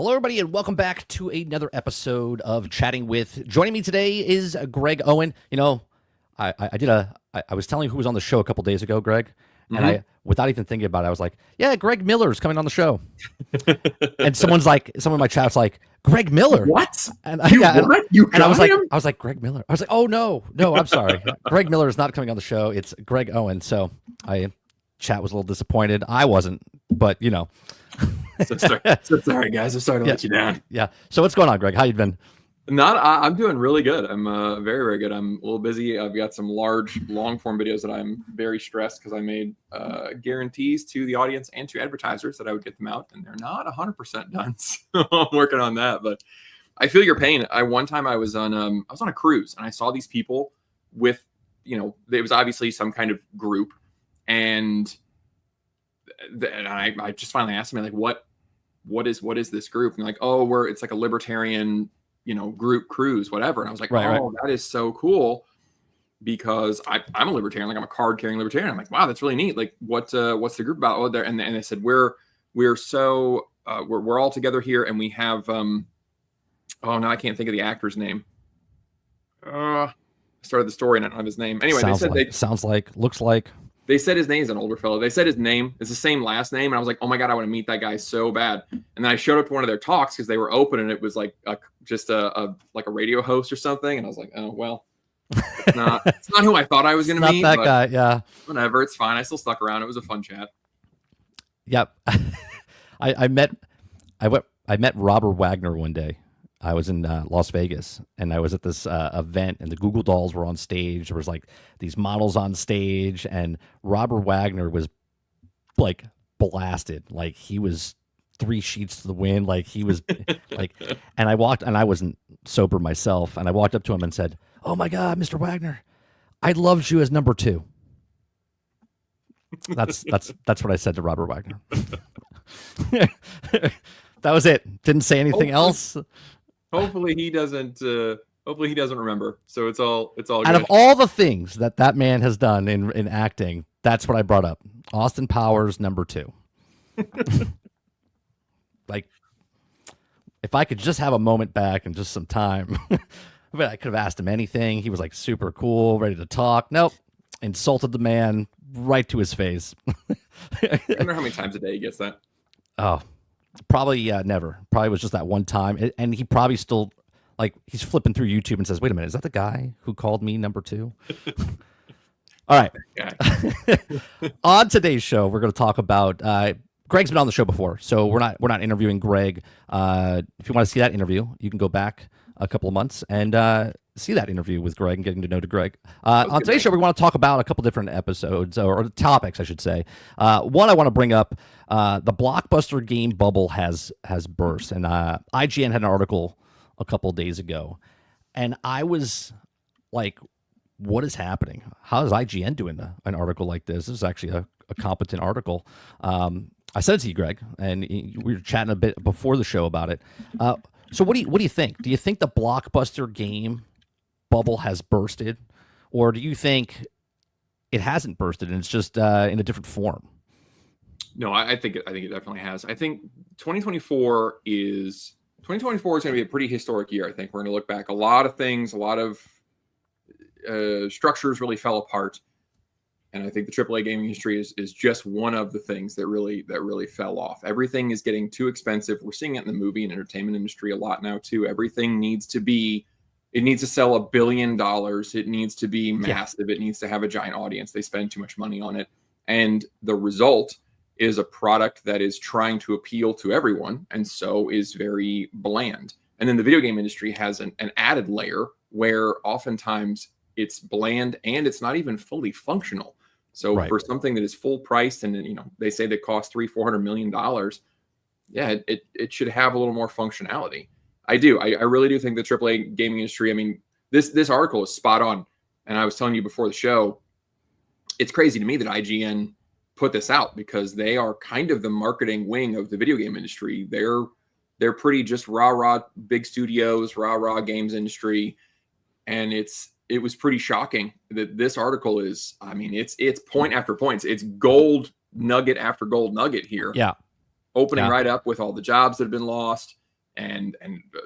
Hello, everybody, and welcome back to another episode of Chatting With. Joining me today is Greg Owen. You know, I was telling you who was on the show a couple days ago, Greg, and I, without even thinking about it, I was like, yeah, Greg Miller's coming on the show. And someone in my chat's like, Greg Miller? What? And You got I was him? like, Greg Miller. I was like, oh no, I'm sorry. Greg Miller is not coming on the show. It's Greg Owen. So chat was a little disappointed. I wasn't, but you know. So sorry, guys. I'm sorry to let you down. Yeah. So what's going on, Greg? How you been? I'm doing really good. I'm very, very good. I'm a little busy. I've got some large, long form videos that I'm very stressed because I made guarantees to the audience and to advertisers that I would get them out, and they're not 100% done. So I'm working on that. But I feel your pain. One time I was on a cruise and I saw these people with, it was obviously some kind of group, and I just finally asked them, like, what is this group? And like, oh, it's like a libertarian, group cruise, whatever. And I was like, right. That is so cool, because I'm a libertarian, like I'm a card carrying libertarian. I'm like, wow, that's really neat. Like, what's the group about? Oh, there, and they said we're all together here, and we have now I can't think of the actor's name. I started the story and I don't have his name. Anyway, looks like. They said his name's an older fellow. They said his name is the same last name. And I was like, oh my God, I want to meet that guy so bad. And then I showed up to one of their talks because they were open, and it was like just a radio host or something. And I was like, oh, well, it's not who I thought I was going to meet. Not that guy. Yeah. Whatever. It's fine. I still stuck around. It was a fun chat. Yep. I met Robert Wagner one day. I was in Las Vegas, and I was at this event, and the Google Dolls were on stage. There was like these models on stage, and Robert Wagner was like blasted. Like he was 3 sheets to the wind. Like he was like, and I wasn't sober myself. And I walked up to him and said, "Oh my God, Mr. Wagner, I loved you as number 2." That's what I said to Robert Wagner. That was it. Didn't say anything else. Hopefully he doesn't remember. So it's all good. Out of all the things that man has done in acting, that's what I brought up. Austin Powers, number 2. Like, if I could just have a moment back and just some time, but I could have asked him anything. He was like super cool, ready to talk. Nope. Insulted the man right to his face. I wonder how many times a day he gets that. Oh, probably never. Probably was just that one time. And he probably still, like, he's flipping through YouTube and says, wait a minute, is that the guy who called me number 2? All right. On today's show, we're going to talk about, Greg's been on the show before, so we're not interviewing Greg. If you want to see that interview, you can go back a couple of months and see that interview with Greg and getting to know Greg. On today's show, we want to talk about a couple different episodes, or topics, I should say. One, I want to bring up the blockbuster game bubble has burst, and IGN had an article a couple days ago, and I was like, what is happening? How is IGN doing an article like this? This is actually a competent article. I said it to you, Greg, and we were chatting a bit before the show about it. So what do you think? Do you think the blockbuster game bubble has bursted, or do you think it hasn't bursted and it's just in a different form? No, I think it definitely has. I think 2024 is going to be a pretty historic year. I think we're going to look back. A lot of things, a lot of structures really fell apart, and I think the AAA gaming industry is just one of the things that really fell off. Everything is getting too expensive. We're seeing it in the movie and entertainment industry a lot now too. Everything needs to sell $1 billion. It needs to be massive. It needs to have a giant audience. They spend too much money on it. And the result is a product that is trying to appeal to everyone, and so is very bland. And then the video game industry has an added layer where oftentimes it's bland and it's not even fully functional. So for something that is full priced and they say that costs $300-400 million, it should have a little more functionality. I really do think the AAA gaming industry, I mean, this article is spot on. And I was telling you before the show, it's crazy to me that IGN put this out, because they are kind of the marketing wing of the video game industry. They're pretty just rah big studios, rah games industry. And it was pretty shocking that this article is, I mean, it's point after point. It's gold nugget after gold nugget here. Yeah. Opening right up with all the jobs that have been lost. and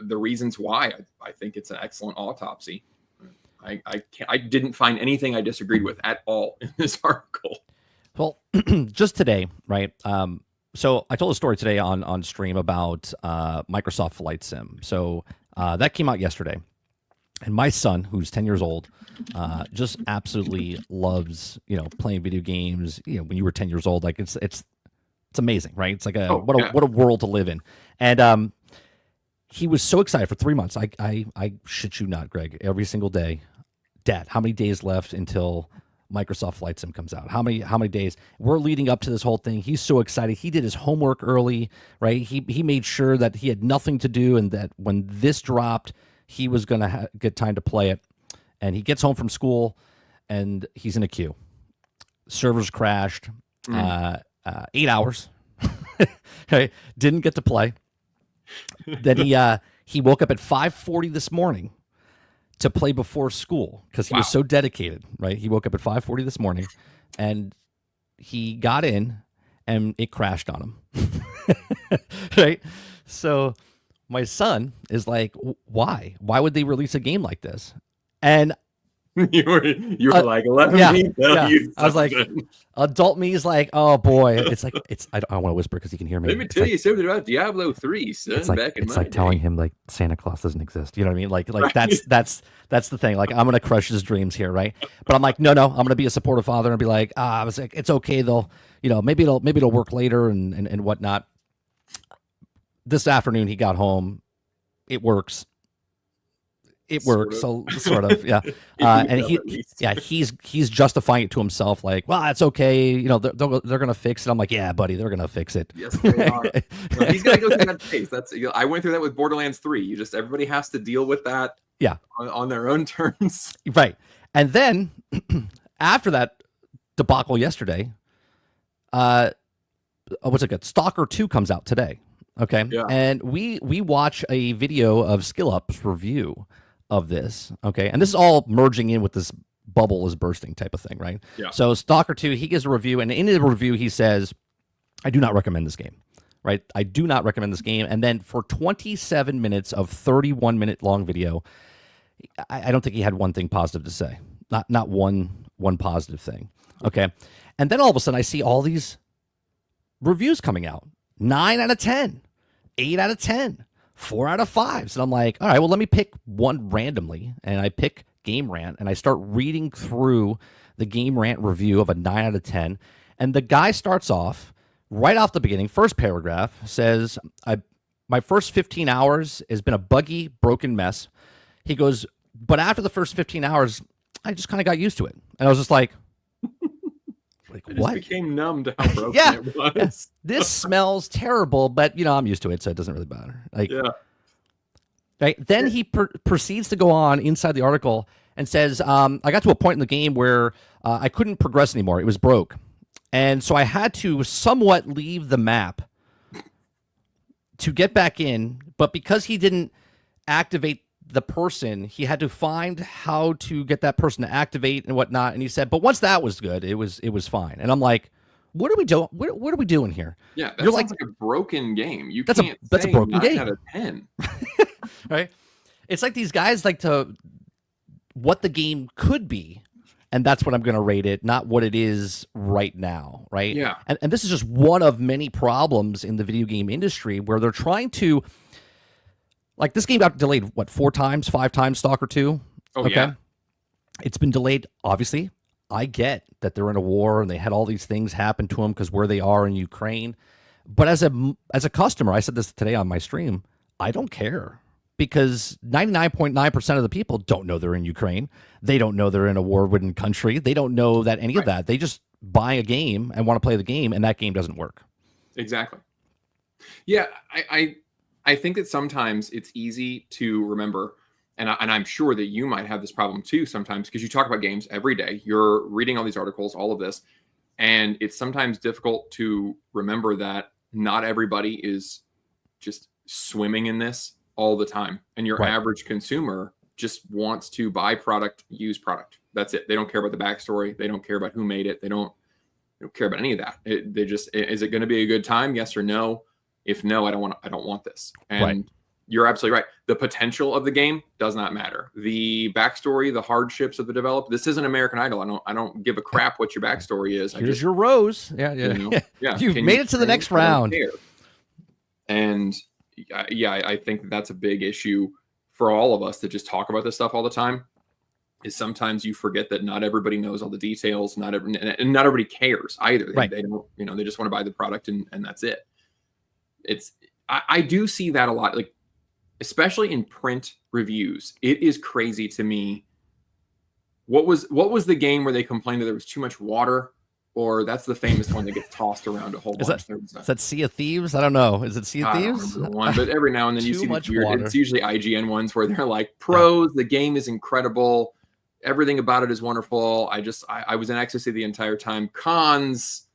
the reasons why. I think it's an excellent autopsy. I didn't find anything I disagreed with at all in this article. Well, just today, right? So I told a story today on stream about Microsoft Flight Sim. So that came out yesterday, and my son, who's 10 years old, just absolutely loves playing video games. When you were 10 years old, like it's amazing, right? It's like what a world to live in. And he was so excited for 3 months. I shit you not, Greg. Every single day, Dad, how many days left until Microsoft Flight Sim comes out? How many days? We're leading up to this whole thing. He's so excited. He did his homework early, right? He made sure that he had nothing to do, and that when this dropped, he was going to get time to play it. And he gets home from school, and he's in a queue. Servers crashed. 8 hours. Okay, didn't get to play. Then he woke up at 5:40 this morning to play before school because he was so dedicated, right? He woke up at 5:40 this morning, and he got in, and it crashed on him. Right? So my son is like, why? Why would they release a game like this? And you were like, let me tell you something. I was like, adult me is like, oh boy, I don't want to whisper because he can hear me. Let me tell you something about Diablo 3, son. It's like telling him like Santa Claus doesn't exist. You know what I mean? Like right. that's the thing. Like, I'm gonna crush his dreams here, right? But I'm like, no, I'm gonna be a supportive father and be like, I was like, it's okay. They'll, maybe it'll work later and whatnot. This afternoon he got home. It works. It works, so sort of, yeah. And he's justifying it to himself, like, well, it's okay, they're gonna fix it. I'm like, yeah, buddy, they're gonna fix it. Yes, they are. Well, he's gonna go through that phase. I went through that with Borderlands 3. Everybody has to deal with that, on their own terms, right? And then after that debacle yesterday, what's it good? Stalker 2 comes out today. Okay, yeah. And we watch a video of SkillUp's review of this, okay, and this is all merging in with this bubble is bursting type of thing, right? Yeah. So Stalker 2, he gives a review, and in the review he says, I do not recommend this game, right? I do not recommend this game. And then for 27 minutes of 31-minute long video, I don't think he had one thing positive to say. Not one positive thing. Okay. And then all of a sudden I see all these reviews coming out. 9 out of 10, 8 out of 10. 4 out of 5. So I'm like, all right, well, let me pick one randomly. And I pick Game Rant, and I start reading through the Game Rant review of a 9 out of 10. And the guy starts off right off the beginning. First paragraph says, my first 15 hours has been a buggy, broken mess. He goes, but after the first 15 hours, I just kind of got used to it. And I was just like what? Became numb to how broken it was. Yeah. This smells terrible, but I'm used to it, so it doesn't really matter. Right. Then he proceeds to go on inside the article and says, I got to a point in the game where I couldn't progress anymore. It was broke. And so I had to somewhat leave the map to get back in, but because he didn't activate the person, he had to find how to get that person to activate and whatnot. And he said, but once that was good, it was fine. And I'm like, what are we doing? What are we doing here? Yeah, that sounds like a broken game. That's a broken game. 9 out of 10. Right? It's like these guys like to what the game could be, and that's what I'm going to rate it, not what it is right now, right? Yeah. And this is just one of many problems in the video game industry where they're trying to, like, this game got delayed, 4 times, 5 times, Stalker 2? Oh, okay. Yeah. It's been delayed, obviously. I get that they're in a war and they had all these things happen to them because where they are in Ukraine. But as a customer, I said this today on my stream, I don't care. Because 99.9% of the people don't know they're in Ukraine. They don't know they're in a war-ridden country. They don't know that any of that. They just buy a game and want to play the game, and that game doesn't work. Exactly. Yeah, I think that sometimes it's easy to remember, and I'm sure that you might have this problem too sometimes, because you talk about games every day. You're reading all these articles, all of this, and it's sometimes difficult to remember that not everybody is just swimming in this all the time. And your average consumer just wants to buy product, use product. That's it. They don't care about the backstory. They don't care about who made it. They don't care about any of that. They just, is it going to be a good time? Yes or no? If no, I don't want this. And You're absolutely right. The potential of the game does not matter. The backstory, the hardships of the development. This isn't American Idol. I don't give a crap what your backstory is. Here's your rose. Yeah. Yeah. You've made it to the next round. And I think that's a big issue for all of us that just talk about this stuff all the time. Is sometimes you forget that not everybody knows all the details. And not everybody cares either. Right. They don't. They just want to buy the product and that's it. I do see that a lot. Like, especially in print reviews, it is crazy to me. What was the game where they complained that there was too much water? Or that's the famous one that gets tossed around a whole bunch. Is that Sea of Thieves? I don't know. Is it Sea of Thieves? I don't remember one, but every now and then you see much weird. water. It's usually IGN ones where they're like, pros, the game is incredible. Everything about it is wonderful. I was in ecstasy the entire time. Cons,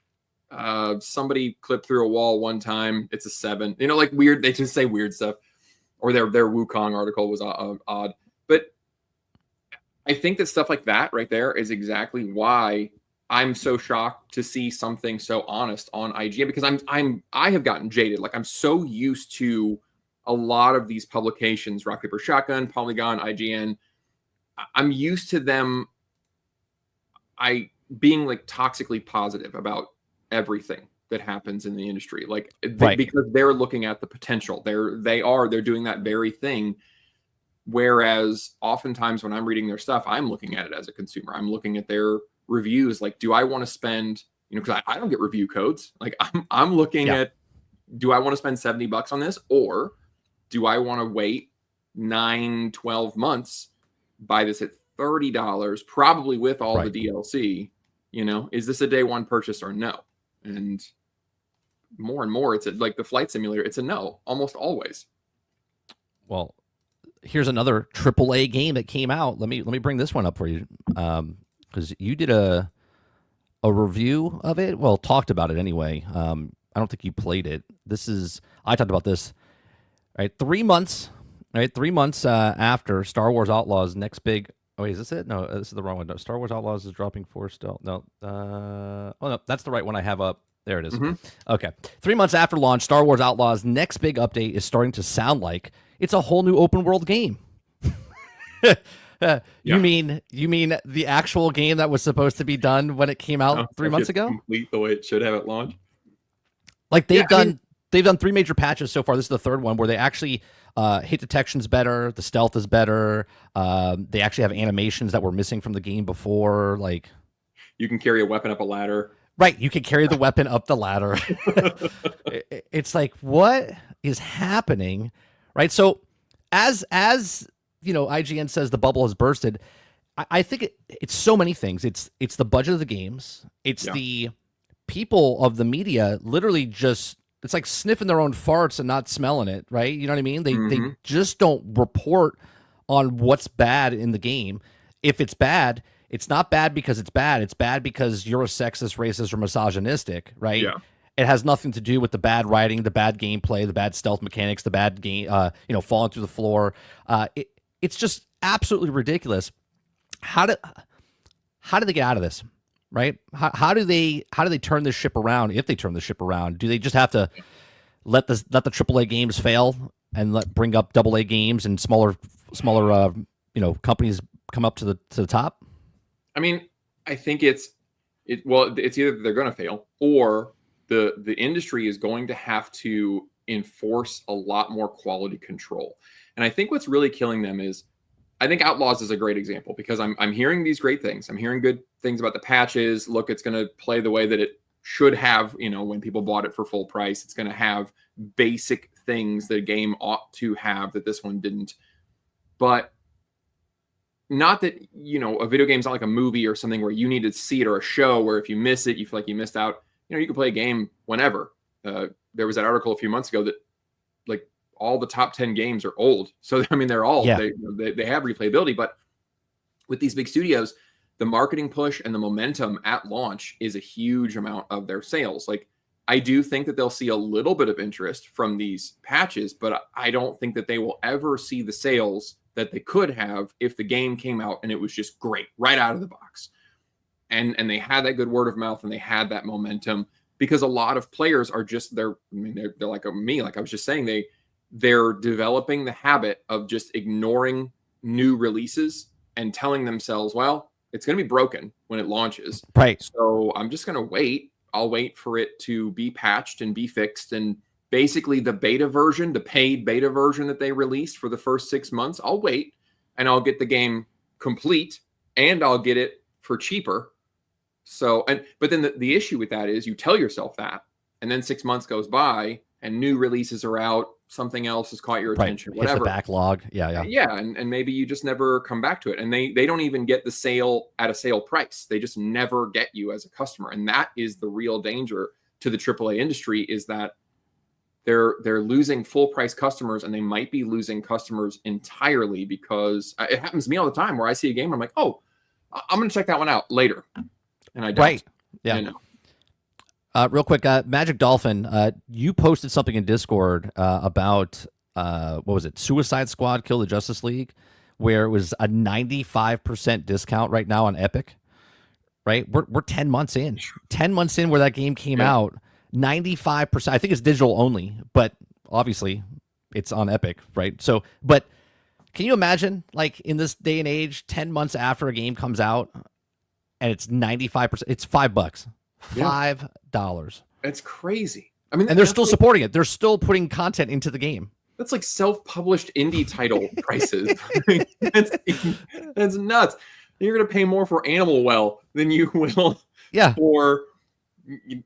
somebody clipped through a wall one time. It's a 7. Like weird. They just say weird stuff. Or their Wukong article was odd. But I think that stuff like that right there is exactly why I'm so shocked to see something so honest on IGN, because I have gotten jaded. Like, I'm so used to a lot of these publications, Rock Paper Shotgun, Polygon, IGN. I'm used to them being like toxically positive about everything that happens in the industry, like because they're looking at the potential. They're doing that very thing. Whereas oftentimes when I'm reading their stuff, I'm looking at it as a consumer. I'm looking at their reviews. Like, do I want to spend, because I don't get review codes. Like, I'm looking at, do I want to spend $70 on this, or do I want to wait 9-12 months, buy this at $30, probably with all the DLC? Is this a day one purchase or no? And more, it's like the flight simulator. It's a no, almost always. Well, here's another AAA game that came out. Let me bring this one up for you, because you did a review of it. Well, talked about it anyway. I don't think you played it. I talked about this. Right, 3 months. Right, 3 months after Star Wars Outlaws' next big. Oh, wait, is this it? No, this is the wrong one. No, Star Wars Outlaws is dropping 4 still. No, no, that's the right one I have up. There it is. Mm-hmm. Okay, 3 months after launch, Star Wars Outlaws' next big update is starting to sound like it's a whole new open world game. You mean the actual game that was supposed to be done when it came out 3 months ago? Complete the way it should have at launch. Like they've done 3 major patches so far. This is the third one where they actually hit detection's better, the stealth is better. They actually have animations that were missing from the game before. Like, you can carry a weapon up a ladder. Right, you can carry the weapon up the ladder. It's like, what is happening? Right. So as IGN says the bubble has bursted. I think it's so many things. It's the budget of the games. It's the people of the media literally just, it's like sniffing their own farts and not smelling it, right? You know what I mean? They just don't report on what's bad in the game. If it's bad, it's not bad because it's bad. It's bad because you're a sexist, racist, or misogynistic, right? Yeah. It has nothing to do with the bad writing, the bad gameplay, the bad stealth mechanics, the bad game, falling through the floor. It's just absolutely ridiculous. How do they get out of this? Right? How do they turn this ship around? If they turn the ship around, do they just have to let the AAA games fail and bring up AA games and smaller companies come up to the top? I mean, I think it's either they're going to fail or the industry is going to have to enforce a lot more quality control. And I think what's really killing them is, I think Outlaws is a great example, because I'm hearing these great things. I'm hearing good things about the patches. Look, it's going to play the way that it should have, when people bought it for full price. It's going to have basic things that a game ought to have that this one didn't. But not that, a video game's not like a movie or something where you need to see it, or a show where if you miss it, you feel like you missed out. You can play a game whenever. There was that article a few months ago that, like, all the top 10 games are old. So, I mean, they're all, they have replayability, but with these big studios, the marketing push and the momentum at launch is a huge amount of their sales. Like, I do think that they'll see a little bit of interest from these patches, but I don't think that they will ever see the sales that they could have if the game came out and it was just great right out of the box. And they had that good word of mouth and they had that momentum, because a lot of players are just, they're like me, like I was just saying, they're developing the habit of just ignoring new releases and telling themselves, well, it's going to be broken when it launches. Right. So I'm just going to wait. I'll wait for it to be patched and be fixed. And basically the beta version, the paid beta version that they released for the first 6 months, I'll wait and I'll get the game complete and I'll get it for cheaper. So, but then the issue with that is you tell yourself that, and then 6 months goes by and new releases are out. Something else has caught your attention, Hits whatever. the backlog. Yeah. And maybe you just never come back to it. And they don't even get the sale at a sale price. They just never get you as a customer. And that is the real danger to the AAA industry, is that they're losing full price customers, and they might be losing customers entirely, because it happens to me all the time where I see a game, I'm like, oh, I'm going to check that one out later. And I don't. Right. Yeah. You know. Real quick, Magic Dolphin, you posted something in Discord about, what was it, Suicide Squad Kill the Justice League, where it was a 95% discount right now on Epic, right? We're 10 months in. 10 months in where that game came out, 95%. I think it's digital only, but obviously it's on Epic, right? So, but can you imagine, like, in this day and age, 10 months after a game comes out, and it's 95%, it's $5. $5. It's crazy. I mean, and they're still supporting it. They're still putting content into the game. That's like self-published indie title prices. That's nuts. You're going to pay more for Animal Well than you will for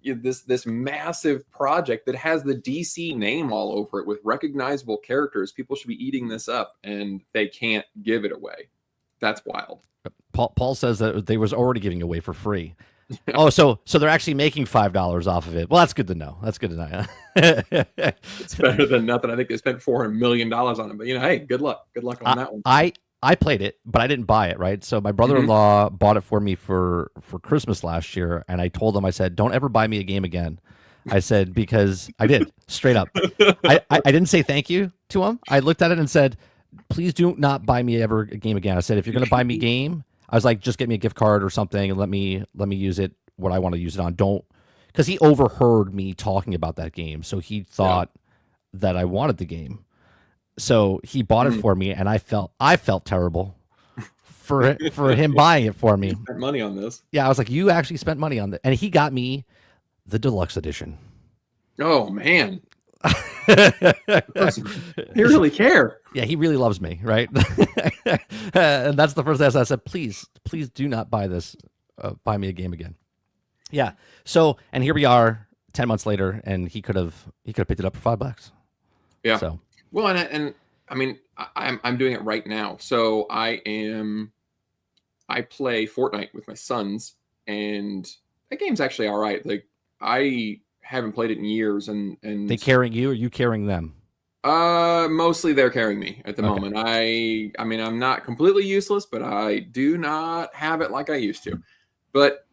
this massive project that has the DC name all over it with recognizable characters. People should be eating this up, and they can't give it away. That's wild. Paul says that they was already giving away for free. Oh, so they're actually making $5 off of it. Well, that's good to know. That's good to know. It's better than nothing. I think they spent $400 million on it. But, hey, good luck. Good luck on that one. I played it, but I didn't buy it, right? So my brother-in-law bought it for me for Christmas last year, and I told him, I said, don't ever buy me a game again. I said, because I did, straight up. I didn't say thank you to him. I looked at it and said, please do not buy me ever a game again. I said, if you're going to buy me a game, I was like, just get me a gift card or something and let me use it what I want to use it on. Don't, because he overheard me talking about that game, so he thought that I wanted the game. So he bought it for me, and I felt terrible for him buying it for me. You spent money on this. Yeah, I was like, you actually spent money on that, and he got me the deluxe edition. Oh man. He really care. Yeah, he really loves me, right? And that's the first thing I said, please do not buy this. Buy me a game again. Yeah. So, and here we are 10 months later, and he could have picked it up for $5. Yeah. So, well, and I mean, I'm doing it right now. So I play Fortnite with my sons, and that game's actually all right. Like, I haven't played it in years, and they carrying you, or you carrying them? Mostly they're carrying me at the moment. I mean, I'm not completely useless, but I do not have it like I used to. But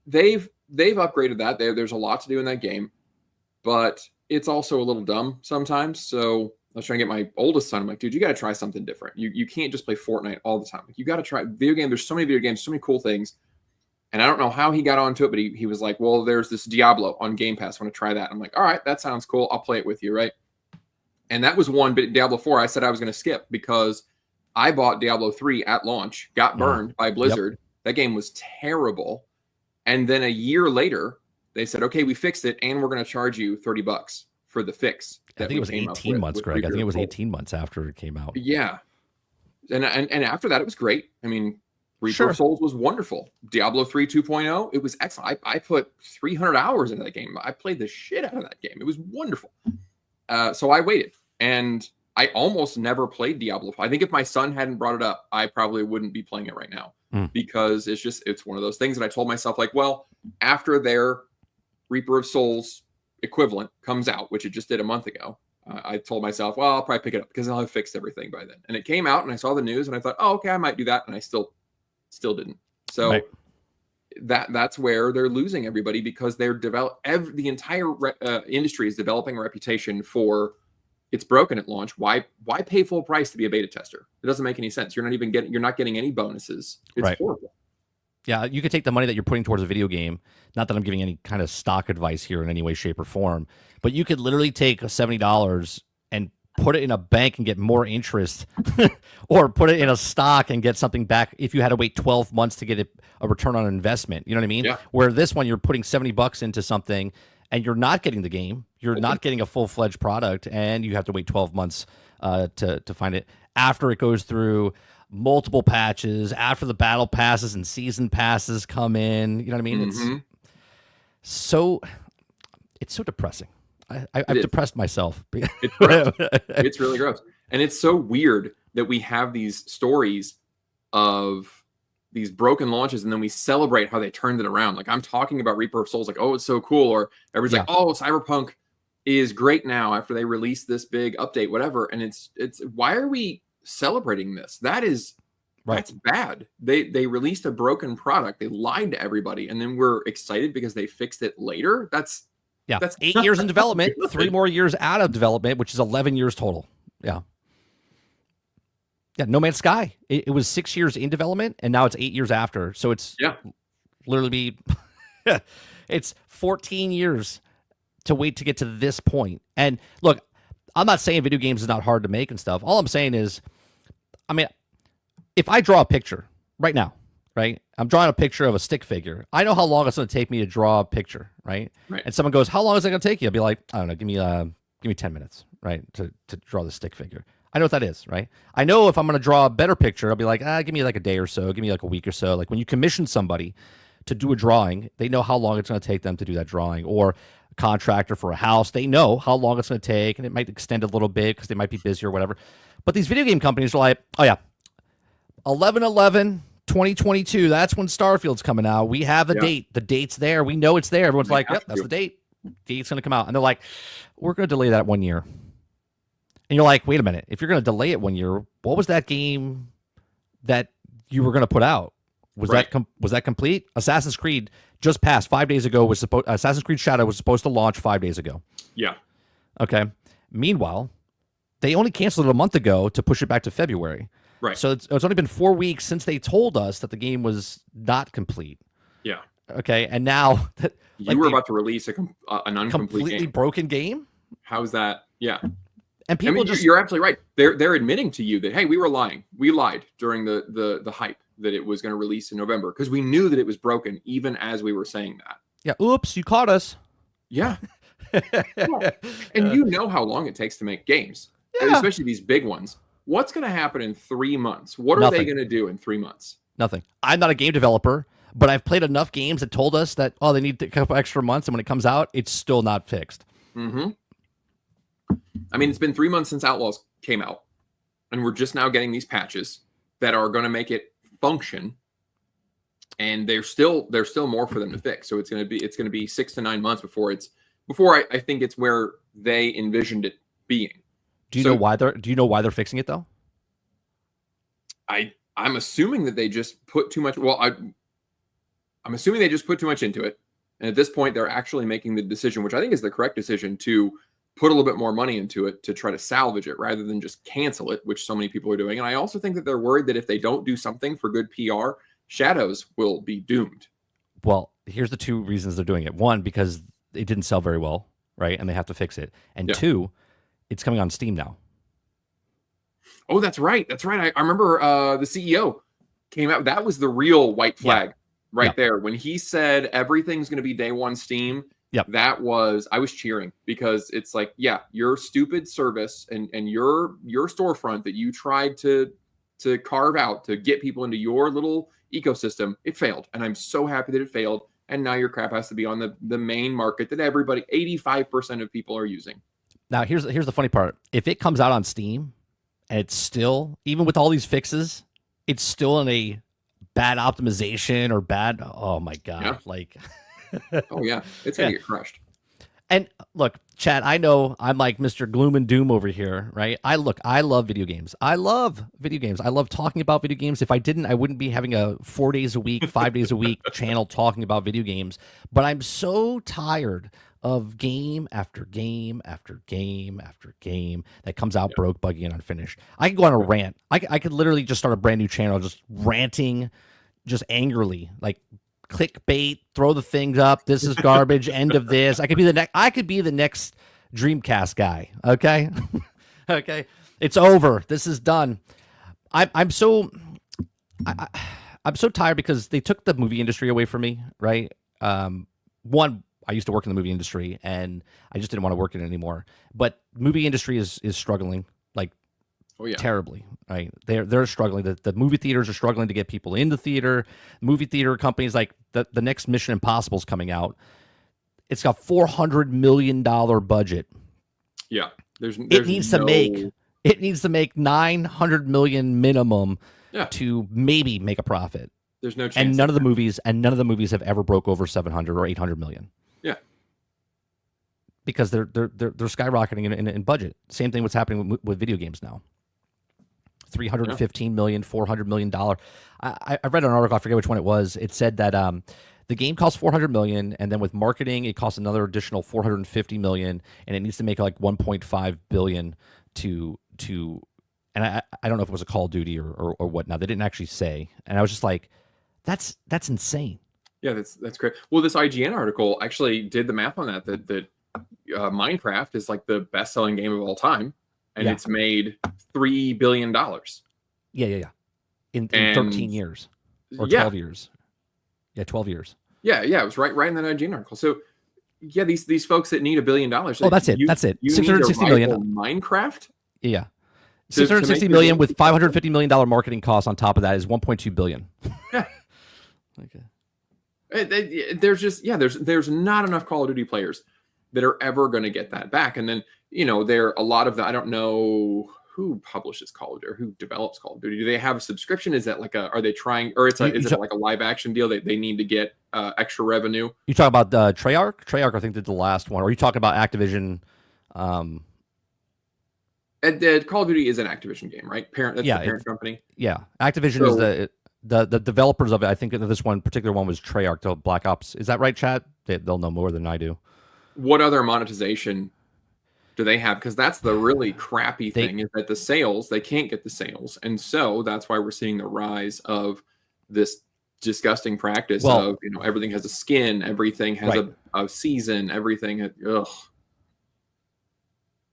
they've upgraded that. There's a lot to do in that game, but it's also a little dumb sometimes. So I was trying to get my oldest son. I'm like, dude, you got to try something different. You can't just play Fortnite all the time. Like, you got to try video game. There's so many video games, so many cool things. And I don't know how he got onto it, but he was like, well, there's this Diablo on Game Pass. I want to try that. I'm like, all right, that sounds cool. I'll play it with you, right? And that was one, but Diablo 4, I said I was going to skip because I bought Diablo 3 at launch, got burned by Blizzard. Yep. That game was terrible. And then a year later, they said, okay, we fixed it, and we're going to charge you $30 for the fix. I think it was 18 months, Greg. I think it was 18 months after it came out. Yeah. And after that, it was great. I mean, Reaper of Souls was wonderful. Diablo 3 2.0, it was excellent. I put 300 hours into that game. I played the shit out of that game. It was wonderful. So I waited, and I almost never played Diablo. I think if my son hadn't brought it up, I probably wouldn't be playing it right now because it's one of those things that I told myself, like, well, after their Reaper of Souls equivalent comes out, which it just did a month ago, I told myself, well, I'll probably pick it up because I'll have fixed everything by then. And it came out, and I saw the news, and I thought, oh, okay, I might do that. And I still didn't. So that's where they're losing everybody, because they're the entire industry is developing a reputation for it's broken at launch. Why pay full price to be a beta tester? It doesn't make any sense. You're not getting any bonuses. It's horrible. Yeah, you could take the money that you're putting towards a video game. Not that I'm giving any kind of stock advice here in any way, shape, or form, but you could literally take $70 and put it in a bank and get more interest, or put it in a stock and get something back if you had to wait 12 months to get a return on investment. You know what I mean? Yeah. Where this one, you're putting $70 into something and you're not getting the game. You're not getting a full-fledged product, and you have to wait 12 months to find it after it goes through multiple patches, after the battle passes and season passes come in. You know what I mean? It's so depressing. I've depressed myself. It's gross. It's really gross. And it's so weird that we have these stories of these broken launches, and then we celebrate how they turned it around. Like, I'm talking about Reaper of Souls, like, oh, it's so cool. Or everybody's like, oh, Cyberpunk is great now after they release this big update, whatever. And it's why are we celebrating this? That's bad. They released a broken product. They lied to everybody, and then we're excited because they fixed it later. That's 8 years in development, 3 more years out of development, which is 11 years total. Yeah. No Man's Sky. It was 6 years in development, and now it's 8 years after. So it's literally it's 14 years to wait to get to this point. And look, I'm not saying video games is not hard to make and stuff. All I'm saying is, I mean, if I draw a picture right now, right? I'm drawing a picture of a stick figure. I know how long it's going to take me to draw a picture, right? And someone goes, "How long is it going to take you?" I'll be like, "I don't know. Give me 10 minutes, right, to draw the stick figure." I know what that is, right? I know if I'm going to draw a better picture, I'll be like, give me like a day or so. Give me like a week or so. Like, when you commission somebody to do a drawing, they know how long it's going to take them to do that drawing. Or a contractor for a house, they know how long it's going to take, and it might extend a little bit because they might be busy or whatever. But these video game companies are like, oh yeah, 11/11/2022, that's when Starfield's coming out. We have a date. The date's there. We know it's there. Everyone's like, yep, that's the date. Date's going to come out. And they're like, we're going to delay that 1 year. And you're like, wait a minute. If you're going to delay it 1 year, what was that game that you were going to put out? Was that complete? Assassin's Creed just passed 5 days ago. Assassin's Creed Shadow was supposed to launch 5 days ago. Yeah. Okay. Meanwhile, they only canceled it a month ago to push it back to February. Right. So it's only been 4 weeks since they told us that the game was not complete. Yeah. Okay. And now that you were about to release an incomplete completely game. Broken game. How's that? Yeah. And people you're absolutely right. They're admitting to you that, hey, we were lying. We lied during the hype that it was going to release in November, because we knew that it was broken even as we were saying that. Yeah. Oops, you caught us. Yeah. And you know how long it takes to make games, especially these big ones. What's going to happen in 3 months? What are they going to do in 3 months? Nothing. I'm not a game developer, but I've played enough games that told us that, they need a couple extra months, and when it comes out, it's still not fixed. Mm-hmm. I mean, it's been 3 months since Outlaws came out, and we're just now getting these patches that are going to make it function. And there's still more for them to fix. So it's going to be 6 to 9 months before I think it's where they envisioned it being. Do you know why they're fixing it though? I'm assuming that they just put too much. Well, I'm assuming they just put too much into it, and at this point, they're actually making the decision, which I think is the correct decision, to put a little bit more money into it to try to salvage it rather than just cancel it, which so many people are doing. And I also think that they're worried that if they don't do something for good PR, Shadows will be doomed. Well, here's the 2 reasons they're doing it. 1, because it didn't sell very well, right? And they have to fix it. And 2, it's coming on Steam now. Oh, that's right. That's right. I remember the CEO came out. That was the real white flag there. When he said everything's going to be day one Steam, I was cheering, because it's like, your stupid service and your storefront that you tried to carve out to get people into your little ecosystem, it failed. And I'm so happy that it failed. And now your crap has to be on the main market that 85% of people are using. Now, here's the funny part. If it comes out on Steam and it's still, even with all these fixes, it's still in a bad optimization or bad, oh my God. Oh yeah, it's going to get crushed. And look, Chad, I know I'm like Mr. Gloom and Doom over here, right? I love video games. I love talking about video games. If I didn't, I wouldn't be having a 4 days a week, 5 days a week channel talking about video games. But I'm so tired of game after game after game after game that comes out broke, buggy, and unfinished. I could go on a rant. I could literally just start a brand new channel just ranting, just angrily, like clickbait, throw the things up. This is garbage. End of this. I could be the next Dreamcast guy. Okay. Okay, it's over. This is done. I'm so I, I'm so tired because they took the movie industry away from me. Right. One, I used to work in the movie industry, and I just didn't want to work in it anymore. But movie industry is struggling like Oh yeah. terribly. Right. They're struggling. The movie theaters are struggling to get people in the theater. Movie theater companies, like the next Mission Impossible is coming out. It's got $400 million budget. Yeah. There's It needs to make no. it needs to make 900 million minimum Yeah. to maybe make a profit. There's no chance. And none of the movies have ever broke over 700 or 800 million. Yeah. Because they're skyrocketing in budget. Same thing what's happening with video games now. 315 million, $400 million. I read an article, I forget which one it was. It said that the game costs 400 million, and then with marketing it costs another additional 450 million, and it needs to make like 1.5 billion to and I don't know if it was a Call of Duty or whatnot. They didn't actually say. And I was just like, that's insane. Yeah, that's great. Well, this IGN article actually did the math on that Minecraft is like the best-selling game of all time, and it's made $3 billion. Yeah. In 13 years or 12 years. Yeah, 12 years. Yeah, it was right in that IGN article. So, yeah, these folks that need $1 billion. Oh, that's it. That's it. 660 million. Minecraft. Yeah. 660 million with $550 million marketing costs on top of that is 1.2 billion. Yeah. Okay. There's not enough Call of Duty players that are ever going to get that back. And then, there are a lot of the, I don't know who publishes Call of Duty or who develops Call of Duty. Do they have a subscription? Is that are they trying, or is it like a live action deal that they need to get extra revenue? You talk about Treyarch? Treyarch, I think, did the last one. Or are you talking about Activision? Call of Duty is an Activision game, right? That's the parent company. Yeah, Activision is the developers of it. I think this one particular one was Treyarch, the Black Ops. Is that right, Chad? They'll know more than I do. What other monetization do they have? Because that's the really crappy thing, is that the sales, they can't get the sales, and so that's why we're seeing the rise of this disgusting practice of everything has a skin, everything has a season, everything. Ugh.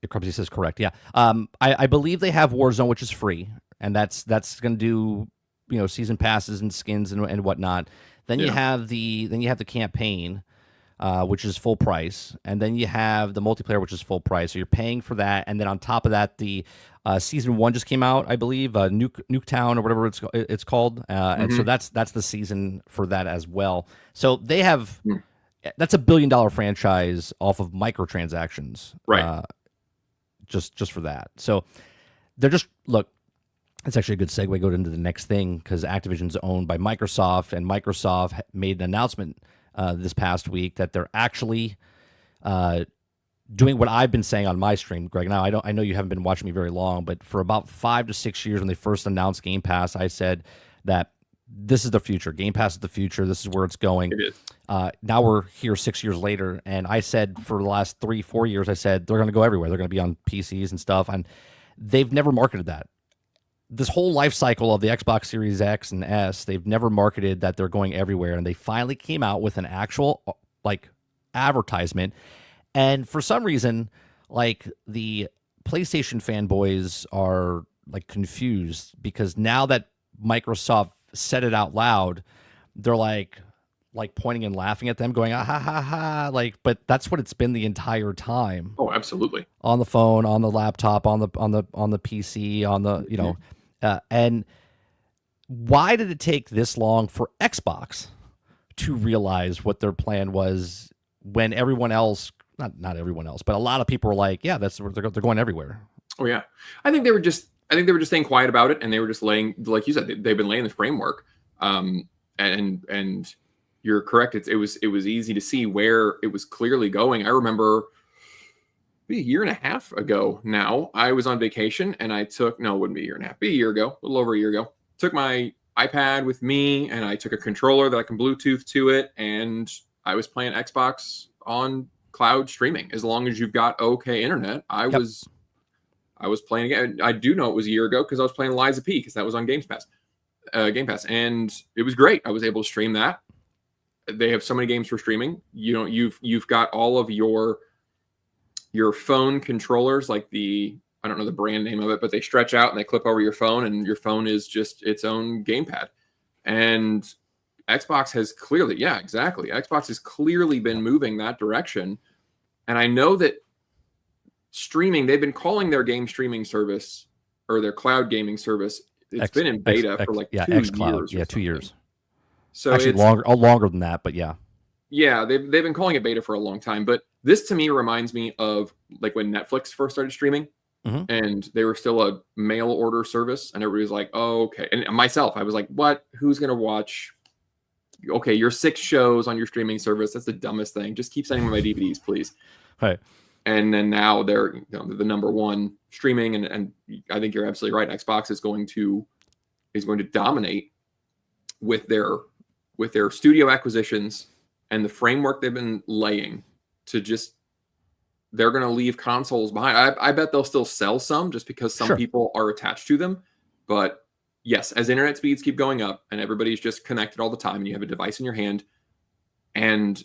Your company says correct. Yeah. I believe they have Warzone, which is free, and that's going to do season passes and skins and whatnot. Then you have the campaign, which is full price, and then you have the multiplayer, which is full price. So you're paying for that, and then on top of that, the season 1 just came out, I believe, Nuketown or whatever it's called, and so that's the season for that as well. So they have that's $1 billion franchise off of microtransactions, right? Just for that. So they're just look. It's actually a good segue. Go into the next thing because Activision's owned by Microsoft, and Microsoft made an announcement this past week that they're actually doing what I've been saying on my stream, Greg. Now I know you haven't been watching me very long, but for about 5 to 6 years when they first announced Game Pass, I said that this is the future. Game Pass is the future. This is where it's going. It is. Now we're here 6 years later, and I said for the last 3-4 years, I said they're going to go everywhere. They're going to be on PCs and stuff, and they've never marketed that. This whole life cycle of the Xbox Series X and S, they've never marketed that they're going everywhere, and they finally came out with an actual advertisement. And for some reason, the PlayStation fanboys are confused because now that Microsoft said it out loud, they're like pointing and laughing at them, going ah ha ha ha, but that's what it's been the entire time. Oh, absolutely. On the phone, on the laptop, on the PC, on the and why did it take this long for Xbox to realize what their plan was when everyone else, not everyone else, but a lot of people were like, yeah, that's where they're going everywhere. Oh yeah, I think they were just staying quiet about it, and they were just laying, like you said, they've been laying the framework. And you're correct. It was easy to see where it was clearly going. I remember a year and a half ago now, I was on vacation and it wouldn't be a year and a half, be a year ago, a little over a year ago. Took my iPad with me and I took a controller that I can Bluetooth to it, and I was playing Xbox on cloud streaming. As long as you've got okay internet, I was playing again. I do know it was a year ago because I was playing Lies of P because that was on Game Pass, and it was great. I was able to stream that. They have so many games for streaming. You've got all of your phone controllers, like the I don't know the brand name of it, but they stretch out and they clip over your phone, and your phone is just its own gamepad. And Xbox has clearly, yeah, exactly. Xbox has clearly been moving that direction. And I know that streaming, they've been calling their game streaming service or their cloud gaming service. It's been in beta for like 2 xCloud. years. Yeah, 2 years. So actually it's longer than that, but yeah. Yeah, they've been calling it beta for a long time. But this to me reminds me of like when Netflix first started streaming, and they were still a mail order service, and everybody was like, oh, okay. And myself, I was like, what? Who's gonna watch? Okay, your 6 shows on your streaming service. That's the dumbest thing. Just keep sending me my DVDs, please. Right. And then now they're the number one streaming, and I think you're absolutely right. Xbox is going to dominate with their studio acquisitions and the framework they've been laying to just, they're going to leave consoles behind. I bet they'll still sell some just because some people are attached to them. But yes, as internet speeds keep going up and everybody's just connected all the time and you have a device in your hand and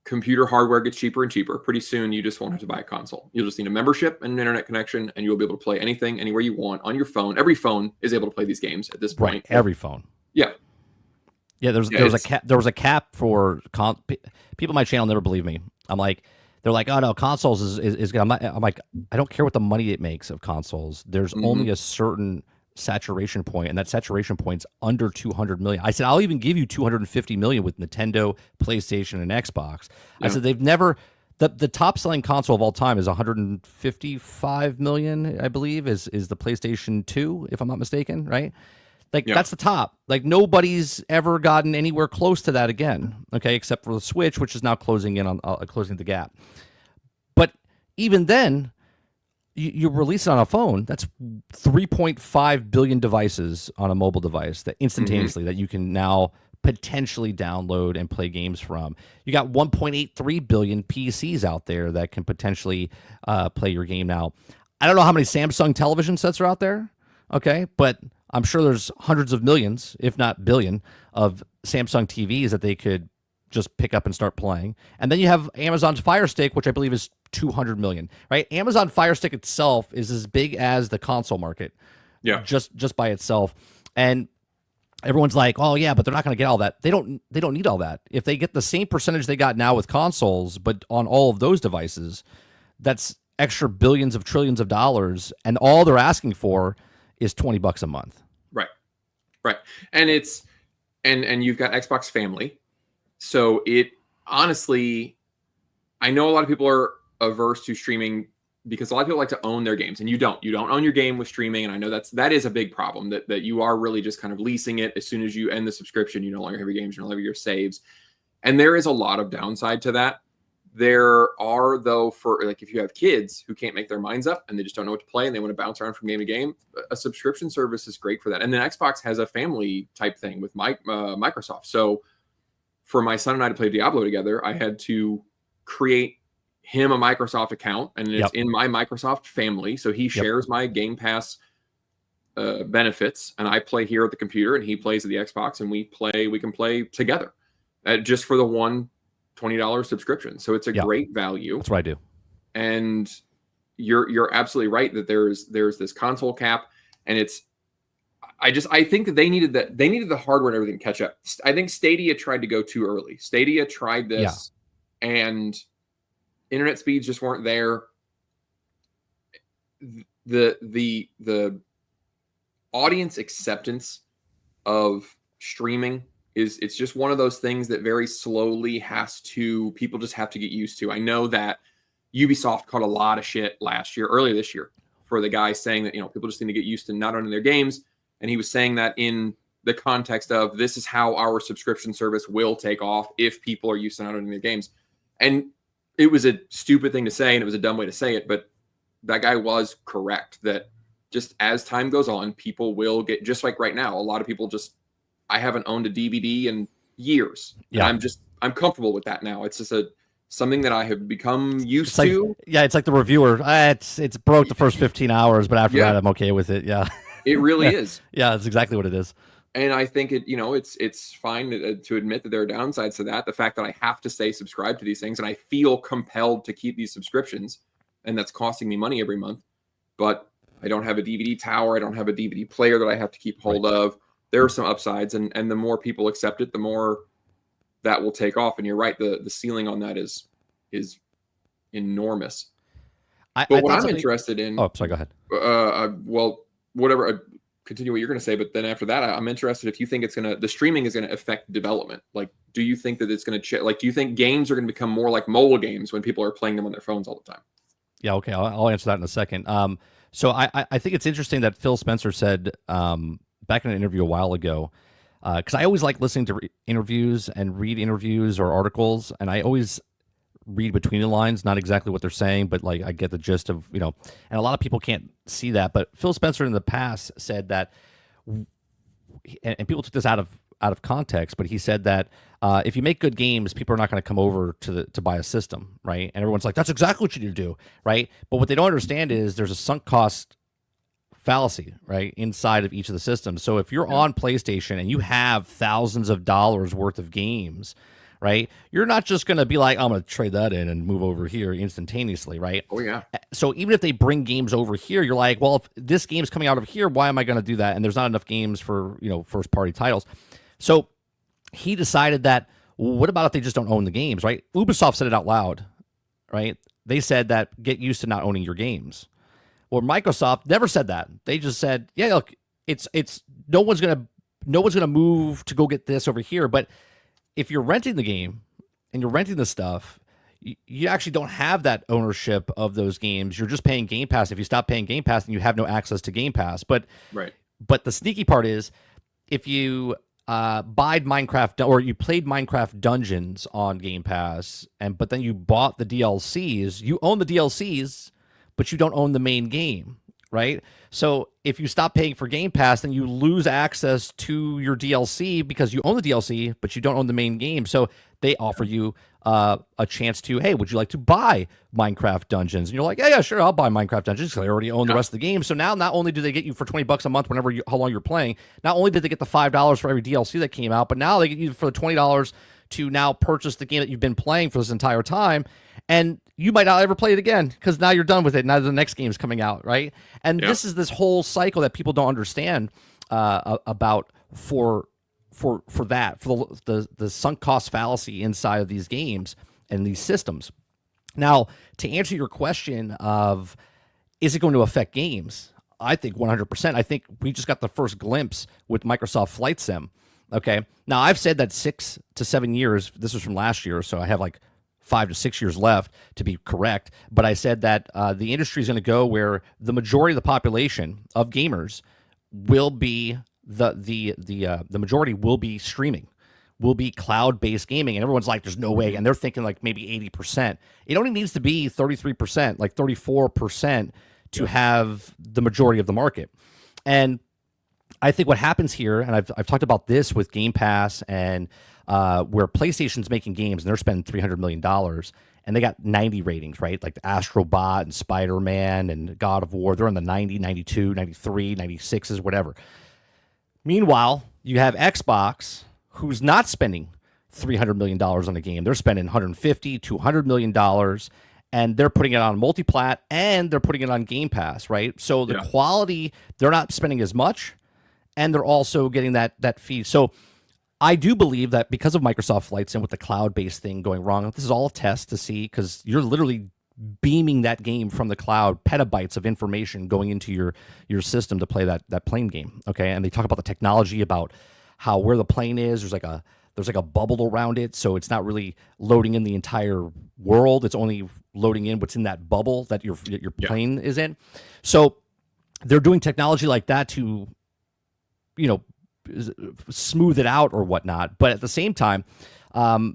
computer hardware gets cheaper and cheaper, pretty soon you just won't have to buy a console. You'll just need a membership and an internet connection, and you'll be able to play anything, anywhere you want on your phone. Every phone is able to play these games at this point. Right, every phone. Yeah. Yeah, there was a cap for people on my channel never believe me. They're like, oh no, consoles is good. I'm like, I don't care what the money it makes of consoles. There's only a certain saturation point, and that saturation point's under 200 million. I said, I'll even give you 250 million with Nintendo, PlayStation, and Xbox. Yeah. I said they've never. The top selling console of all time is 155 million, I believe, is the PlayStation 2, if I'm not mistaken, right? Like that's the top. Like nobody's ever gotten anywhere close to that again. Okay, except for the Switch, which is now closing in on closing the gap. But even then, you release it on a phone. That's 3.5 billion devices on a mobile device that instantaneously that you can now potentially download and play games from. You got 1.83 billion PCs out there that can potentially play your game now. I don't know how many Samsung television sets are out there. Okay, but I'm sure there's hundreds of millions, if not billion, of Samsung TVs that they could just pick up and start playing. And then you have Amazon's Fire Stick, which I believe is 200 million, right? Amazon Fire Stick itself is as big as the console market, just by itself. And everyone's like, oh yeah, but they're not going to get all that. They don't need all that. If they get the same percentage they got now with consoles, but on all of those devices, that's extra billions of trillions of dollars, and all they're asking for is $20 a month. Right. And it's and you've got Xbox Family. So it honestly, I know a lot of people are averse to streaming because a lot of people like to own their games, and you don't own your game with streaming. And I know that is a big problem, that you are really just kind of leasing it. As soon as you end the subscription, you no longer have your games, you no longer have your saves. And there is a lot of downside to that. There are, though, for like if you have kids who can't make their minds up and they just don't know what to play and they want to bounce around from game to game, a subscription service is great for that. And then Xbox has a family type thing with Microsoft. So for my son and I to play Diablo together, I had to create him a Microsoft account, and it's in my Microsoft family. So he shares my Game Pass benefits, and I play here at the computer and he plays at the Xbox, and we can play together just for the one $20 subscription. So it's a great value. That's what I do. And you're absolutely right that there's this console cap, and I think that they needed the hardware and everything to catch up. I think Stadia tried to go too early. Stadia tried this and internet speeds just weren't there. The audience acceptance of streaming it's just one of those things that very slowly people just have to get used to. I know that Ubisoft caught a lot of shit earlier this year, for the guy saying that, people just need to get used to not owning their games. And he was saying that in the context of, this is how our subscription service will take off if people are used to not owning their games. And it was a stupid thing to say, and it was a dumb way to say it, but that guy was correct that just as time goes on, people will get, just like right now, a lot of people I haven't owned a DVD in years. Yeah. And I'm comfortable with that now. It's just something that I have become used to. Yeah, it's like the reviewer. It's broke the first 15 hours, but after that, I'm okay with it. Yeah. It really is. Yeah, that's exactly what it is. And I think it's fine to admit that there are downsides to that. The fact that I have to stay subscribed to these things, and I feel compelled to keep these subscriptions, and that's costing me money every month. but I don't have a DVD tower. I don't have a DVD player that I have to keep hold of. There are some upsides, and the more people accept it, the more that will take off. And you're right, the ceiling on that is enormous. But what I'm interested in. Oh, sorry. Go ahead. Well, whatever. Continue what you're going to say, but then after that, I'm interested if you think the streaming is going to affect development. Like, do you think that it's going to like, do you think games are going to become more like mobile games when people are playing them on their phones all the time? Yeah. Okay. I'll answer that in a second. So I think it's interesting that Phil Spencer said back in an interview a while ago, because I always like listening to interviews and read interviews or articles, and I always read between the lines, not exactly what they're saying, but like I get the gist of, and a lot of people can't see that. But Phil Spencer in the past said that, and people took this out of context, but he said that if you make good games, people are not going to come over to buy a system, right? And everyone's like, that's exactly what you need to do, right? But what they don't understand is there's a sunk cost fallacy, right, inside of each of the systems. So if you're on PlayStation and you have thousands of dollars worth of games, right, you're not just going to be like, I'm going to trade that in and move over here instantaneously, right? Oh, yeah. So even if they bring games over here, you're like, well, if this game's coming out of here, why am I going to do that? And there's not enough games for, first-party titles. So he decided that, well, what about if they just don't own the games, right? Ubisoft said it out loud, right? They said that get used to not owning your games. Well, Microsoft never said that. They just said, yeah, look, it's no one's gonna move to go get this over here, but if you're renting the game and you're renting the stuff, you actually don't have that ownership of those games. You're just paying Game Pass. If you stop paying Game Pass, then you have no access to Game Pass. But the sneaky part is if you buy Minecraft or you played Minecraft Dungeons on Game Pass, but then you bought the DLCs, you own the DLCs, but you don't own the main game. Right? So if you stop paying for Game Pass, then you lose access to your DLC because you own the DLC, but you don't own the main game. So they offer you a chance to, hey, would you like to buy Minecraft Dungeons? And you're like, yeah, sure, I'll buy Minecraft Dungeons because I already own the rest of the game. So now not only do they get you for $20 a month how long you're playing, not only did they get the $5 for every DLC that came out, but now they get you for the $20 to now purchase the game that you've been playing for this entire time. And you might not ever play it again because now you're done with it. Now the next game is coming out, right? And this is this whole cycle that people don't understand about for the sunk cost fallacy inside of these games and these systems. Now, to answer your question of is it going to affect games? I think 100%. I think we just got the first glimpse with Microsoft Flight Sim. Okay. Now, I've said that 6 to 7 years. This was from last year, so I have like 5 to 6 years left to be correct. But I said that the industry is going to go where the majority of the population of gamers will be the majority will be streaming, will be cloud-based gaming. And everyone's like, there's no way. And they're thinking like maybe 80%. It only needs to be 33%, like 34% to have the majority of the market. And I think what happens here, and I've talked about this with Game Pass and where PlayStation's making games and they're spending $300 million and they got 90 ratings, right? Like Astro Bot and Spider-Man and God of War. They're in the 90, 92, 93, 96s, whatever. Meanwhile, you have Xbox, who's not spending $300 million on a game. They're spending $150, $200 million, and they're putting it on multiplat and they're putting it on Game Pass, right? So the quality, they're not spending as much, and they're also getting that fee. So I do believe that because of Microsoft Flight Sim with the cloud-based thing going wrong, this is all a test to see because you're literally beaming that game from the cloud, petabytes of information going into your system to play that plane game. Okay, and they talk about the technology about how where the plane is. There's like a bubble around it, so it's not really loading in the entire world. It's only loading in what's in that bubble that your plane is in. So they're doing technology like that to, smooth it out or whatnot. But at the same time,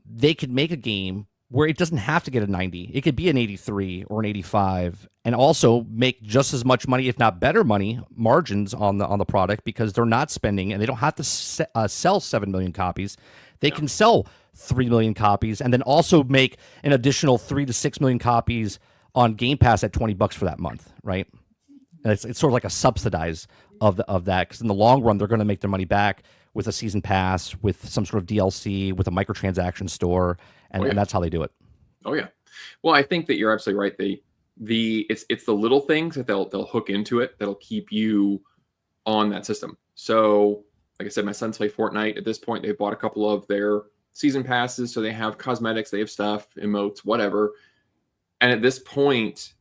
they could make a game where it doesn't have to get a 90. It could be an 83 or an 85 and also make just as much money, if not better money, margins on the product because they're not spending and they don't have to sell 7 million copies. They can sell 3 million copies and then also make an additional 3 to 6 million copies on Game Pass at $20 for that month, right? And it's sort of like a subsidize of that because in the long run, they're going to make their money back with a season pass, with some sort of DLC, with a microtransaction store, and that's how they do it. Oh, yeah. Well, I think that you're absolutely right. it's the little things that they'll hook into it that'll keep you on that system. So, like I said, my sons play Fortnite. At this point, they've bought a couple of their season passes, so they have cosmetics, they have stuff, emotes, whatever. And at this point,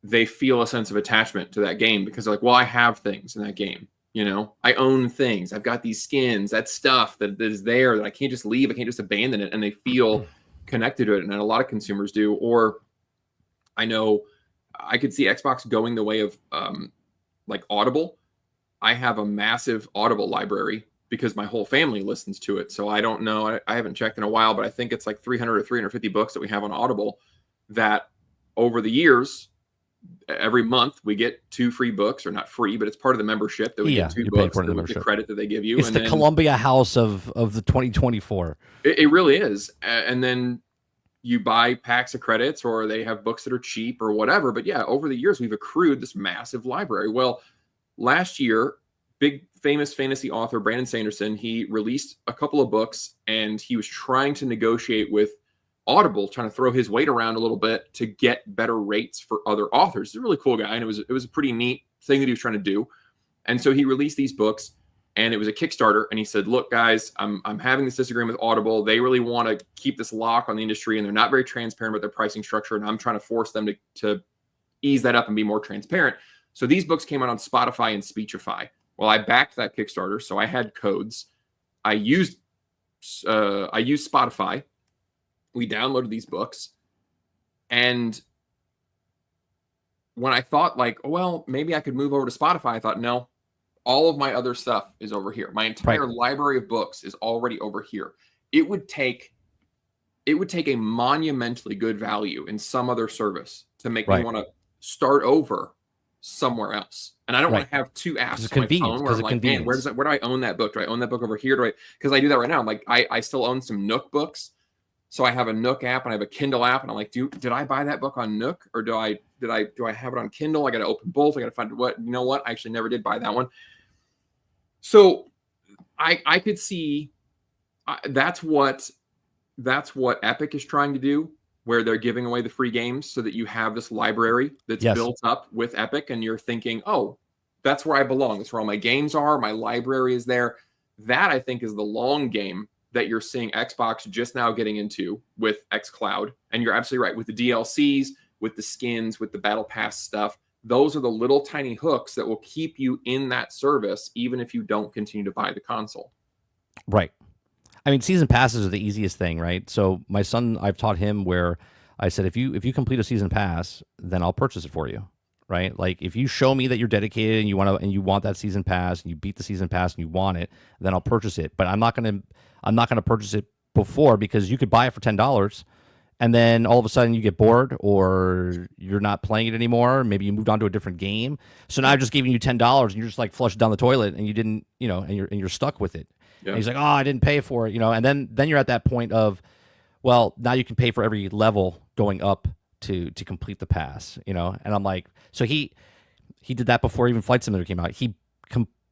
they feel a sense of attachment to that game because they're like, well, I have things in that game. You know, I own things. I've got these skins, that stuff that is there that I can't just leave. I can't just abandon it. And they feel connected to it. And a lot of consumers do. Or I know I could see Xbox going the way of like Audible. I have a massive Audible library because my whole family listens to it. So I don't know. I haven't checked in a while, but I think it's like 300 or 350 books that we have on Audible that over the years, every month we get 2 free books, or not free, but it's part of the membership that we get 2 books with the credit that they give you. It's and the Columbia House of the 2024. It really is. And then you buy packs of credits, or they have books that are cheap or whatever. But yeah, over the years, we've accrued this massive library. Well, last year, big famous fantasy author Brandon Sanderson, he released a couple of books, and he was trying to negotiate with Audible, trying to throw his weight around a little bit to get better rates for other authors. He's a really cool guy, and it was a pretty neat thing that he was trying to do. And so he released these books, and it was a Kickstarter. And he said, "Look, guys, I'm having this disagreement with Audible. They really want to keep this lock on the industry, and they're not very transparent about their pricing structure. And I'm trying to force them to ease that up and be more transparent." So these books came out on Spotify and Speechify. Well, I backed that Kickstarter, so I had codes. I used Spotify. We downloaded these books, and when I thought like, oh, well, maybe I could move over to Spotify, I thought, no, all of my other stuff is over here. My entire library of books is already over here. It would take a monumentally good value in some other service to make me want to start over somewhere else. And I don't want to have 2 apps on my phone where I'm like, man, where do I own that book? Do I own that book over here? Because I do that right now. I'm like, I still own some Nook books. So I have a Nook app and I have a Kindle app, and I'm like, did I buy that book on Nook, or do I have it on Kindle? I got to open both. I got to find what, you know what? I actually never did buy that one. So I could see that's what Epic is trying to do, where they're giving away the free games so that you have this library that's built up with Epic, and you're thinking, oh, that's where I belong. That's where all my games are. My library is there. That, I think, is the long game that you're seeing Xbox just now getting into with xCloud. And you're absolutely right. With the DLCs, with the skins, with the Battle Pass stuff, those are the little tiny hooks that will keep you in that service, even if you don't continue to buy the console. Right. I mean, season passes are the easiest thing, right? So my son, I've taught him where I said, if you complete a season pass, then I'll purchase it for you, right? Like if you show me that you're dedicated and you want that season pass, and you beat the season pass and you want it, then I'll purchase it. But I'm not going to purchase it before, because you could buy it for $10 and then all of a sudden you get bored, or you're not playing it anymore. Maybe you moved on to a different game. So now I'm just giving you $10 and you're just like flushed down the toilet, and you didn't, and you're stuck with it. Yeah. And he's like, oh, I didn't pay for it, and then you're at that point of, well, now you can pay for every level going up to complete the pass, and I'm like, so he did that before even Flight Simulator came out.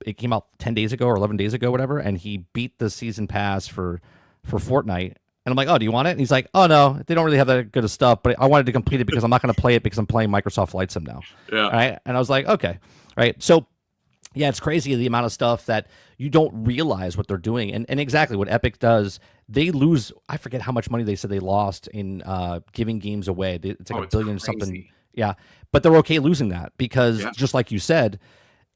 It came out 10 days ago or 11 days ago, whatever, and he beat the season pass for Fortnite. And I'm like, oh, do you want it? And he's like, oh, no, they don't really have that good of stuff, but I wanted to complete it because I'm not going to play it because I'm playing Microsoft Flight Sim now. Yeah. All right. And I was like, okay. Right. So, yeah, it's crazy the amount of stuff that you don't realize what they're doing. And exactly what Epic does, they lose, I forget how much money they said they lost in giving games away. It's like $1 billion something. Yeah. But they're okay losing that because just like you said,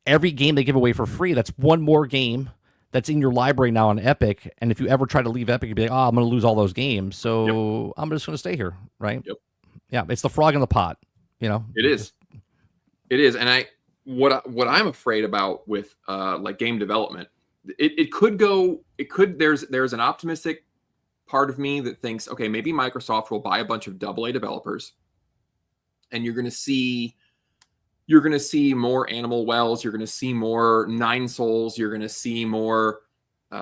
every game they give away for free, that's one more game that's in your library now on Epic. And if you ever try to leave Epic, you'd be like, oh, I'm going to lose all those games. So I'm just going to stay here, right? Yep. Yeah, it's the frog in the pot, It is. It is. And what I'm afraid about with like game development, there's an optimistic part of me that thinks, okay, maybe Microsoft will buy a bunch of AA developers, and you're going to see more Animal Wells. You're going to see more Nine Souls. You're going to see more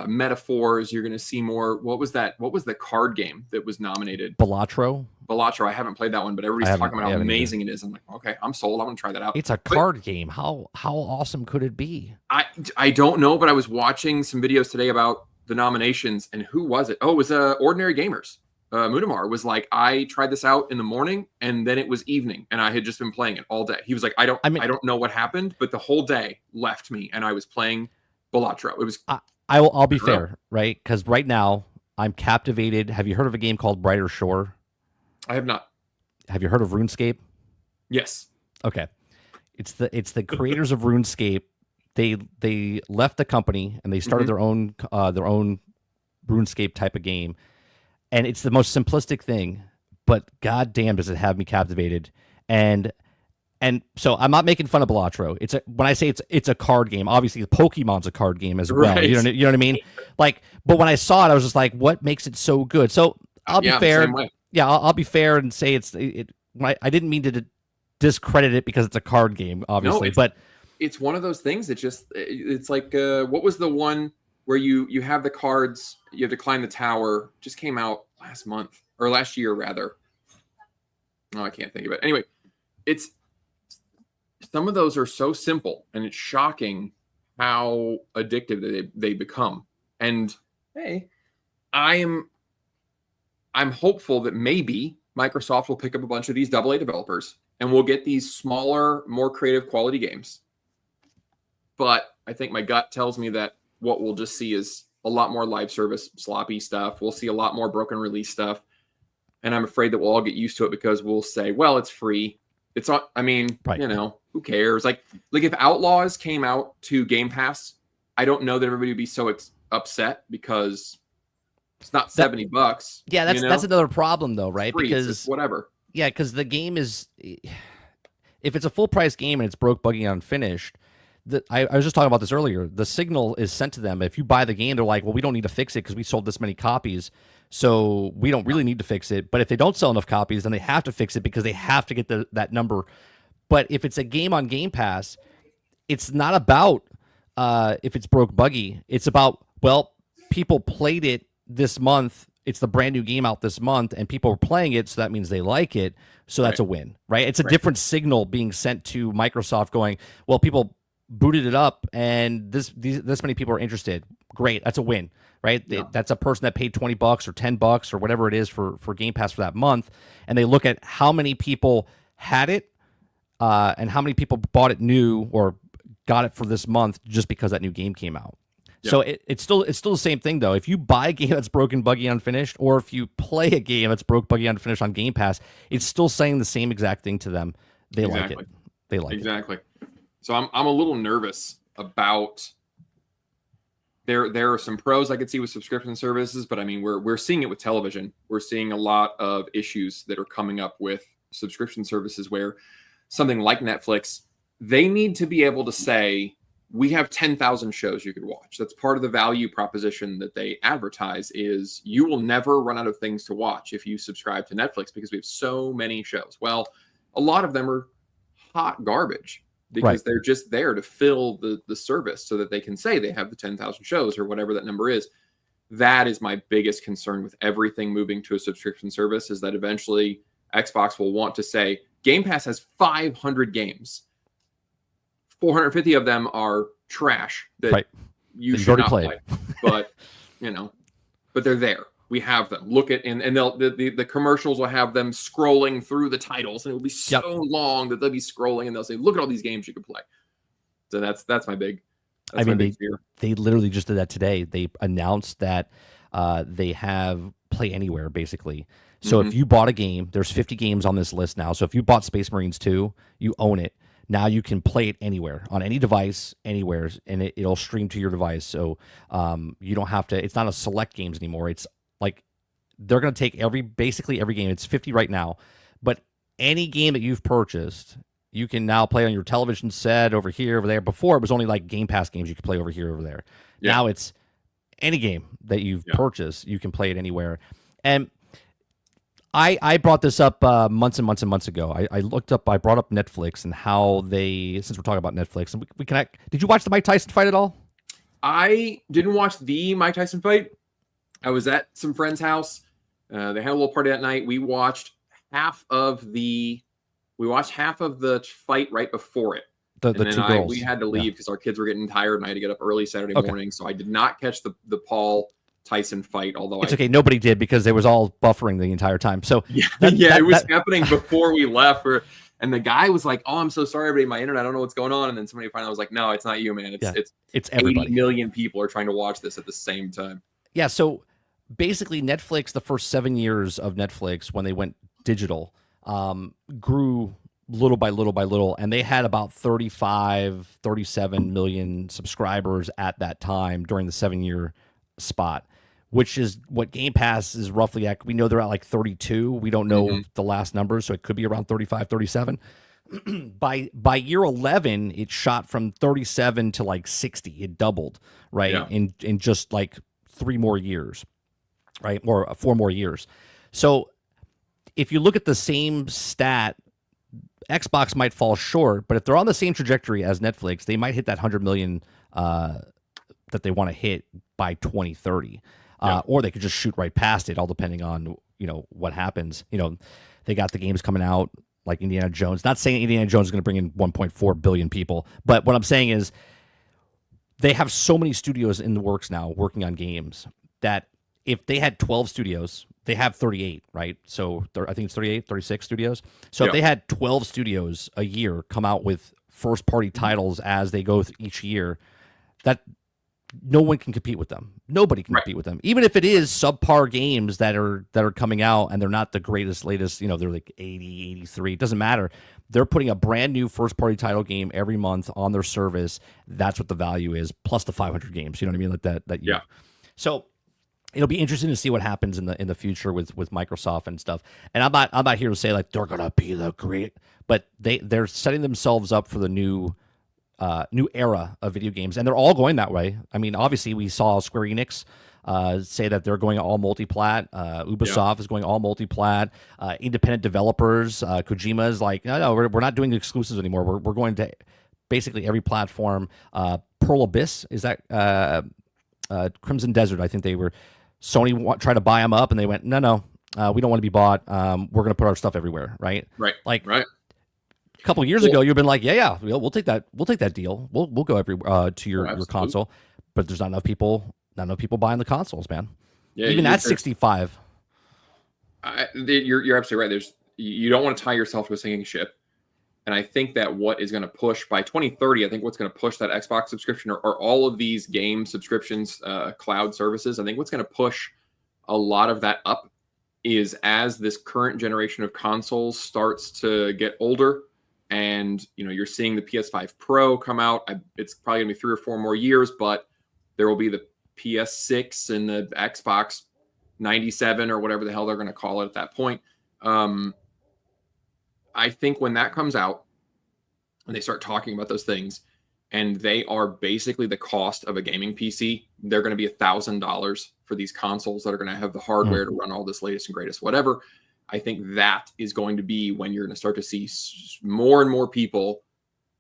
Metaphors. You're going to see more. What was the card game that was nominated? Balatro. I haven't played that one, but everybody's talking about how amazing it is. I'm like, okay, I'm sold. I'm going to try that out. It's a card game. How awesome could it be? I don't know, but I was watching some videos today about the nominations, and who was it? Oh, it was Ordinary Gamers. Munamar was like, I tried this out in the morning and then it was evening and I had just been playing it all day. He was like, I don't know what happened, but the whole day left me and I was playing Balatro. It was. I'll be fair, right? Because right now I'm captivated. Have you heard of a game called Brighter Shore? I have not. Have you heard of RuneScape? Yes. Okay. It's the creators of RuneScape. They left the company and they started their own RuneScape type of game. And it's the most simplistic thing, but goddamn does it have me captivated. And so I'm not making fun of Balatro. When I say it's a card game, obviously Pokemon's a card game as well. Right. You know what I mean? Like, but when I saw it, I was just like, what makes it so good? So I'll be fair. Yeah, I'll be fair and say I didn't mean to discredit it because it's a card game, obviously. No, but it's one of those things that it's like, what was the one where you have the cards, you have to climb the tower, just came out last month or last year rather. Oh, I can't think of it. Anyway, some of those are so simple and it's shocking how addictive they become. And hey, I'm hopeful that maybe Microsoft will pick up a bunch of these AA developers and we'll get these smaller, more creative quality games. But I think my gut tells me that what we'll just see is a lot more live service sloppy stuff. We'll see a lot more broken release stuff. And I'm afraid that we'll all get used to it because we'll say, well, it's free. It's not, I mean, right. Who cares? Like if Outlaws came out to Game Pass, I don't know that everybody would be so upset because it's not $70. Yeah, that's another problem though, right? Free, because whatever. Yeah, because the game is, if it's a full price game and it's broke, buggy, unfinished, I was just talking about this earlier. The signal is sent to them. If you buy the game, they're like, well, we don't need to fix it because we sold this many copies. So we don't really need to fix it. But if they don't sell enough copies, then they have to fix it because they have to get that number. But if it's a game on Game Pass, it's not about if it's broke, buggy. It's about, well, people played it this month. It's the brand new game out this month, and people are playing it, so that means they like it. So that's a win, right? It's a different signal being sent to Microsoft going, well, people booted it up and this many people are interested. Great, that's a win, right? Yeah. That's a person that paid $20 or $10 or whatever it is for Game Pass for that month, and they look at how many people had it and how many people bought it new or got it for this month just because that new game came out. Yep. So it's still the same thing though. If you buy a game that's broken, buggy, unfinished, or if you play a game that's broke, buggy, unfinished on Game Pass, it's still saying the same exact thing to them. They like it. They like it. Exactly. So I'm a little nervous about. There are some pros I could see with subscription services, but I mean we're seeing it with television. We're seeing a lot of issues that are coming up with subscription services where something like Netflix, they need to be able to say, we have 10,000 shows you could watch. That's part of the value proposition that they advertise is you will never run out of things to watch if you subscribe to Netflix because we have so many shows. Well, a lot of them are hot garbage because they're just there to fill the service so that they can say they have the 10,000 shows or whatever that number is. That is my biggest concern with everything moving to a subscription service is that eventually Xbox will want to say Game Pass has 500 games. 450 of them are trash that you should not play. But, but they're there. We have them. Look at, and they'll, the commercials will have them scrolling through the titles and it will be so long that they'll be scrolling and they'll say, look at all these games you can play. So that's my big, fear. They literally just did that today. They announced that they have Play Anywhere basically. So if you bought a game, there's 50 games on this list now. So if you bought Space Marines 2, you own it. Now you can play it anywhere, on any device, anywhere, and it'll stream to your device. So you don't have to, it's not a select games anymore. It's like they're going to take basically every game. It's 50 right now. But any game that you've purchased, you can now play on your television set over here, over there. Before, it was only like Game Pass games you could play over here, over there. Yeah. Now it's any game that you've purchased, you can play it anywhere. And I brought this up months and months and months ago. I brought up Netflix and how since we're talking about Netflix, and we connect. Did you watch the Mike Tyson fight at all? I didn't watch the Mike Tyson fight. I was at some friend's house. They had a little party that night. We watched half of the fight right before it. The two girls. We had to leave because our kids were getting tired and I had to get up early Saturday morning. So I did not catch the Paul Tyson fight. Although it's okay, nobody did because they was all buffering the entire time. So it was happening before we left. And the guy was like, "Oh, I'm so sorry, everybody. My internet. I don't know what's going on." And then somebody finally was like, "No, it's not you, man. It's everybody. 80 million people are trying to watch this at the same time." Yeah. So basically, Netflix, the first 7 years of Netflix when they went digital, grew little by little by little, and they had about 37 million subscribers at that time during the 7-year spot, which is what Game Pass is roughly at. We know they're at like 32. We don't know the last numbers, so it could be around 35, 37. By year 11, it shot from 37 to like 60. It doubled, right? Yeah. In just like 3 more years, right? Or 4 more years. So if you look at the same stat, Xbox might fall short, but if they're on the same trajectory as Netflix, they might hit that 100 million that they want to hit by 2030. Or they could just shoot right past it, all depending on, what happens. They got the games coming out like Indiana Jones. Not saying Indiana Jones is going to bring in 1.4 billion people, but what I'm saying is they have so many studios in the works now working on games that if they had 12 studios, they have 38, right? So I think it's 38, 36 studios. So if they had 12 studios a year come out with first-party titles as they go each year, that no one can compete with them. Nobody can compete with them. Even if it is subpar games that are coming out and they're not the greatest, latest, they're like 80, 83. It doesn't matter. They're putting a brand new first-party title game every month on their service. That's what the value is, plus the 500 games. You know what I mean? Like that. So it'll be interesting to see what happens in the future with Microsoft and stuff. And I'm not here to say like they're gonna be the great, but they're setting themselves up for the new era of video games, and they're all going that way. I mean, obviously, we saw Square Enix say that they're going all multi-plat. Ubisoft is going all multi-plat. Independent developers, Kojima is like, no, we're not doing exclusives anymore. We're going to basically every platform. Pearl Abyss, is that Crimson Desert? I think they were. Sony tried to buy them up, and they went, no, we don't want to be bought. We're going to put our stuff everywhere, right? Right. A couple of years ago, you've been like, we'll take that. We'll take that deal. We'll go every to your console, but there's not enough people buying the consoles, man. Yeah, even at 65. You're absolutely right. You don't want to tie yourself to a sinking ship, and I think that what is going to push by 2030, I think what's going to push that Xbox subscription or all of these game subscriptions, cloud services. I think what's going to push a lot of that up is as this current generation of consoles starts to get older. And, you're seeing the PS5 Pro come out. It's probably going to be 3 or 4 more years, but there will be the PS6 and the Xbox 97 or whatever the hell they're going to call it at that point. I think when that comes out and they start talking about those things and they are basically the cost of a gaming PC, they're going to be $1,000 for these consoles that are going to have the hardware to run all this latest and greatest, whatever. I think that is going to be when you're going to start to see more and more people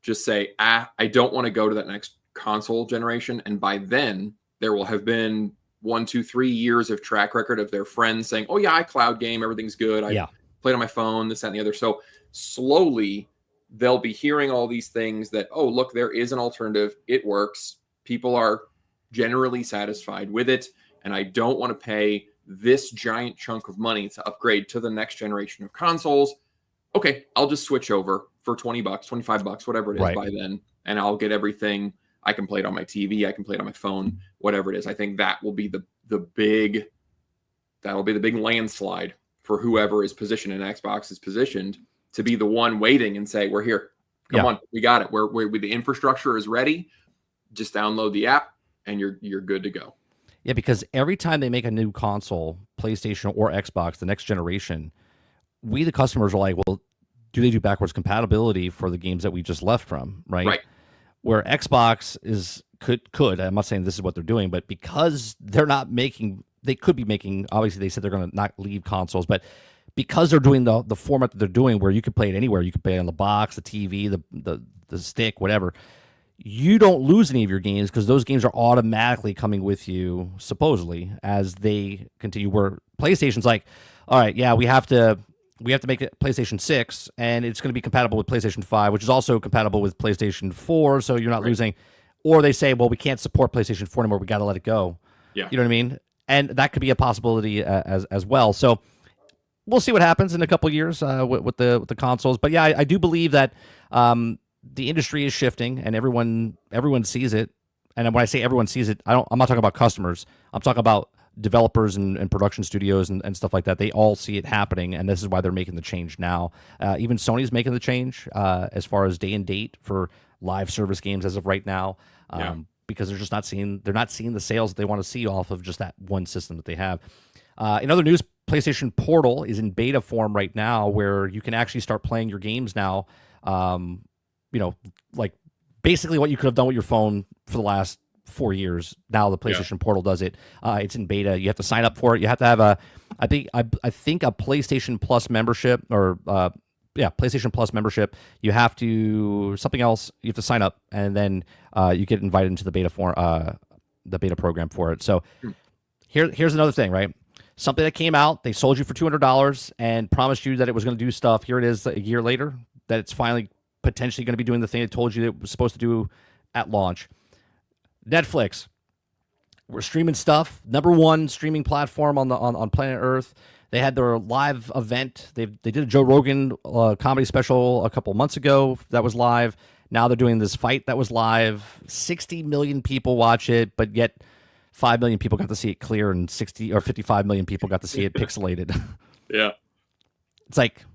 just say, I don't want to go to that next console generation. And by then, there will have been 1, 2, 3 years of track record of their friends saying, oh, yeah, I cloud game. Everything's good. I played on my phone, this, that, and the other. So slowly, they'll be hearing all these things that, oh, look, there is an alternative. It works. People are generally satisfied with it. And I don't want to pay this giant chunk of money to upgrade to the next generation of consoles. Okay, I'll just switch over for $20, $25, whatever it is by then, and I'll get everything. I can play it on my TV, I can play it on my phone, whatever it is. I think that will be the big landslide for whoever is positioned and Xbox is positioned to be the one waiting and say, we're here. Come on, we got it. We're the infrastructure is ready. Just download the app and you're good to go. Yeah, because every time they make a new console, PlayStation or Xbox, the next generation, we, the customers, are like, well, do they do backwards compatibility for the games that we just left from, right? Right. Where Xbox could, I'm not saying this is what they're doing, but because they're not making, they could be making, obviously they said they're going to not leave consoles, but because they're doing the format that they're doing where you can play it anywhere, you can play it on the box, the TV, the stick, whatever, you don't lose any of your games because those games are automatically coming with you, supposedly, as they continue. Where PlayStation's like, all right, yeah, we have to make it PlayStation 6, and it's going to be compatible with PlayStation 5, which is also compatible with PlayStation 4, so you're not losing. Or they say, well, we can't support PlayStation 4 anymore. We got to let it go. Yeah. You know what I mean? and that could be a possibility as well. So we'll see what happens in a couple of years with the consoles. But yeah, I do believe that the industry is shifting, and everyone sees it. And when I say everyone sees it, I'm not talking about customers. I'm talking about developers and production studios and stuff like that. They all see it happening, and this is why they're making the change now. Even Sony's making the change as far as day and date for live service games as of right now, because they're just not seeing the sales that they want to see off of just that one system that they have. In other news, PlayStation Portal is in beta form right now, where you can actually start playing your games now. Like basically what you could have done with your phone for the last 4 years. Now the PlayStation Portal does it. It's in beta. You have to sign up for it. You have to have I think a PlayStation Plus membership, or PlayStation Plus membership. You have to something else. You have to sign up, and then you get invited into the beta program for it. So here's another thing, right? Something that came out, they sold you for $200 and promised you that it was going to do stuff. Here it is a year later, that it's finally potentially going to be doing the thing it told you it was supposed to do at launch. Netflix, we're streaming stuff. Number one streaming platform on planet Earth. They had their live event. They did a Joe Rogan comedy special a couple months ago that was live. Now they're doing this fight that was live. 60 million people watch it, but yet 5 million people got to see it clear, and 60 or 55 million people got to see it pixelated. Yeah. It's like,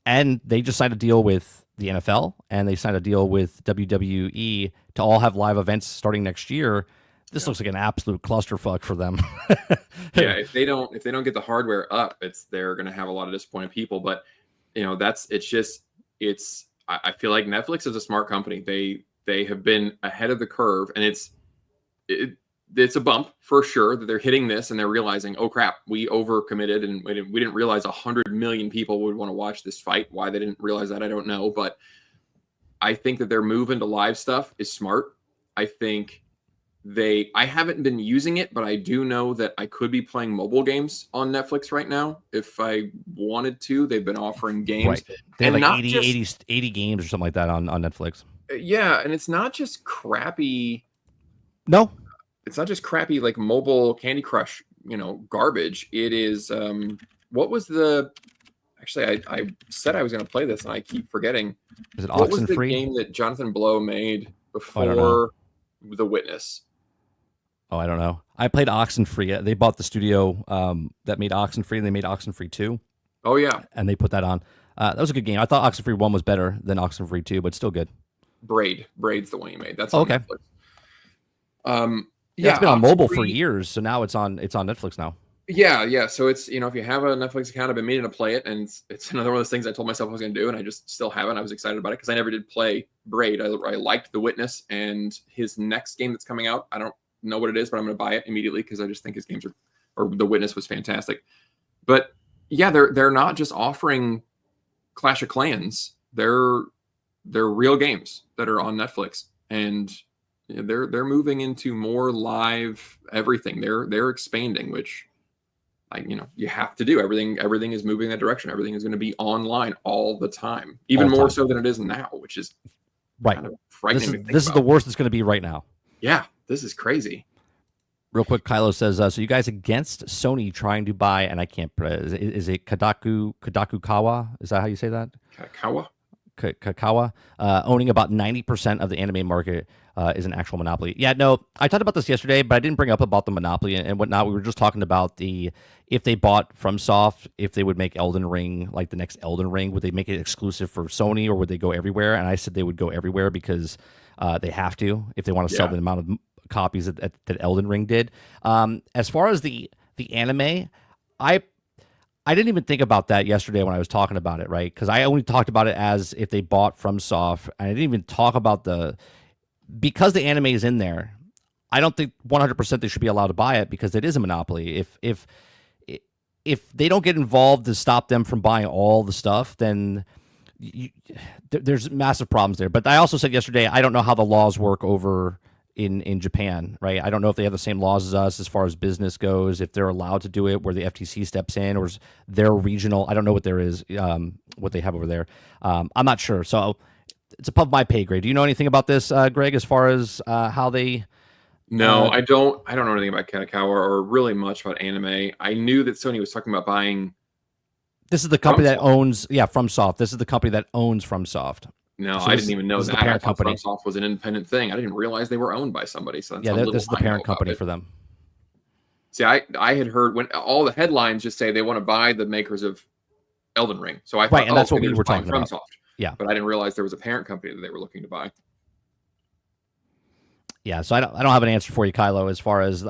and they just signed a deal with the NFL, and they signed a deal with WWE to all have live events starting next year. This looks like an absolute clusterfuck for them. If they don't get the hardware up, they're going to have a lot of disappointed people. But I feel like Netflix is a smart company. They have been ahead of the curve, and it's a bump for sure that they're hitting this and they're realizing, oh crap, we overcommitted and we didn't realize 100 million people would want to watch this fight. Why they didn't realize that, I don't know. But I think that their move into live stuff is smart. I think I haven't been using it, but I do know that I could be playing mobile games on Netflix right now if I wanted to. They've been offering games. Right. They have like 80 games or something like that on Netflix. Yeah, and it's not just crappy. No. It's not just crappy like mobile Candy Crush, garbage. It is what was the actually I said I was going to play this and I keep forgetting. Is it what was Oxenfree? The game that Jonathan Blow made before The Witness? Oh, I don't know. I played Oxenfree. They bought the studio that made Oxenfree, and they made Oxenfree 2. Oh yeah. And they put that on. That was a good game. I thought Oxenfree 1 was better than Oxenfree 2, but still good. Braid's the one you made. That's on okay. Netflix. It's been on mobile for years, so now it's on Netflix now. Yeah. So it's if you have a Netflix account, I've been meaning to play it, and it's another one of those things I told myself I was going to do, and I just still haven't. I was excited about it because I never did play Braid. I liked The Witness, and his next game that's coming out, I don't know what it is, but I'm going to buy it immediately because I just think his games or The Witness was fantastic. But yeah, they're not just offering Clash of Clans. They're real games that are on Netflix, and they're moving into more live everything. They're expanding, which you have to do. Everything is moving that direction. Everything is going to be online all the time, even more so than it is now, which is right. Kind of frightening. This is the worst it's going to be right now. Yeah, this is crazy. Real quick, Kylo says, so you guys against Sony trying to buy, and I can't, is it Kadokawa? Is that how you say that? Kakawa, owning about 90% of the anime market is an actual monopoly. Yeah, no, I talked about this yesterday, but I didn't bring up about the monopoly and whatnot. We were just talking about if they bought FromSoft, if they would make Elden Ring like the next Elden Ring, would they make it exclusive for Sony, or would they go everywhere? And I said they would go everywhere because they have to if they want to sell the amount of copies that Elden Ring did. As far as the anime, I didn't even think about that yesterday when I was talking about it, right? Because I only talked about it as if they bought FromSoft, and I didn't even talk about because the anime is in there. I don't think 100% they should be allowed to buy it because it is a monopoly. If they don't get involved to stop them from buying all the stuff, then there's massive problems there. But I also said yesterday, I don't know how the laws work over in Japan, right? I don't know if they have the same laws as us as far as business goes, if they're allowed to do it where the FTC steps in, or is their regional. I don't know what there is, what they have over there. I'm not sure. So it's above my pay grade. Do you know anything about this, Greg, as far as how they No, I don't. I don't know anything about Katakawa or really much about anime. I knew that Sony was talking about buying. This is the company that FromSoft. owns, FromSoft. This is the company that owns FromSoft. No, So I didn't even know this is the that. I parent thought company. FromSoft was an independent thing. I didn't realize they were owned by somebody. So that's Yeah, how little this is the I know parent about company it. for them. See, I had heard when all the headlines just say they want to buy the makers of Elden Ring. So I Right, thought, and that's what they're we just were buying talking about. FromSoft. Yeah. But I didn't realize there was a parent company that they were looking to buy. Yeah, so I don't have an answer for you, Kylo, as far as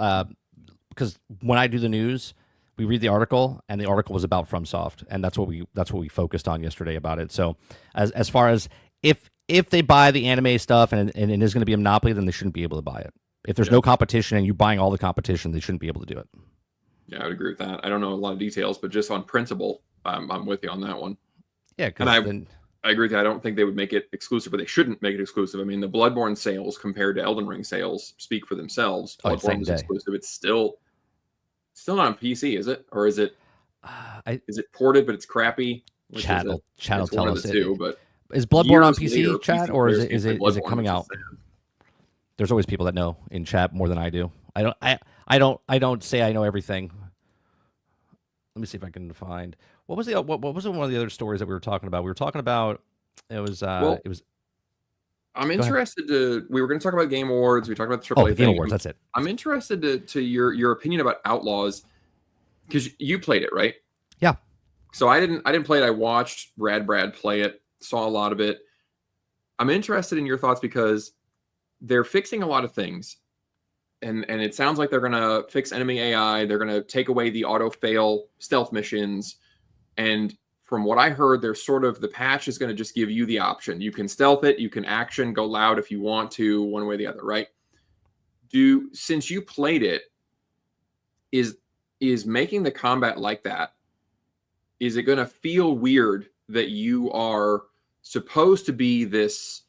because when I do the news, we read the article, and the article was about FromSoft, and that's what we focused on yesterday about it. So as far as if they buy the anime stuff and it is going to be a monopoly, then they shouldn't be able to buy it. If there's no competition and you're buying all the competition, they shouldn't be able to do it. Yeah, I would agree with that. I don't know a lot of details, but just on principle, I'm with you on that one. Yeah, and I agree with that. I don't think they would make it exclusive, but they shouldn't make it exclusive. I mean, the Bloodborne sales compared to Elden Ring sales speak for themselves. Bloodborne was exclusive. It's still not on PC, is it? Or is it is it ported but it's crappy? Chat will tell us two, but is Bloodborne on PC, later, chat, PC or is it coming out? Sad. There's always people that know in chat more than I do. I don't say I know everything. Let me see if I can find what was one of the other stories that we were talking about. We were talking about it was. I'm interested to. We were going to talk about Game Awards. We talked about the AAA Game Awards. That's it. I'm interested to your opinion about Outlaws because you played it, right? Yeah. So I didn't play it. I watched Brad play it. Saw a lot of it. I'm interested in your thoughts because they're fixing a lot of things. And it sounds like they're going to fix enemy AI. They're going to take away the auto fail stealth missions. And from what I heard, there's the patch is going to just give you the option. You can stealth it. You can action, go loud if you want to, one way or the other, right? Since you played it, is making the combat like that, is it going to feel weird that you are supposed to be this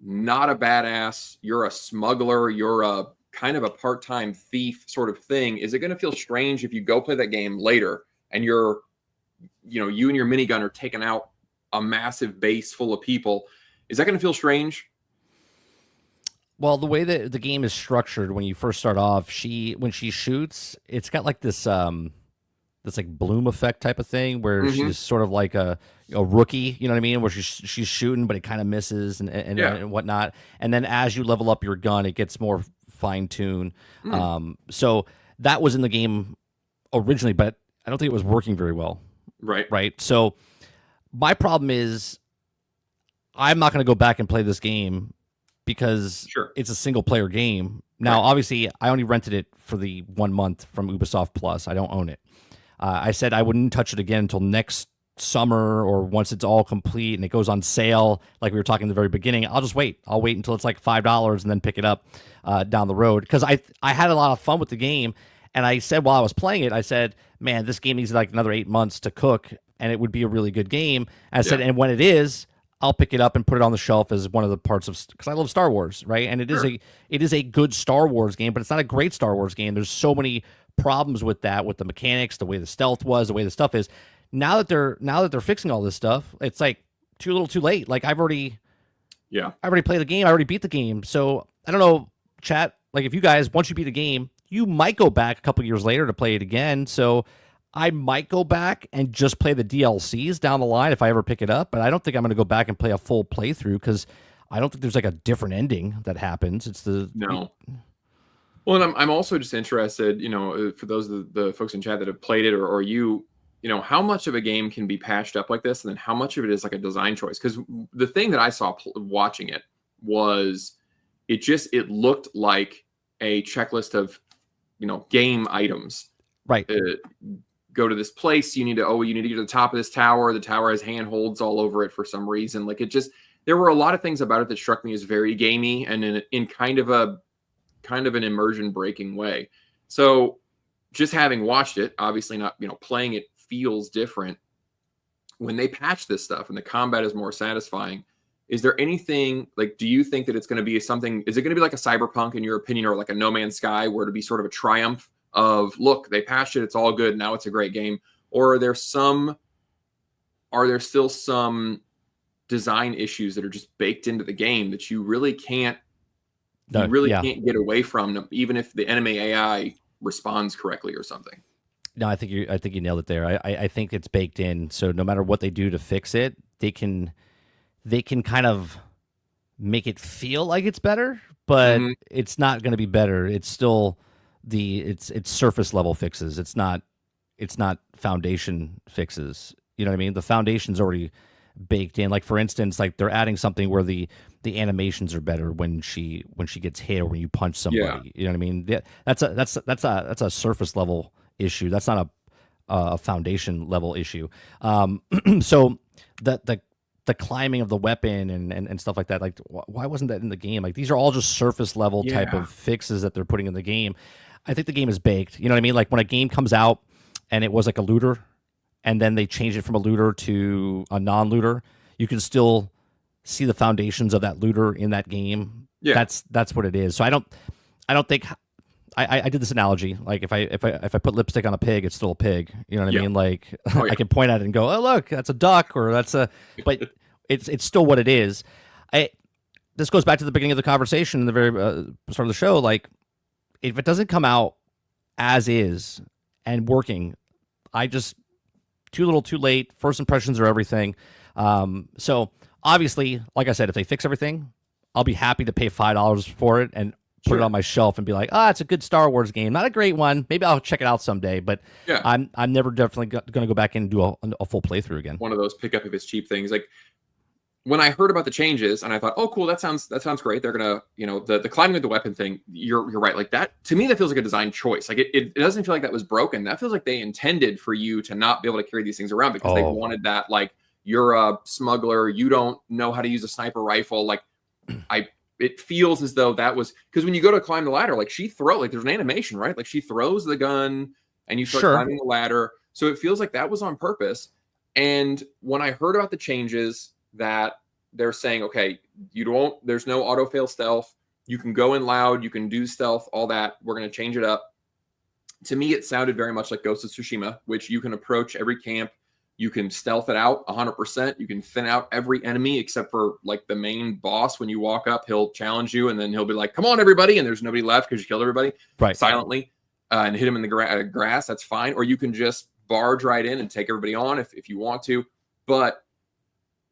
not a badass, you're a smuggler, you're a kind of a part-time thief sort of thing? Is it going to feel strange if you go play that game later and you and your minigun are taking out a massive base full of people? Is that going to feel strange? Well, the way that the game is structured, when you first start off, when she shoots, it's got like this like bloom effect type of thing where she's sort of like a rookie, you know what I mean? Where she's shooting, but it kind of misses and whatnot. And then as you level up your gun, it gets more fine tuned. So that was in the game originally, but I don't think it was working very well. Right. So my problem is I'm not going to go back and play this game because it's a single player game. Now, obviously, I only rented it for the 1 month from Ubisoft Plus. I don't own it. I said I wouldn't touch it again until next summer or once it's all complete and it goes on sale, like we were talking in the very beginning. I'll just wait. I'll wait until it's like $5 and then pick it up down the road. Because I had a lot of fun with the game. And I said while I was playing it, I said, man, this game needs like another 8 months to cook and it would be a really good game. I said, and when it is, I'll pick it up and put it on the shelf as one of the parts of, because I love Star Wars, right? And it is a good Star Wars game, but it's not a great Star Wars game. There's so many problems with that, with the mechanics, the way the stealth was, the way the stuff is. Now that they're fixing all this stuff, it's like too little, too late. Like I've already played the game. I already beat the game. So I don't know, chat. Like if you guys, once you beat a game, you might go back a couple years later to play it again. So I might go back and just play the DLCs down the line if I ever pick it up. But I don't think I'm going to go back and play a full playthrough because I don't think there's like a different ending that happens. It's no. Well, and I'm also just interested, for those of the folks in chat that have played it or how much of a game can be patched up like this, and then how much of it is like a design choice? Because the thing that I saw watching it was it looked like a checklist of game items. Right. Go to this place. You need to get to the top of this tower. The tower has handholds all over it for some reason. Like there were a lot of things about it that struck me as very gamey and in kind of an immersion breaking way. So just having watched it, obviously not, playing it feels different. When they patch this stuff and the combat is more satisfying, is there anything like, do you think that it's going to be something, is it going to be like a Cyberpunk in your opinion, or like a No Man's Sky where to be sort of a triumph of, look, they patched it, it's all good, now it's a great game? Or are there still some design issues that are just baked into the game that you really can't you No, really yeah. can't get away from them, even if the enemy AI responds correctly or something. No, I think you nailed it there. I think it's baked in. So no matter what they do to fix it, they can kind of make it feel like it's better, but Hmm. it's not going to be better. It's still it's surface level fixes. It's not foundation fixes. You know what I mean? The foundation's already baked in. Like for instance, like they're adding something where the animations are better when she gets hit or when you punch Yeah. somebody. You know what I mean? That's a surface level issue. That's not a foundation level issue. So the climbing of the weapon and stuff like that. Like, why wasn't that in the game? Like, these are all just surface level type Yeah. of fixes that they're putting in the game. I think the game is baked. You know what I mean? Like when a game comes out and it was like a looter, and then they change it from a looter to a non-looter, you can still see the foundations of that looter in that game. Yeah. That's what it is. So I don't think I did this analogy. Like if I put lipstick on a pig, it's still a pig. You know what I Yeah. mean? Like Oh, yeah. I can point at it and go, oh look, that's a duck, or that's a. But it's still what it is. This goes back to the beginning of the conversation in the very start of the show. Like if it doesn't come out as is and working, I just too little, too late. First impressions are everything. So obviously, like I said, if they fix everything, I'll be happy to pay $5 for it and put it on my shelf and be like, it's a good Star Wars game. Not a great one. Maybe I'll check it out someday, but Yeah. I'm never definitely going to go back in and do a full playthrough again. One of those pick up if it's cheap things. Like when I heard about the changes and I thought, oh, cool, that sounds great. They're gonna, the climbing with the weapon thing. You're right. Like that to me, that feels like a design choice. Like it doesn't feel like that was broken. That feels like they intended for you to not be able to carry these things around because they wanted that. Like you're a smuggler, you don't know how to use a sniper rifle. Like it feels as though that was because when you go to climb the ladder, like there's an animation, right? Like she throws the gun and you start climbing the ladder. So it feels like that was on purpose. And when I heard about the changes that they're saying, okay, there's no auto fail stealth. You can go in loud, you can do stealth, all that. We're going to change it up. To me, it sounded very much like Ghost of Tsushima, which you can approach every camp. You can stealth it out 100%. You can thin out every enemy except for like the main boss. When you walk up, he'll challenge you and then he'll be like, come on, everybody. And there's nobody left because you killed everybody silently and hit him in the grass. That's fine. Or you can just barge right in and take everybody on if you want to. But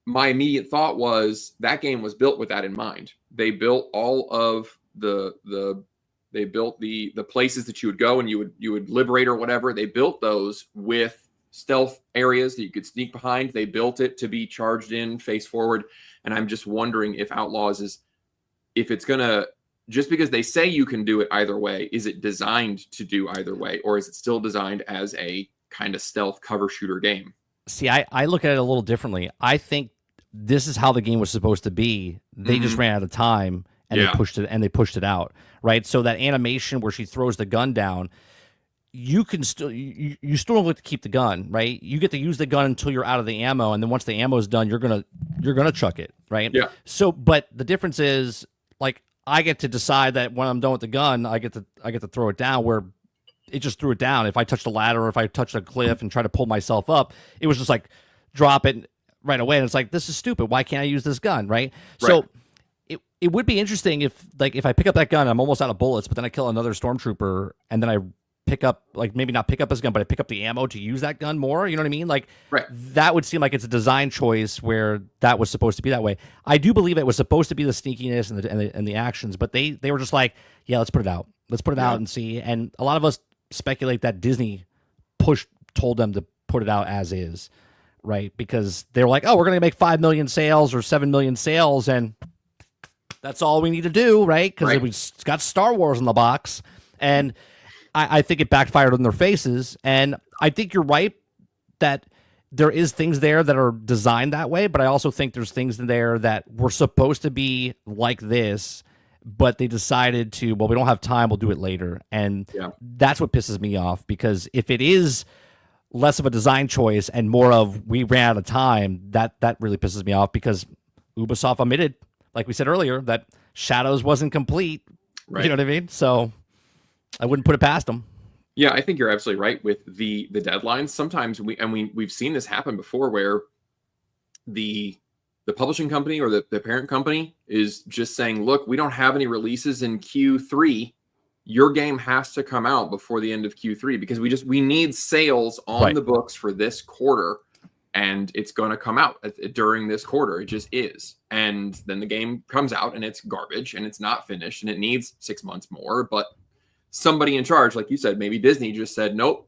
my immediate thought was that game was built with that in mind. They built all of they built the places that you would go and you would liberate or whatever. They built those with stealth areas that you could sneak behind. They built it to be charged in face forward. And I'm just wondering if Outlaws if it's gonna, just because they say you can do it either way, is it designed to do either way, or is it still designed as a kind of stealth cover shooter game? See, I look at it a little differently. I think this is how the game was supposed to be. They just ran out of time and they pushed it out, right? So that animation where she throws the gun down, you can still you still don't get to keep the gun, right? You get to use the gun until you're out of the ammo, and then once the ammo is done, you're gonna chuck it, right? Yeah. So, but the difference is, like, I get to decide that when I'm done with the gun, I get to throw it down. Where it just threw it down. If I touched a ladder or if I touched a cliff and try to pull myself up, it was just like drop it right away. And it's like, this is stupid. Why can't I use this gun, right? So it would be interesting if I pick up that gun, I'm almost out of bullets, but then I kill another stormtrooper and then I pick up, like, maybe not pick up his gun, but I pick up the ammo to use that gun more. You know what I mean? Like, that would seem like it's a design choice where that was supposed to be that way. I do believe it was supposed to be the sneakiness and the actions, but they were just like, yeah, let's put it out. Let's put it out and see. And a lot of us speculate that Disney told them to put it out as is, right? Because they were like, oh, we're going to make 5 million sales or 7 million sales, and that's all we need to do, right? Because we got Star Wars in the box. And I think it backfired on their faces. And I think you're right that there is things there that are designed that way, but I also think there's things in there that were supposed to be like this, but they decided to, well, we don't have time, we'll do it later. And that's what pisses me off, because if it is less of a design choice and more of we ran out of time, that really pisses me off, because Ubisoft admitted, like we said earlier, that Shadows wasn't complete. You know what I mean? So I wouldn't put it past them. Yeah, I think you're absolutely right with the deadlines. Sometimes we've seen this happen before, where the the publishing company or the parent company is just saying, look, we don't have any releases in Q3. Your game has to come out before the end of Q3 because we need sales on the books for this quarter, and it's going to come out during this quarter. It just is. And then the game comes out and it's garbage and it's not finished and it needs 6 months more. But somebody in charge, like you said, maybe Disney just said, nope,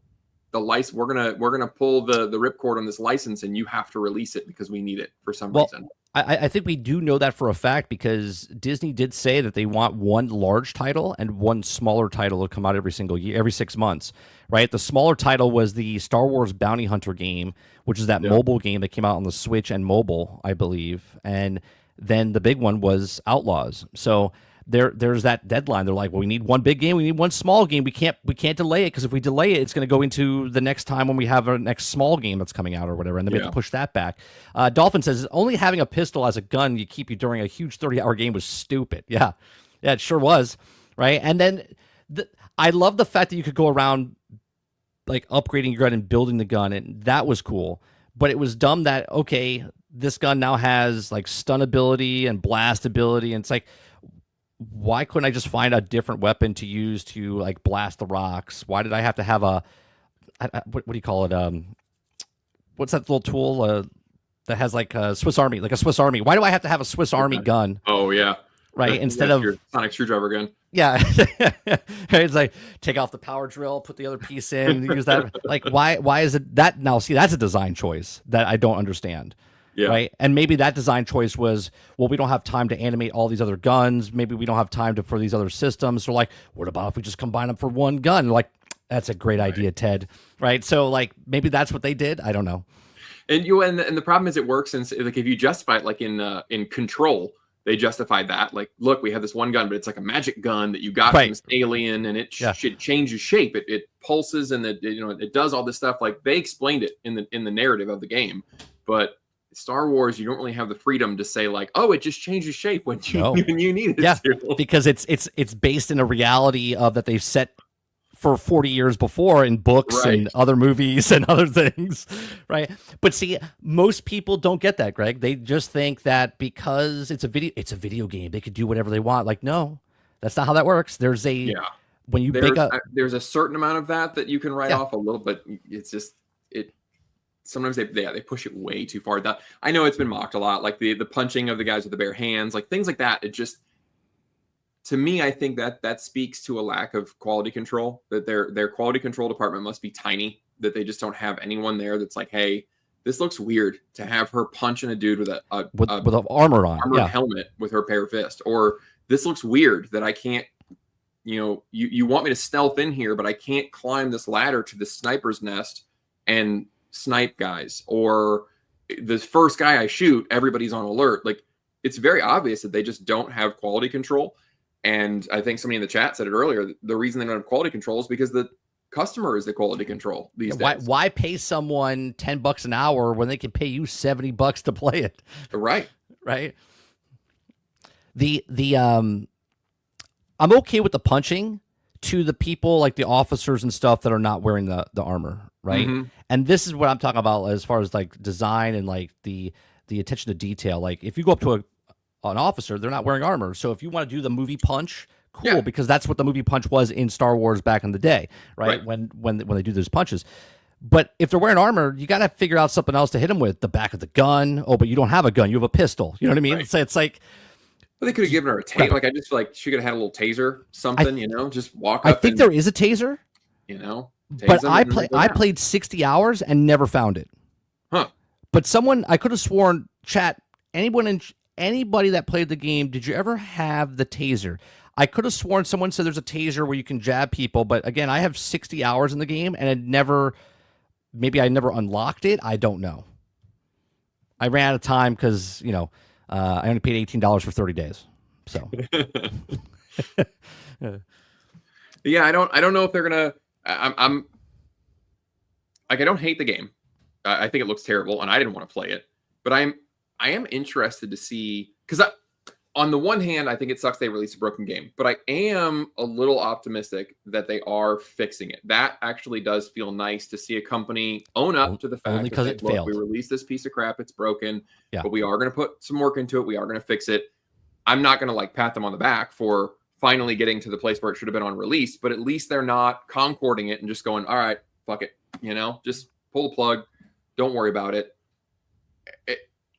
the license, we're gonna pull the ripcord on this license and you have to release it because we need it for some reason. I think we do know that for a fact because Disney did say that they want one large title and one smaller title to come out every single year, every 6 months, right? The smaller title was the Star Wars Bounty Hunter game, which is that mobile game that came out on the Switch and mobile, I believe. And then the big one was Outlaws. So there's that deadline. They're like, well, we need one big game, we need one small game. We can't delay it because if we delay it, it's going to go into the next time when we have our next small game that's coming out or whatever, and then we have to push that back. Dolphin says only having a pistol as a gun you keep you during a huge 30-hour game was stupid. Yeah, it sure was, right? And then I love the fact that you could go around like upgrading your gun and building the gun, and that was cool. But it was dumb that okay, this gun now has like stun ability and blast ability, and it's like, why couldn't I just find a different weapon to use to like blast the rocks? Why did I have to have what do you call it? What's that little tool that has like a Swiss Army, like a Swiss Army? Why do I have to have a Swiss Army gun? Oh yeah, right. Instead of your sonic screwdriver gun. Yeah, it's like take off the power drill, put the other piece in, use that. Like why is it that now? See, that's a design choice that I don't understand. Yeah. Right. And maybe that design choice was, well, we don't have time to animate all these other guns. Maybe we don't have time for these other systems. So like, what about if we just combine them for one gun? Like, that's a great idea, Ted. Right. So like, maybe that's what they did. I don't know. And the problem is it works. And like, if you justify it, like in Control, they justified that. Like, look, we have this one gun, but it's like a magic gun that you got from this alien, and it should change its shape. It pulses and it does all this stuff. Like they explained it in the narrative of the game, but Star Wars, you don't really have the freedom to say like, oh, it just changes shape when you need it to. Because it's based in a reality of that they've set for 40 years before in books and other movies and other things, right? But see, most people don't get that, Greg. They just think that because it's a video game, they could do whatever they want. Like, no, that's not how that works. There's when you there's a certain amount of that you can write off a little, but it's just sometimes they push it way too far. That I know it's been mocked a lot, like the punching of the guys with the bare hands, like things like that. It just, to me, I think that speaks to a lack of quality control. That their quality control department must be tiny. That they just don't have anyone there that's like, hey, this looks weird to have her punching a dude with an armored helmet with her bare fist, or this looks weird that I can't. You want me to stealth in here, but I can't climb this ladder to the sniper's nest and snipe guys, or the first guy I shoot, everybody's on alert. Like, it's very obvious that they just don't have quality control. And I think somebody in the chat said it earlier. The reason they don't have quality control is because the customer is the quality control these days. Why pay someone $10 an hour when they can pay you $70 to play it? Right. I'm okay with the punching to the people like the officers and stuff that are not wearing the armor, right? Mm-hmm. And this is what I'm talking about as far as like design and like the attention to detail. Like if you go up to an officer, they're not wearing armor. So if you want to do the movie punch, cool, because that's what the movie punch was in Star Wars back in the day, right? When they do those punches. But if they're wearing armor, you got to figure out something else to hit them with. The back of the gun. Oh, but you don't have a gun. You have a pistol. You know what I mean? Right. So it's like, but they could have given her a taser. Like, I just feel like she could have had a little taser, something, just walk up. I think there is a taser. But I played 60 hours and never found it. Huh. But I could have sworn, chat, anybody that played the game, did you ever have the taser? I could have sworn someone said there's a taser where you can jab people, but again, I have 60 hours in the game and maybe I never unlocked it. I don't know. I ran out of time because, I only paid $18 for 30 days. So, yeah, I don't know if they're gonna. I'm like, I don't hate the game. I think it looks terrible, and I didn't want to play it. But I am interested to see, because on the one hand, I think it sucks they released a broken game, but I am a little optimistic that they are fixing it. That actually does feel nice to see a company own up to the fact only because that it failed. We released this piece of crap, it's broken, Yeah. but we are going to put some work into it. We are going to fix it. I'm not going to like pat them on the back for finally getting to the place where it should have been on release, but at least they're not concording it and just going, all right, fuck it, just pull the plug. Don't worry about it.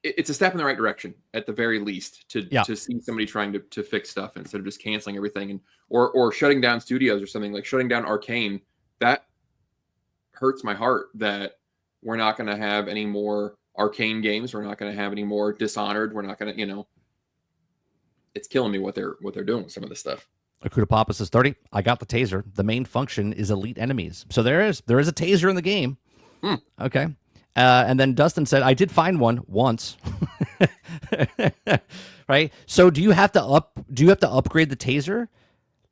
It's a step in the right direction at the very least to see somebody trying to fix stuff instead of just canceling everything and or shutting down studios or something, like shutting down Arcane. That hurts my heart that we're not going to have any more Arcane games. We're not going to have any more Dishonored. We're not going to, it's killing me what they're doing with some of this stuff. Akuta Papa says 30. I got the taser. The main function is elite enemies. So there is a taser in the game. Okay. And then Dustin said, I did find one once. Right? So do you have to upgrade the taser?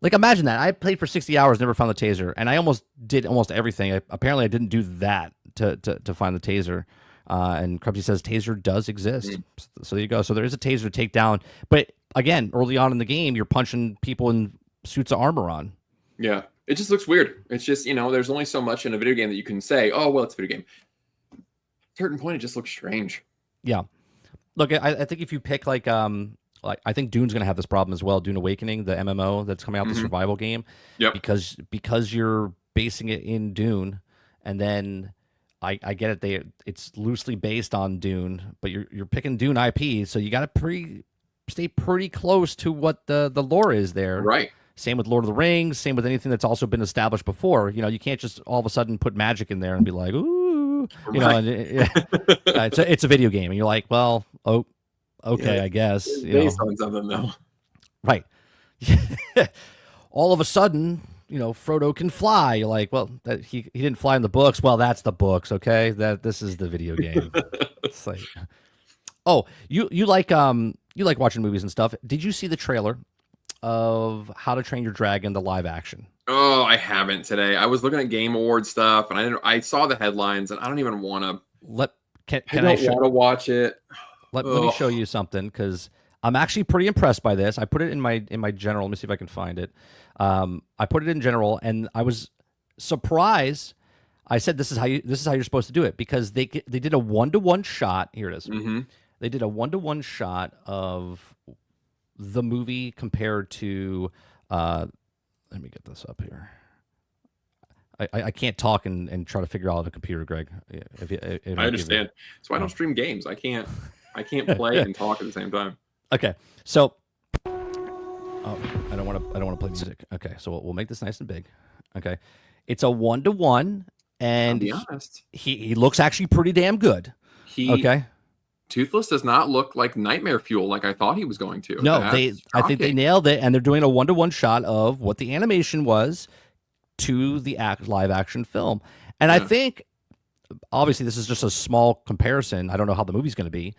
Like, imagine that. I played for 60 hours, never found the taser, and I did almost everything. Apparently I didn't do that to find the taser. And Krubsy says taser does exist. So there you go. So there is a taser to take down. But again, early on in the game, you're punching people in suits of armor on. Yeah. It just looks weird. It's just, there's only so much in a video game that you can say, oh, well, it's a video game. Certain point, it just looks strange. Yeah, look, I think if you pick like I think Dune's gonna have this problem as well. Dune Awakening, the MMO that's coming out, the survival game. Yep. Because you're basing it in Dune, and then I get it. It's loosely based on Dune, but you're picking Dune IP, so you got to stay pretty close to what the lore is there. Right. Same with Lord of the Rings. Same with anything that's also been established before. You can't just all of a sudden put magic in there and be like, ooh. It's a video game, and you're like, well, okay, I guess. Based on something, though. Right. All of a sudden, Frodo can fly. You're like, well, he didn't fly in the books. Well, that's the books, okay? This is the video game. It's like, oh, you like watching movies and stuff. Did you see the trailer of How to Train Your Dragon, the live action? Oh, I haven't today. I was looking at Game Award stuff, and I saw the headlines, and I don't even want to. I want to watch it. Let me show you something, because I'm actually pretty impressed by this. I put it in my general. Let me see if I can find it. I put it in general, and I was surprised. I said this is how you're supposed to do it, because they did a 1-to-1 shot. Here it is. They did a 1-to-1 shot of the movie compared to. Let me get this up here. I can't talk and try to figure out a computer, Greg. If I understand. So I don't stream games. I can't play and talk at the same time. Okay, so I don't want to play music. Okay, so we'll make this nice and big. Okay, it's a 1-to-1, and I'll be honest, he looks actually pretty damn good. Okay. Toothless does not look like nightmare fuel like I thought he was going to. No, I think they nailed it, and they're doing a 1-to-1 shot of what the animation was to the live action film. And I think, obviously, this is just a small comparison. I don't know how the movie's going to be,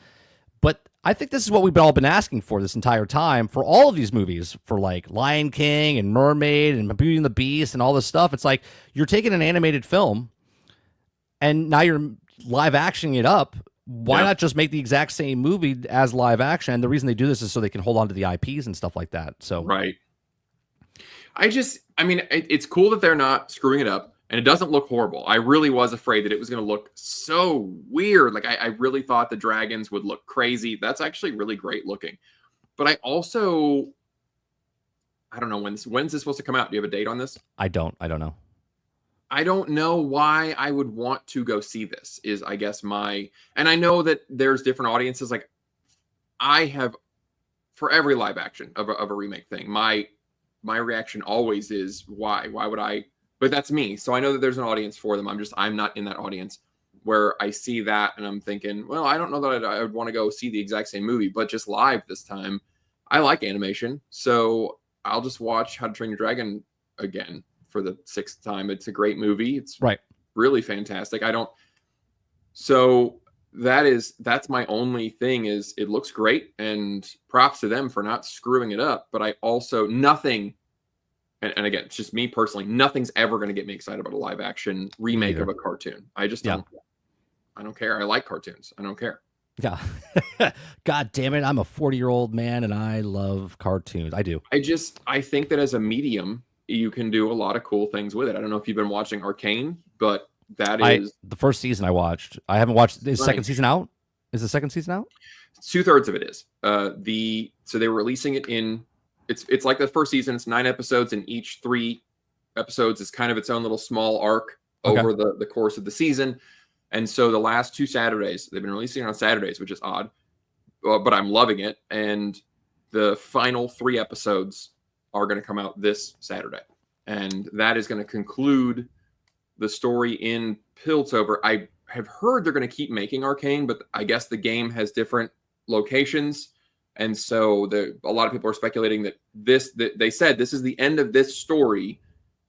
but I think this is what we've all been asking for this entire time for all of these movies, for like Lion King and Mermaid and Beauty and the Beast and all this stuff. It's like you're taking an animated film, and now you're live actioning it up. Why not just make the exact same movie as live action? And the reason they do this is so they can hold on to the IPs and stuff like that. So right. It's cool that they're not screwing it up, and it doesn't look horrible. I really was afraid that it was going to look so weird. Like I really thought the dragons would look crazy. That's actually really great looking. But I don't know when's this supposed to come out. Do you have a date on this? I don't know. I don't know why I would want to go see this is, I guess, and I know that there's different audiences. Like I have, for every live action of a remake thing, my reaction always is why would I, but that's me. So I know that there's an audience for them. I'm not in that audience where I see that and I'm thinking, well, I don't know that I would want to go see the exact same movie, but just live this time. I like animation. So I'll just watch How to Train Your Dragon again for the 6th time. It's a great movie. It's really fantastic. So that's my only thing is it looks great, and props to them for not screwing it up. But I also nothing, and again, it's just me personally, nothing's ever going to get me excited about a live action remake of a cartoon. I just don't. I don't care. I like cartoons. I don't care. Yeah. God damn it. I'm a 40-year-old man and I love cartoons. I do. I think that as a medium, you can do a lot of cool things with it. I don't know if you've been watching Arcane, but that is The first season I watched. I haven't watched. Is stunning. second season out? Is the second season out? 2/3 of it is. So they were releasing it in it's like the first season, it's 9 episodes, and each 3 episodes is kind of its own little small arc Okay. over the course of the season. And so the last 2 Saturdays, they've been releasing it on Saturdays, which is odd, but I'm loving it. And the final 3 episodes are going to come out this Saturday. And that is going to conclude the story in Piltover. I have heard they're going to keep making Arcane, but I guess the game has different locations. And so a lot of people are speculating that they said this is the end of this story,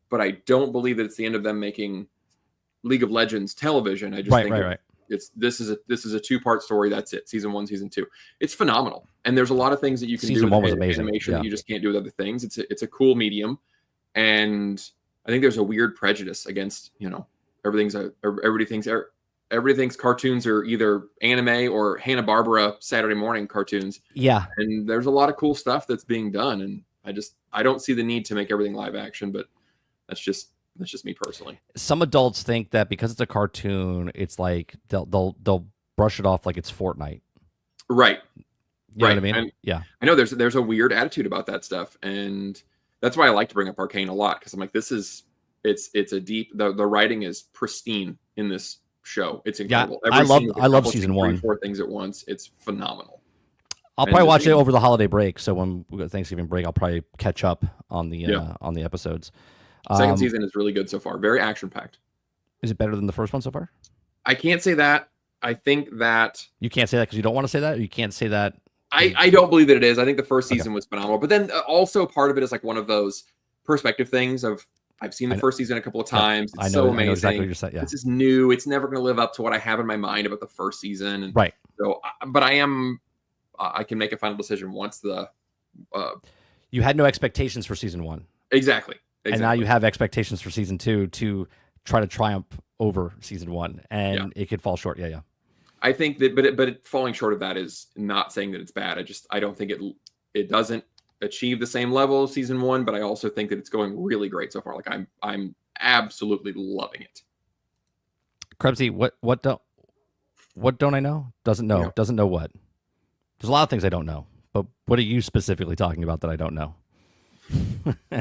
but I don't believe that it's the end of them making League of Legends television. I just think this is a 2-part story. That's it. Season 1, season 2. It's phenomenal. And there's a lot of things that you can do Season 1 was with amazing. animation that you just can't do with other things. It's a cool medium. And I think there's a weird prejudice against, everybody thinks cartoons are either anime or Hanna-Barbera Saturday morning cartoons. Yeah. And there's a lot of cool stuff that's being done. And I don't see the need to make everything live action, but that's just me personally. Some adults think that because it's a cartoon, it's like they'll brush it off like it's Fortnite. Right. You know what I mean? And yeah. I know there's a weird attitude about that stuff. And that's why I like to bring up Arcane a lot, because I'm like, it's a deep, the writing is pristine in this show. It's incredible. Yeah, I love season 1. 4 things at once. It's phenomenal. I'll probably watch it over the holiday break. So when we got Thanksgiving break, I'll probably catch up on the episodes. Second season is really good so far. Very action packed. Is it better than the first one so far? I can't say that. I think that you can't say that because you don't want to say that. Or you can't say that. I don't believe that it is. I think the first season was phenomenal, but then also part of it is like one of those perspective things of I've seen the first season a couple of times. It's so amazing. I know exactly what you're saying. Yeah. This is new. It's never going to live up to what I have in my mind about the first season. And right. So, but I can make a final decision once you had no expectations for season 1. Exactly. And now you have expectations for season 2 to try to triumph over season 1, and it could fall short. Yeah. I think that, but falling short of that is not saying that it's bad. I don't think it doesn't achieve the same level of season 1, but I also think that it's going really great so far. Like I'm absolutely loving it. Krebsy, what don't I know? Doesn't know. Yeah. Doesn't know what? There's a lot of things I don't know, but what are you specifically talking about that I don't know?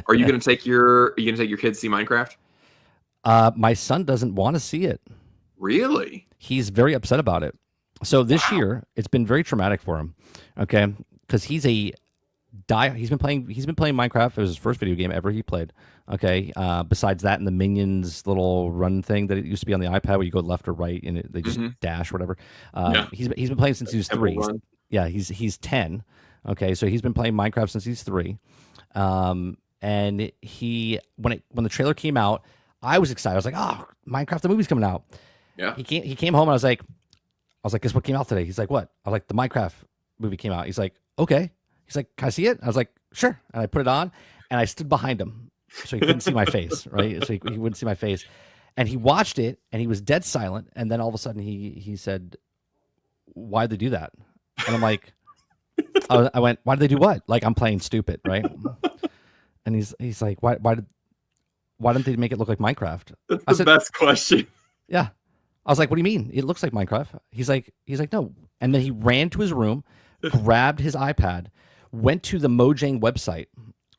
Are you going to take your kids to see Minecraft? My son doesn't want to see it. Really? He's very upset about it. So this year, it's been very traumatic for him. Okay, because he's been playing Minecraft. It was his first video game ever he played. Okay, besides that and the Minions little run thing that it used to be on the iPad where you go left or right and they just dash or whatever. He's been playing since he was 3. He's 10. Okay, so he's been playing Minecraft since he's 3. And when the trailer came out, I was excited. I was like, "Oh, Minecraft the movie's coming out." Yeah. He came home and I was like, "Guess what came out today?" He's like, "What?" I was like, "The Minecraft movie came out." He's like, "Okay." He's like, "Can I see it?" I was like, "Sure." And I put it on and I stood behind him so he couldn't see my face, right? So he wouldn't see my face. And he watched it and he was dead silent. And then all of a sudden he said, "Why'd they do that?" And I'm like, I went, "Why did they do what?" Like I'm playing stupid, right? And he's like, why didn't they make it look like Minecraft? That's the best question. Yeah. I was like, "What do you mean? It looks like Minecraft." He's like, "No." And then he ran to his room, grabbed his iPad, went to the Mojang website,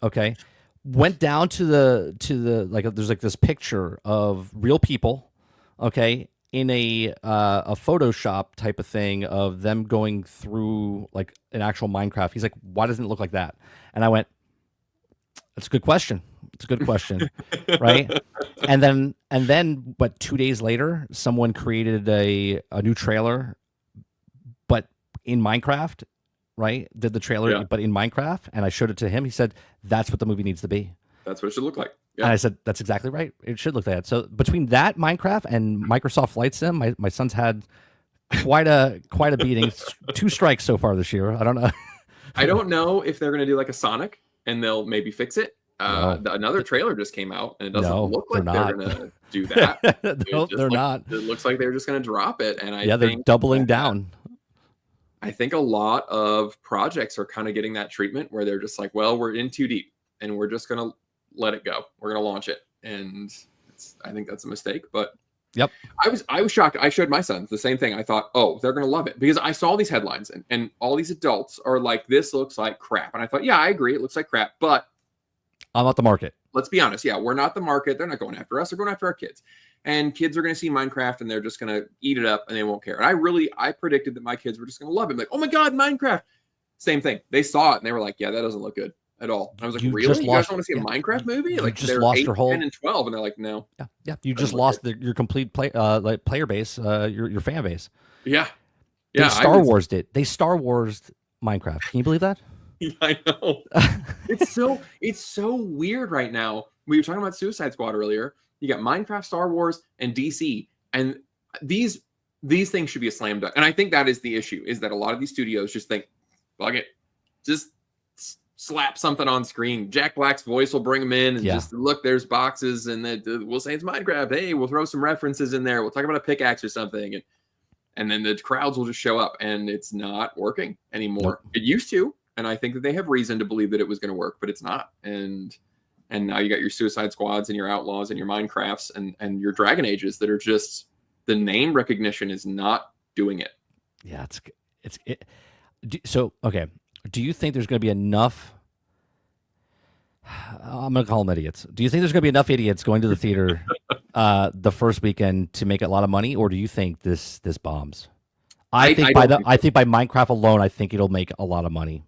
okay? Went down to the like there's like this picture of real people, okay, in a Photoshop type of thing of them going through like an actual Minecraft. He's like, "Why doesn't it look like that?" And I went, "That's a good question. It's a good question." Right? And then but 2 days later, someone created a new trailer, but in Minecraft, right? Did the trailer, but in Minecraft, and I showed it to him. He said, "That's what the movie needs to be. That's what it should look like." Yeah. And I said, "That's exactly right. It should look like that." So between that Minecraft and Microsoft Flight Sim, my son's had quite a beating. 2 strikes so far this year. I don't know. I don't know if they're going to do like a Sonic and they'll maybe fix it. Another trailer just came out and it doesn't look like they're going to do that. No, they're not. It looks like they're just going to drop it. And they're doubling down. I think a lot of projects are kind of getting that treatment where they're just like, well, we're in too deep and we're just going to let it go. We're going to launch it. And I think that's a mistake, but Yep. I was shocked. I showed my son the same thing. I thought, oh, they're going to love it because I saw these headlines and all these adults are like, this looks like crap. And I thought, yeah, I agree. It looks like crap, but I'm not the market. Let's be honest. Yeah, we're not the market. They're not going after us. They're going after our kids. And kids are going to see Minecraft and they're just going to eat it up and they won't care. And I predicted that my kids were just going to love it. Like, oh my God, Minecraft. Same thing. They saw it and they were like, yeah, that doesn't look good at all. And I was like, really? You guys want to see a Minecraft movie? You like just lost 8, your whole 10, and 12. And they're like, no. Yeah. Yeah. You just lost your complete player base, your fan base. Yeah. Yeah. They Star Wars did. They Star Wars Minecraft. Can you believe that? I know. it's so weird right now. We were talking about Suicide Squad earlier. You got Minecraft, Star Wars, and DC, and these things should be a slam dunk. And I think that is the issue: is that a lot of these studios just think, "Fuck it, just slap something on screen." Jack Black's voice will bring them in, and just look. There's boxes, and then we'll say it's Minecraft. Hey, we'll throw some references in there. We'll talk about a pickaxe or something, and then the crowds will just show up, and it's not working anymore. Nope. It used to. And I think that they have reason to believe that it was going to work, but it's not. And now you got your Suicide Squads and your Outlaws and your Minecrafts and your Dragon Ages that are just, the name recognition is not doing it. Yeah, so okay. Do you think there's going to be enough? I'm going to call them idiots. Do you think there's going to be enough idiots going to the theater the first weekend to make a lot of money, or do you think this bombs? I think by Minecraft alone, I think it'll make a lot of money.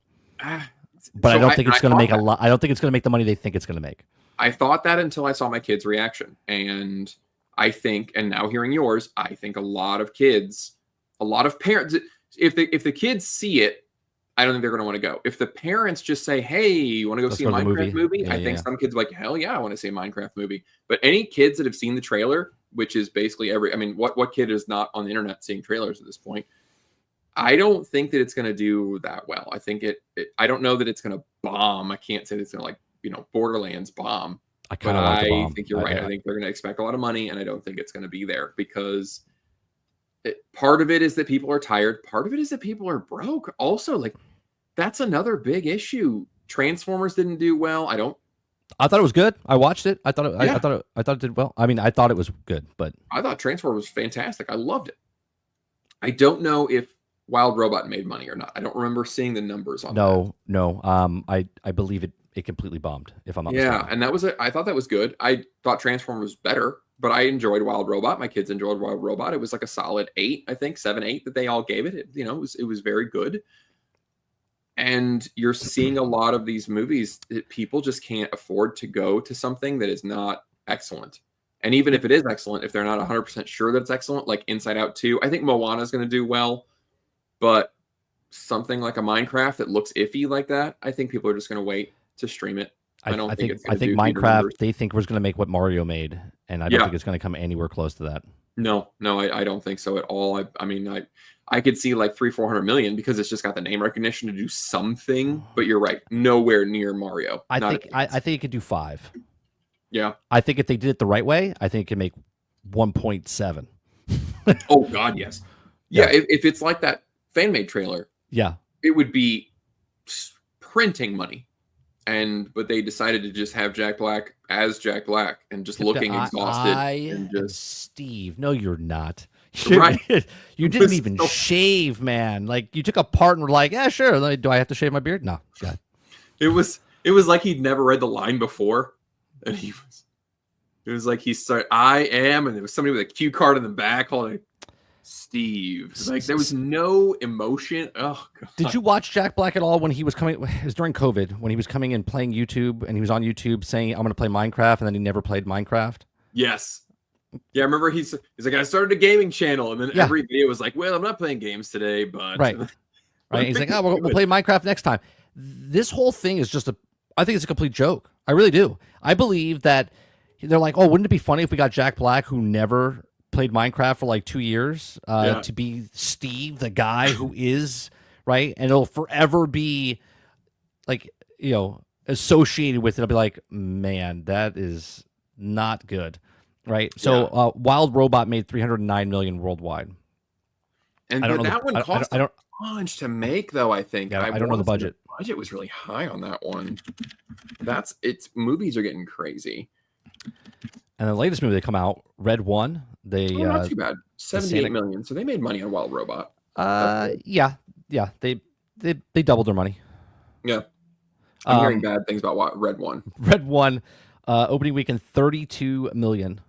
But I don't think it's going to make a lot. I don't think it's going to make the money they think it's going to make. I thought that until I saw my kids' reaction. And I think, and now hearing yours, I think a lot of parents, if the kids see it, I don't think they're going to want to go. If the parents just say, hey, you want to go see a Minecraft movie? I think some kids are like, hell yeah, I want to see a Minecraft movie. But any kids that have seen the trailer, which is basically what kid is not on the internet seeing trailers at this point? I don't think that it's going to do that well. I think I don't know that it's going to bomb. I can't say that it's going to Borderlands bomb. I think you're right. I think they're going to expect a lot of money, and I don't think it's going to be there because part of it is that people are tired. Part of it is that people are broke. Also, that's another big issue. Transformers didn't do well. I thought it was good. I watched it. I thought it did well. I thought it was good, but I thought Transformers was fantastic. I loved it. I don't know if Wild Robot made money or not. I don't remember seeing the numbers on that. No. I believe it completely bombed, if I'm not mistaken. And that was it. I thought that was good. I thought Transformers was better, but I enjoyed Wild Robot. My kids enjoyed Wild Robot. It was like a solid 8, I think, 7, 8 that they all gave it. It was very good. And you're seeing a lot of these movies that people just can't afford to go to something that is not excellent. And even if it is excellent, if they're not 100% sure that it's excellent, like Inside Out 2, I think Moana is going to do well. But something like a Minecraft that looks iffy like that, I think people are just going to wait to stream it. I think Minecraft, they think was going to make what Mario made, and I don't think it's going to come anywhere close to that. No, I don't think so at all. I could see like 300-400 million because it's just got the name recognition to do something. But you're right, nowhere near Mario. I think it could do 5. Yeah, I think if they did it the right way, I think it could make 1.7. Oh God, yes. Yeah, if it's like that fan-made trailer, it would be printing money. But they decided to just have Jack Black as Jack Black and just looking exhausted. Steve, no, you're not. Right. You didn't even shave, man. Like, you took a part and were like, yeah, sure. Do I have to shave my beard? No. God. It was like he'd never read the line before, and it was like he started, I am, and there was somebody with a cue card in the back holding Steve. Like, there was no emotion. Oh God. Did you watch Jack Black at all when he was coming? It was during COVID when he was coming and playing YouTube, and he was on YouTube saying, "I'm going to play Minecraft," and then he never played Minecraft. Yes. Yeah, I remember he's like, I started a gaming channel, and then every video was like, well, I'm not playing games today, but right. He's like, oh, we'll play Minecraft next time. This whole thing is I think it's a complete joke. I really do. I believe that they're like, oh, wouldn't it be funny if we got Jack Black, who never played Minecraft for like 2 years, to be Steve, the guy who is, right? And it'll forever be like, associated with it. It'll be like, man, that is not good. Right. So Wild Robot made $309 million worldwide. And that one cost bunch to make, though. I think Yeah, I don't know the budget. The budget was really high on that one. Movies are getting crazy. And the latest movie that come out, Red One, not too bad, 78 million. So they made money on Wild Robot. Yeah, they doubled their money. Yeah, I'm hearing bad things about Red One. Red One, opening weekend 32 million.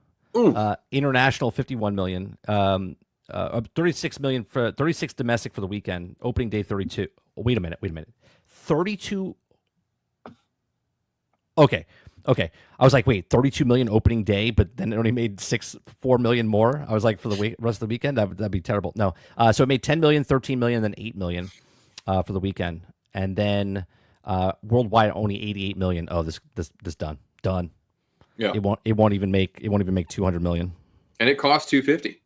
International 51 million. 36 million for 36 domestic for the weekend. Opening day 32. Wait a minute. 32. Okay. I was like, wait, 32 million opening day, but then it only made 4 million more. I was like, for the rest of the weekend, that'd be terrible. No. So it made 10 million, 13 million, then 8 million for the weekend. And then worldwide only 88 million. Oh, this done. Yeah. It won't even make 200 million. And it cost 250.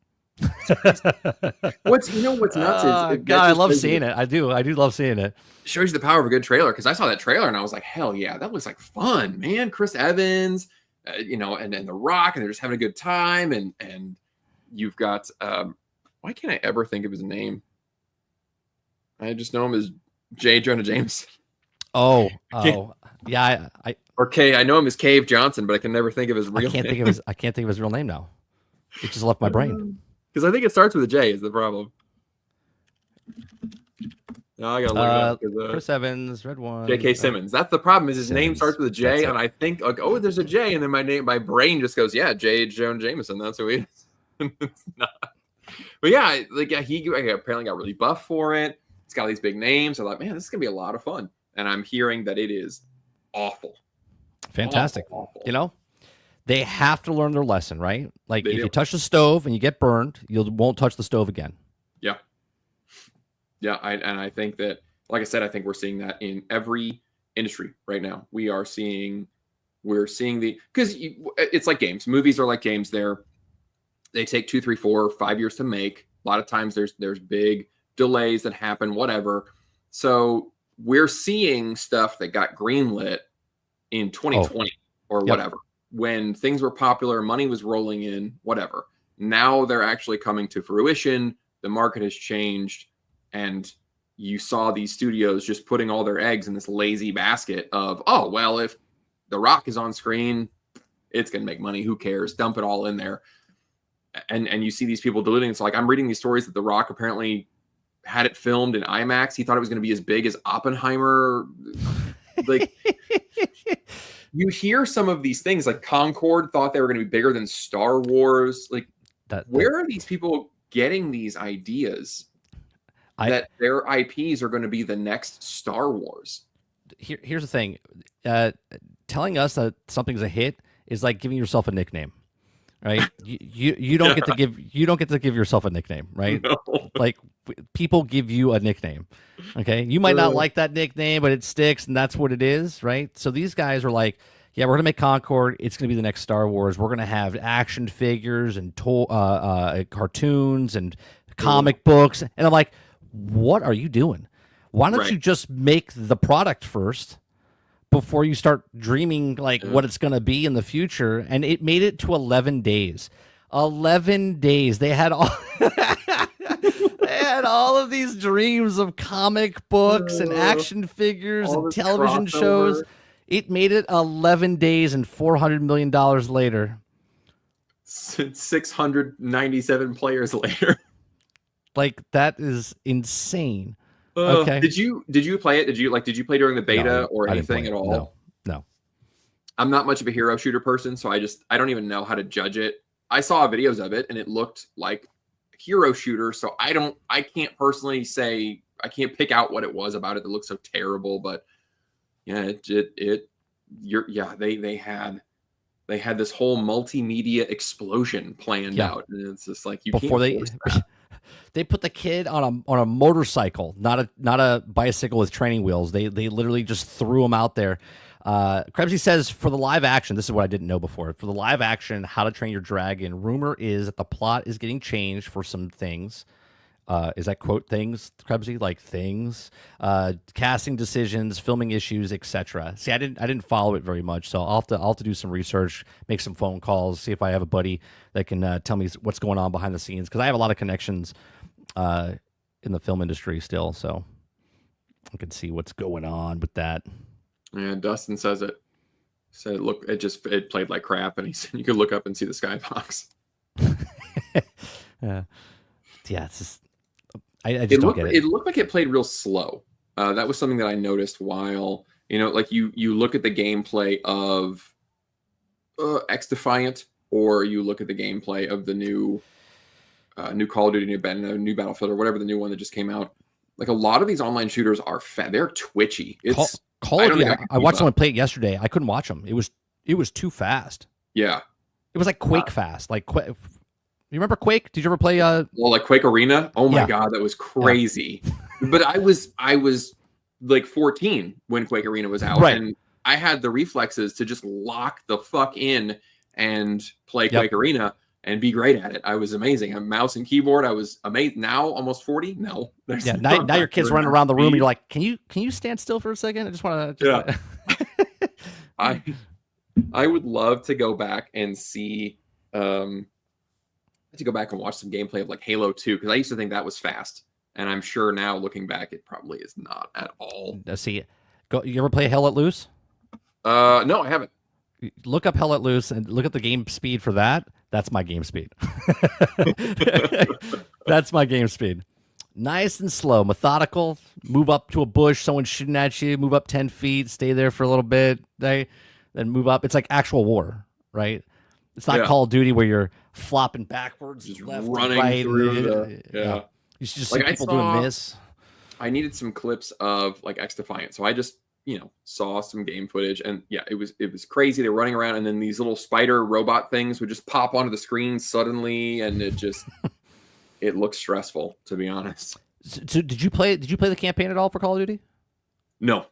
What's nuts is God, I love seeing it. I do love seeing it. Shows you the power of a good trailer, because I saw that trailer and I was like, hell yeah, that looks like fun, man. Chris Evans, and The Rock, and they're just having a good time, and you've got why can't I ever think of his name? I just know him as J. Jonah Jameson. Oh yeah, I know him as Cave Johnson, but I can never think of his real name. I can't think of his real name now. It just left my brain. Because I think it starts with a J is the problem. No, I gotta look it up. Chris Evans, Red One. J.K. Simmons. That's the problem. Is his name starts with a J, and I think like, oh, there's a J, and then my brain just goes, yeah, J. Jonah Jameson. That's who he is. It's not. But yeah, he apparently got really buff for it. It's got these big names. I thought, man, this is gonna be a lot of fun. And I'm hearing that it is awful. Fantastic. Awful. They have to learn their lesson, right? Like, if you touch the stove and you get burned, you won't touch the stove again. Yeah. Yeah, I think that, like I said, I think we're seeing that in every industry right now. We're seeing because it's like games. Movies are like games. They take 2, 3, 4, 5 years to make. A lot of times there's big delays that happen, whatever. So we're seeing stuff that got greenlit in 2020 or whatever. When things were popular, money was rolling in, whatever. Now they're actually coming to fruition. The market has changed. And you saw these studios just putting all their eggs in this lazy basket of, oh, well, if The Rock is on screen, it's going to make money. Who cares? Dump it all in there. And you see these people diluting. It's like, I'm reading these stories that The Rock apparently had it filmed in IMAX. He thought it was going to be as big as Oppenheimer. Like, you hear some of these things, like Concorde thought they were going to be bigger than Star Wars. Like, where are these people getting these ideas that their IPs are going to be the next Star Wars? Here's the thing. Telling us that something's a hit is like giving yourself a nickname, right? You don't get to give yourself a nickname, right? No. Like, people give you a nickname. Okay, you might not like that nickname, but it sticks, and that's what it is, right? So these guys are like, yeah, we're gonna make Concorde. It's gonna be the next Star Wars. We're gonna have action figures and cartoons and comic books, and I'm like, what are you doing? Why don't you just make the product first before you start dreaming what it's gonna be in the future? And it made it to 11 days. 11 days. They had all. All of these dreams of comic books and action figures and television shows. It made it 11 days and $400 million later. 697 players later. Like, that is insane. Okay. Did you play it? Did you play during the beta or anything at all? No. I'm not much of a hero shooter person, so I don't even know how to judge it. I saw videos of it and it looked like hero shooter, so I can't personally say, I can't pick out what it was about it that looked so terrible, but yeah, they had this whole multimedia explosion planned out, and it's just like, they put the kid on a motorcycle, not a bicycle with training wheels. They literally just threw him out there. Krebsy says, for the live action, this is what I didn't know before. For the live action, How to Train Your Dragon, rumor is that the plot is getting changed for some things. Is that quote things, Krebsy? Like things, casting decisions, filming issues, etc. See, I didn't follow it very much, so I'll have to do some research, make some phone calls, see if I have a buddy that can tell me what's going on behind the scenes, because I have a lot of connections in the film industry still, so I can see what's going on with that. Yeah, Dustin says it. Said it played like crap, and he said you could look up and see the skybox. Yeah, it's just I just don't get it. It looked like it played real slow. That was something that I noticed while like you look at the gameplay of X Defiant, or you look at the gameplay of the new Call of Duty, new Battlefield, or whatever the new one that just came out. Like a lot of these online shooters are fat. They're twitchy. It's Call of Duty. I watched someone play it yesterday. I couldn't watch them. It was too fast. Yeah, it was like Quake fast. Like you remember Quake? Did you ever play? Like Quake Arena. Oh my god, that was crazy. Yeah. But I was like 14 when Quake Arena was out, right. And I had the reflexes to just lock the fuck in and play Quake Arena and be great at it. I was amazing. I'm mouse and keyboard. I was amazing. Now almost 40. No, now your kids running around the room. And you're like, can you stand still for a second? I just want to. I would love to go back and see. To go back and watch some gameplay of like Halo 2, because I used to think that was fast, and I'm sure now looking back, it probably is not at all. See, you ever play Hell Let Loose? No, I haven't. Look up Hell Let Loose and look at the game speed for that. That's my game speed. That's my game speed. Nice and slow, methodical. Move up to a bush, someone's shooting at you. Move up 10 feet, stay there for a little bit. Then move up. It's like actual war, right? It's not Call of Duty where you're flopping backwards, just left, running right, through You should just see people doing this. I needed some clips of like X Defiant, so I just saw some game footage, and it was crazy. They were running around, and then these little spider robot things would just pop onto the screen suddenly, and it just it looked stressful, to be honest. So did you play the campaign at all for Call of Duty? No.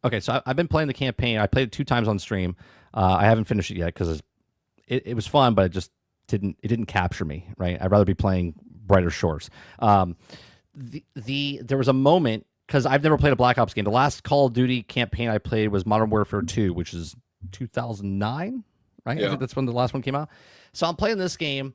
Okay, so I've been playing the campaign. I played it 2 times on stream. I haven't finished it yet because it was fun, but it didn't capture me, right? I'd rather be playing Brighter Shores. There was a moment, because I've never played a Black Ops game. The last Call of Duty campaign I played was Modern Warfare 2, which is 2009, right? Yeah. I think that's when the last one came out. So I'm playing this game,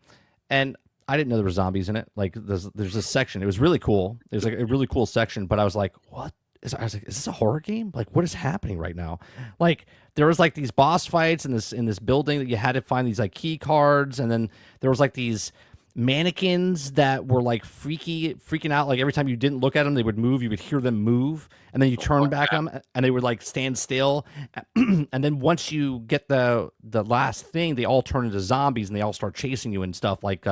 and I didn't know there were zombies in it. Like there's this section. It was really cool. It was like a really cool section, but I was like, what? I was like, is this a horror game? Like, what is happening right now? Like, there was like these boss fights in this building that you had to find these like key cards, and then there was like these mannequins that were like freaking out. Like every time you didn't look at them, they would move. You would hear them move, and then you turn back on them, and they would like stand still. And then once you get the last thing, they all turn into zombies, and they all start chasing you and stuff. Like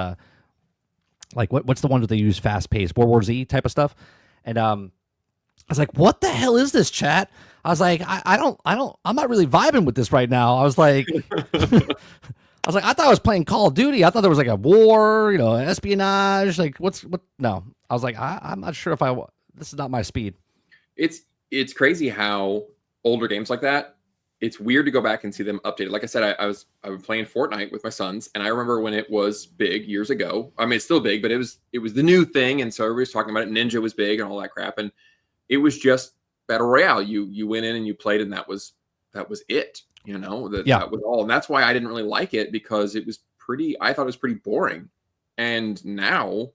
what's the one that they use fast paced World War Z type of stuff, and I was like, what the hell is this, chat? I was like, I'm not really vibing with this right now. I was like, I thought I was playing Call of Duty. I thought there was like a war, espionage. Like what? No, I was like, I'm not sure if this is not my speed. It's crazy how older games like that, it's weird to go back and see them updated. Like I said, I was playing Fortnite with my sons, and I remember when it was big years ago. I mean, it's still big, but it was the new thing, and so everybody was talking about it. Ninja was big and all that crap, and it was just Battle Royale. You went in and you played, and that was it. That was all. And that's why I didn't really like it, because I thought it was pretty boring. And now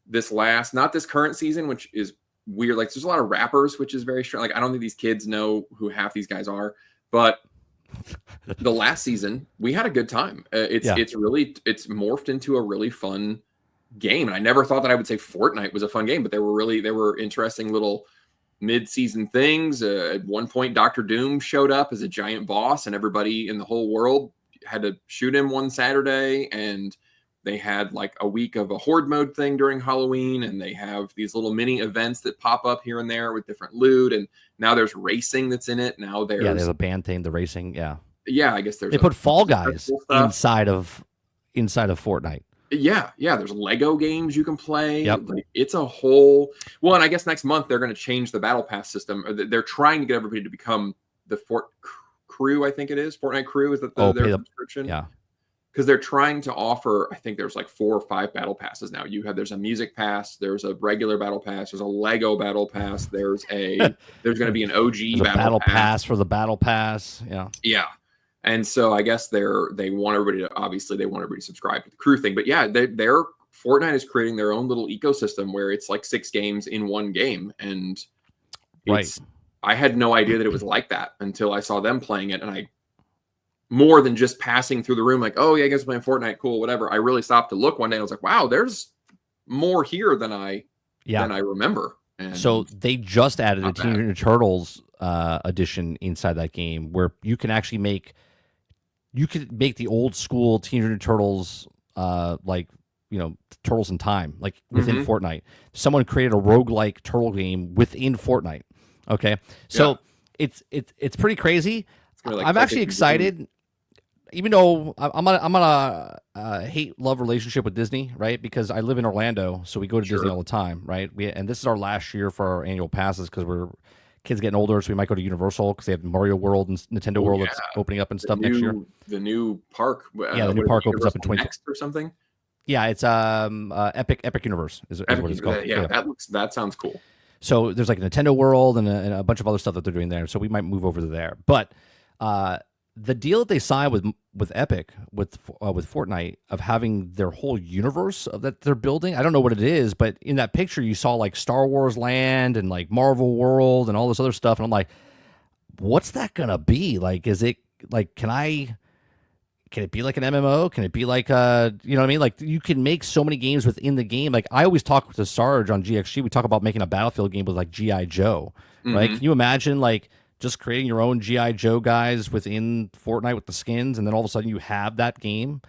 not this current season, which is weird. Like there's a lot of rappers, which is very strange. Like I don't think these kids know who half these guys are, but the last season we had a good time. It's morphed into a really fun game. And I never thought that I would say Fortnite was a fun game, but they were interesting little mid-season things. At one point, Dr. Doom showed up as a giant boss, and everybody in the whole world had to shoot him one Saturday. And they had like a week of a horde mode thing during Halloween, and they have these little mini events that pop up here and there with different loot. And now there's racing that's in it. Now there's a band thing, the racing. Yeah, I guess they put Fall Guys inside of Fortnite. Yeah, there's Lego games you can play. Yep. Like, it's a whole... Well, and I guess next month they're going to change the Battle Pass system. They're trying to get everybody to become the Crew, I think it is. Fortnite Crew is their subscription. Yeah. Because they're trying to offer, I think there's like 4 or 5 Battle Passes now. There's a Music Pass, there's a regular Battle Pass, there's a Lego Battle Pass, there's going to be an OG Battle Pass for the Battle Pass. Yeah. Yeah. And so I guess they want everybody to subscribe to the Crew thing. But yeah, they're Fortnite is creating their own little ecosystem where it's like 6 games in one game, and it's I had no idea that it was like that until I saw them playing it, and I more than just passing through the room like, oh yeah, I guess playing Fortnite, cool, whatever. I really stopped to look one day and I was like, wow, there's more here than I remember. And so they just added a Teenage Mutant Ninja Turtles edition inside that game where you can actually make the old school Teenage Mutant Ninja Turtles like, you know, Turtles in Time, like within Fortnite. Someone created a roguelike turtle game within Fortnite. Okay. So it's pretty crazy. I'm actually excited. Even though I'm on a hate-love relationship with Disney, right? Because I live in Orlando, so we go to Disney all the time, right? And this is our last year for our annual passes because we're kids getting older, so we might go to Universal because they have Mario World and Nintendo World that's opening up and stuff next year. The new park, the new park opens up in 20 next or something. Yeah, it's Epic Universe is what it's called. Yeah, that sounds cool. So there's like a Nintendo World and a bunch of other stuff that they're doing there. So we might move over to there, but. The deal that they signed with Epic with Fortnite of having their whole universe that they're building, I don't know what it is, but in that picture you saw like Star Wars Land and like Marvel World and all this other stuff, and I'm like, what's that gonna be? Like, is it like can it be like an MMO? Can it be like you know what I mean? Like you can make so many games within the game. Like I always talk to Sarge on GXG, we talk about making a Battlefield game with like G.I. Joe, right? Can you imagine like just creating your own G.I. Joe guys within Fortnite with the skins, and then all of a sudden you have that game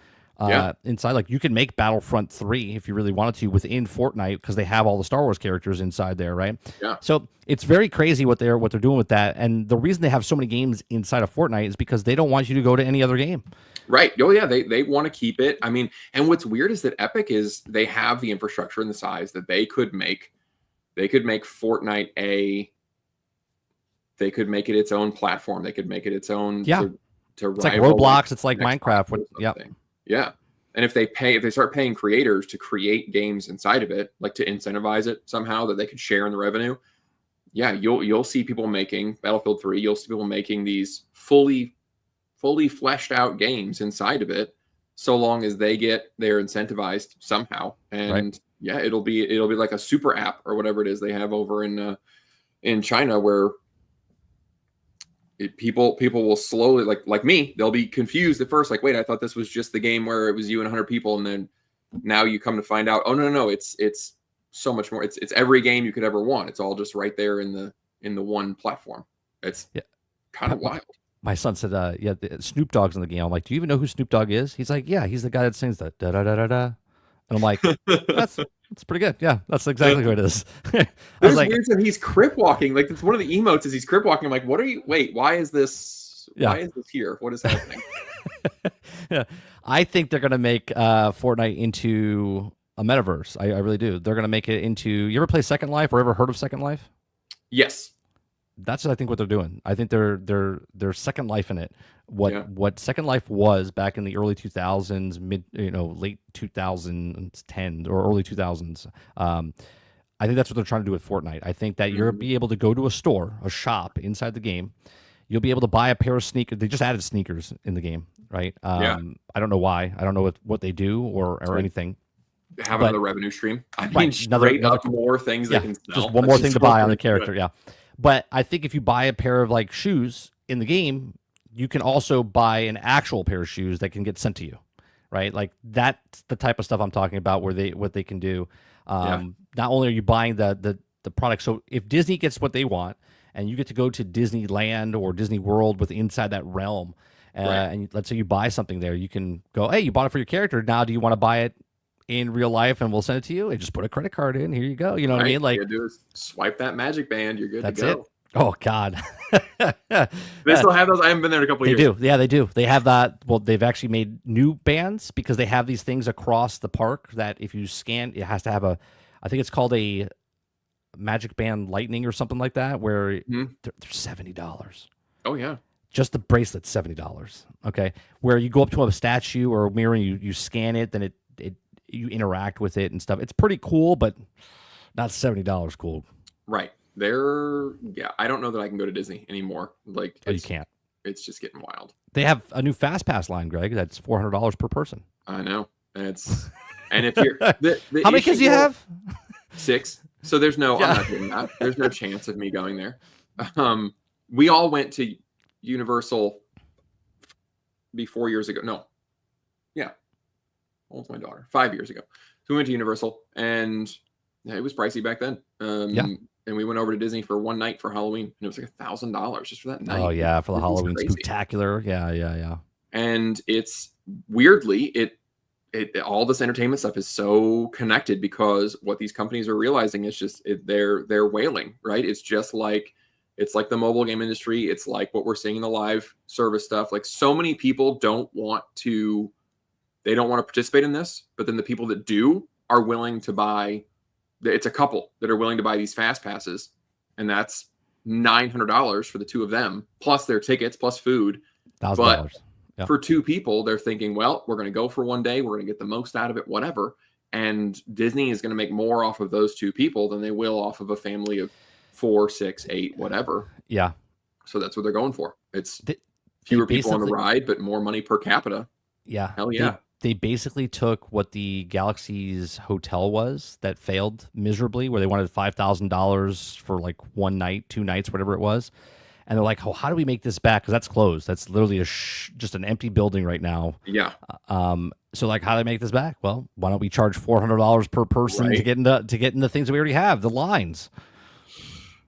inside? Like you can make Battlefront 3 if you really wanted to within Fortnite because they have all the Star Wars characters inside there, right? Yeah. So it's very crazy what they're doing with that. And the reason they have so many games inside of Fortnite is because they don't want you to go to any other game. Right. Oh yeah, they want to keep it. I mean, and what's weird is that Epic they have the infrastructure and the size that they could make Fortnite they could make it its own platform. They could make it its own. To it's like Roblox. It's like Minecraft. Yeah. And if they start paying creators to create games inside of it, like to incentivize it somehow that they could share in the revenue, yeah, you'll see people making Battlefield 3. You'll see people making these fully fleshed out games inside of it, so long as they're incentivized somehow. And it'll be like a super app or whatever it is they have over in China where. People will slowly like me, they'll be confused at first, like, wait, I thought this was just the game where it was you and 100 people, and then now you come to find out, oh no, it's so much more. It's every game you could ever want. It's all just right there in the one platform. It's kind of wild. My son said, Snoop Dogg's in the game. I'm like, do you even know who Snoop Dogg is? He's like, yeah, he's the guy that sings the da da da da da. And I'm like, that's pretty good. Yeah, that's exactly what it is. It's like, weird that he's crip walking. Like, it's one of the emotes is he's crip walking. I'm like, why is this? Why is this here? What is happening? Yeah, I think they're gonna make Fortnite into a metaverse. I really do. They're gonna make it into. You ever play Second Life or ever heard of Second Life? Yes. That's I think what they're doing. I think they're Second Life in it. What Second Life was back in the early 2000s, late 2010s or early 2000s. I think that's what they're trying to do with Fortnite. I think that you'll be able to go to a shop inside the game. You'll be able to buy a pair of sneakers. They just added sneakers in the game, right? I don't know why. I don't know what they do or anything. Have another revenue stream. I mean, straight up more things they can sell. Just one more thing to buy on the character, yeah. But I think if you buy a pair of like shoes in the game, you can also buy an actual pair of shoes that can get sent to you, right? Like that's the type of stuff I'm talking about where what they can do. Not only are you buying the product, so if Disney gets what they want and you get to go to Disneyland or Disney World with inside that realm, and let's say you buy something there, you can go, hey, you bought it for your character. Now do you want to buy it in real life and we'll send it to you and just put a credit card in? Here you go. You know what I mean? Like, you do is swipe that magic band. You're good that's to go. It. Oh God. They still have those. I haven't been there in a couple of years. They do. Yeah, they do. They have that. Well, they've actually made new bands because they have these things across the park that if you scan, it has to have I think it's called a Magic Band Lightning or something like that, where they're $70. Oh yeah. Just the bracelet, $70. Okay. Where you go up to a statue or a mirror and you scan it, then you interact with it and stuff. It's pretty cool, but not $70 cool. Right. I don't know that I can go to Disney anymore. Like, you can't. It's just getting wild. They have a new Fast Pass line, Greg. That's $400 per person. I know. And it's And if you're the How many kids do you have? 6. So there's no, Yeah. I'm not doing that. There's no chance of me going there. We all went to Universal 4 years ago. No. Yeah. How old's my daughter? 5 years ago. So we went to Universal, and yeah, it was pricey back then. Yeah. And we went over to Disney for one night for Halloween, and it was like $1,000 just for that night. Oh yeah, for the Disney's Halloween crazy. spooktacular. Yeah. And it's weirdly, it all this entertainment stuff is so connected, because what these companies are realizing is just they're whaling, right? It's like the mobile game industry. It's like what we're seeing in the live service stuff. Like, so many people don't want to participate in this, but then the people that do are willing to buy. It's a couple that are willing to buy these fast passes, and that's $900 for the two of them, plus their tickets, plus food. $1,000. Yeah. For two people, they're thinking, well, we're going to go for one day, we're going to get the most out of it, whatever. And Disney is going to make more off of those two people than they will off of a family of 4, 6, 8, whatever. Yeah. So that's what they're going for. It's fewer people on the ride, but more money per capita. Yeah. Hell yeah. They basically took what the Galaxy's hotel was that failed miserably, where they wanted $5,000 for like one night, 2 nights, whatever it was. And they're like, oh, how do we make this back? Because that's closed. That's literally just an empty building right now. Yeah. So like, how do they make this back? Well, why don't we charge $400 per person to get into things that we already have, the lines.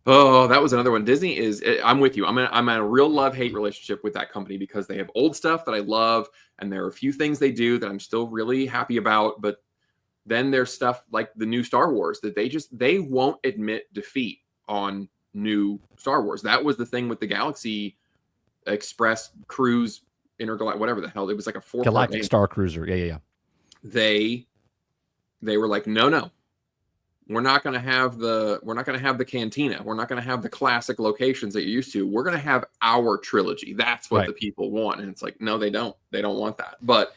Oh, that was another one. Disney is, I'm with you. I'm in a real love-hate relationship with that company, because they have old stuff that I love, and there are a few things they do that I'm still really happy about. But then there's stuff like the new Star Wars that they won't admit defeat on new Star Wars. That was the thing with the Galaxy Express Cruise Intergalactic, whatever the hell. It was like a 4 Galactic Star Cruiser. Yeah. They were like, no. We're not going to have the cantina. We're not going to have the classic locations that you're used to. We're going to have our trilogy. That's what the people want. And it's like, no, they don't. They don't want that. But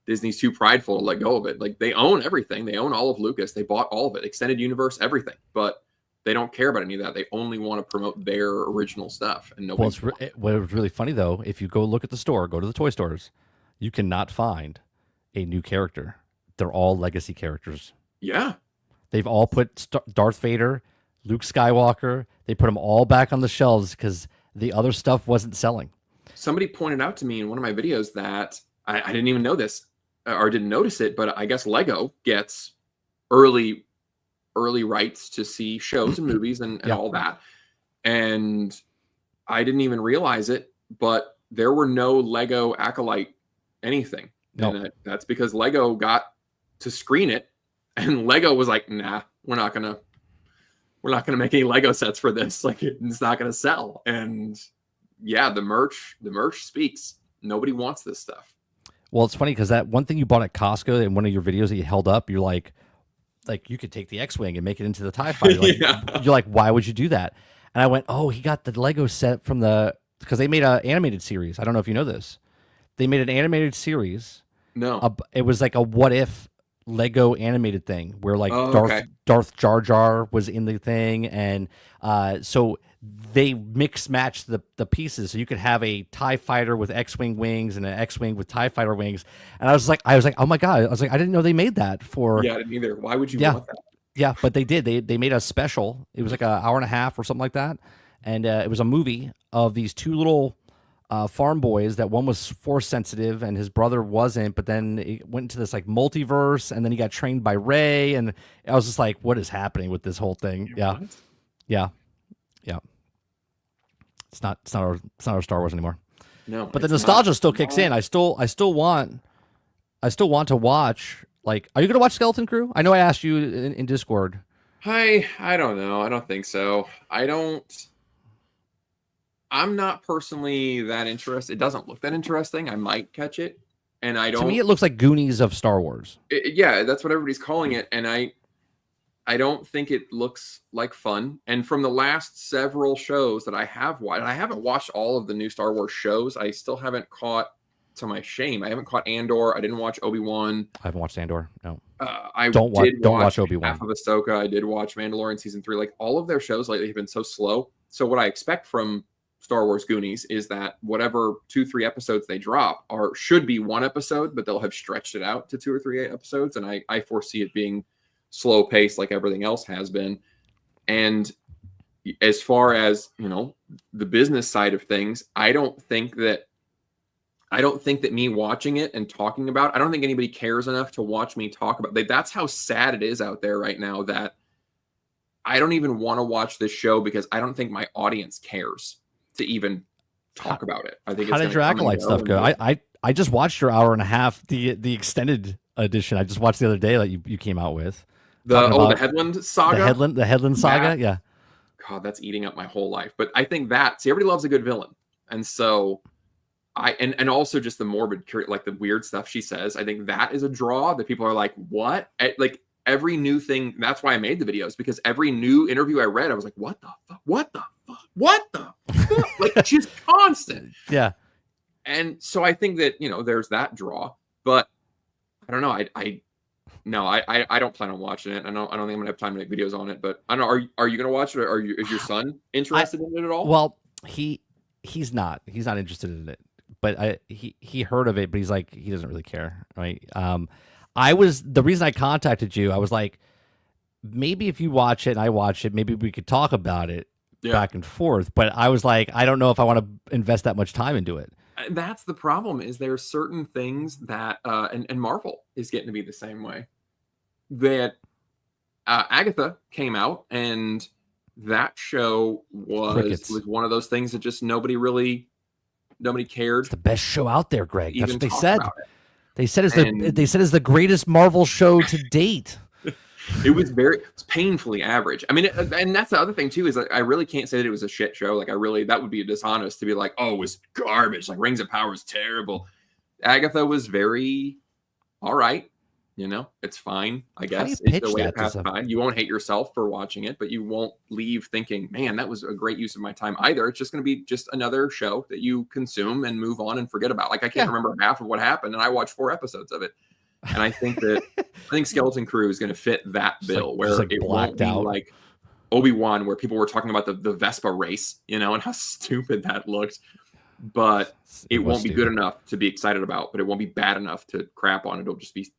Disney's too prideful to let go of it. Like, they own everything. They own all of Lucas. They bought all of it, extended universe, everything. But they don't care about any of that. They only want to promote their original stuff. And what was really funny though, if you go look at the store, go to the toy stores, you cannot find a new character. They're all legacy characters. Yeah. They've all put Darth Vader, Luke Skywalker. They put them all back on the shelves because the other stuff wasn't selling. Somebody pointed out to me in one of my videos that I didn't even know this or didn't notice it, but I guess Lego gets early rights to see shows and movies and all that. And I didn't even realize it, but there were no Lego Acolyte anything. No. And that's because Lego got to screen it. And Lego was like, nah, we're not gonna make any Lego sets for this. Like, it's not gonna sell. And yeah, the merch speaks. Nobody wants this stuff. Well, it's funny because that one thing you bought at Costco in one of your videos that you held up, you're like you could take the X-Wing and make it into the TIE Fighter. You're like, why would you do that? And I went, oh, he got the Lego set from because they made an animated series. I don't know if you know this. They made an animated series. No. It was like a what if Lego animated thing where like Darth Jar Jar was in the thing, and so they mix match the pieces, so you could have a TIE Fighter with X-Wing wings and an X-Wing with TIE Fighter wings. And I was like, oh my god! I was like, I didn't know they made that for. Yeah, I didn't either. Why would you want that? Yeah, but they did. They made a special. It was like an hour and a half or something like that, and it was a movie of these two little farm boys, that one was force sensitive and his brother wasn't, but then it went into this like multiverse, and then he got trained by Rey, and I was just like, what is happening with this whole thing? Yeah. It's not our Star Wars anymore. No, but the nostalgia still kicks in. I still want to watch. Like, are you gonna watch Skeleton Crew? I know I asked you in Discord. I don't know. I don't think so. I'm not personally that interested. It doesn't look that interesting. I might catch it, and I don't. To me, it looks like Goonies of Star Wars. Yeah, that's what everybody's calling it, and I don't think it looks like fun. And from the last several shows that I have watched, I haven't watched all of the new Star Wars shows. I still haven't caught, to my shame, I haven't caught Andor. I didn't watch Obi-Wan. I haven't watched Andor. No. I don't watch Obi-Wan. Half of Ahsoka. I did watch Mandalorian season 3. Like, all of their shows lately have been so slow. So what I expect from Star Wars Goonies is that whatever 2-3 episodes they drop should be one episode, but they'll have stretched it out to 2 or 3 episodes, and I foresee it being slow paced like everything else has been. And as far as, you know, the business side of things, I don't think that me watching it and talking about, I don't think anybody cares enough to watch me talk about it. That's how sad it is out there right now, that I don't even want to watch this show because I don't think my audience cares to even talk about it. I think how did your Acolyte stuff go? I just watched your hour and a half, the extended edition. I just watched the other day that you came out with. The Headland Saga? The Headland Saga, yeah. God, that's eating up my whole life. But I think everybody loves a good villain. And so and also just the morbid, like the weird stuff she says, I think that is a draw that people are like, what? Like every new thing. That's why I made the videos, because every new interview I read, I was like, what the fuck? What the fuck? What the fuck? Like, she's constant. Yeah. And so I think that, you know, there's that draw, but I don't know. I don't plan on watching it. I don't think I'm gonna have time to make videos on it, but I don't know. Are you gonna watch it, or is your son interested in it at all? Well, he's not interested in it, but he heard of it, but he's like, he doesn't really care. Right. The reason I contacted you, I was like, maybe if you watch it and I watch it, maybe we could talk about it back and forth. But I was like, I don't know if I want to invest that much time into it. That's the problem, is there are certain things that, and Marvel is getting to be the same way, that Agatha came out, and that show was one of those things that just nobody cared. It's the best show out there, Greg. That's what they said. They said it's the greatest Marvel show to date. It's painfully average. I mean, and that's the other thing too, is I really can't say that it was a shit show. Like, that would be dishonest to be like, oh, it was garbage. Like, Rings of Power is terrible. Agatha was very all right. You know, it's fine, I guess. It's the way to pass time. You won't hate yourself for watching it, but you won't leave thinking, man, that was a great use of my time either. It's just going to be just another show that you consume and move on and forget about. Like, I can't remember half of what happened, and I watched 4 episodes of it. And I think Skeleton Crew is going to fit that bill, where it won't be like Obi-Wan, where people were talking about the Vespa race, you know, and how stupid that looked. But it won't be good enough to be excited about, but it won't be bad enough to crap on. It'll just be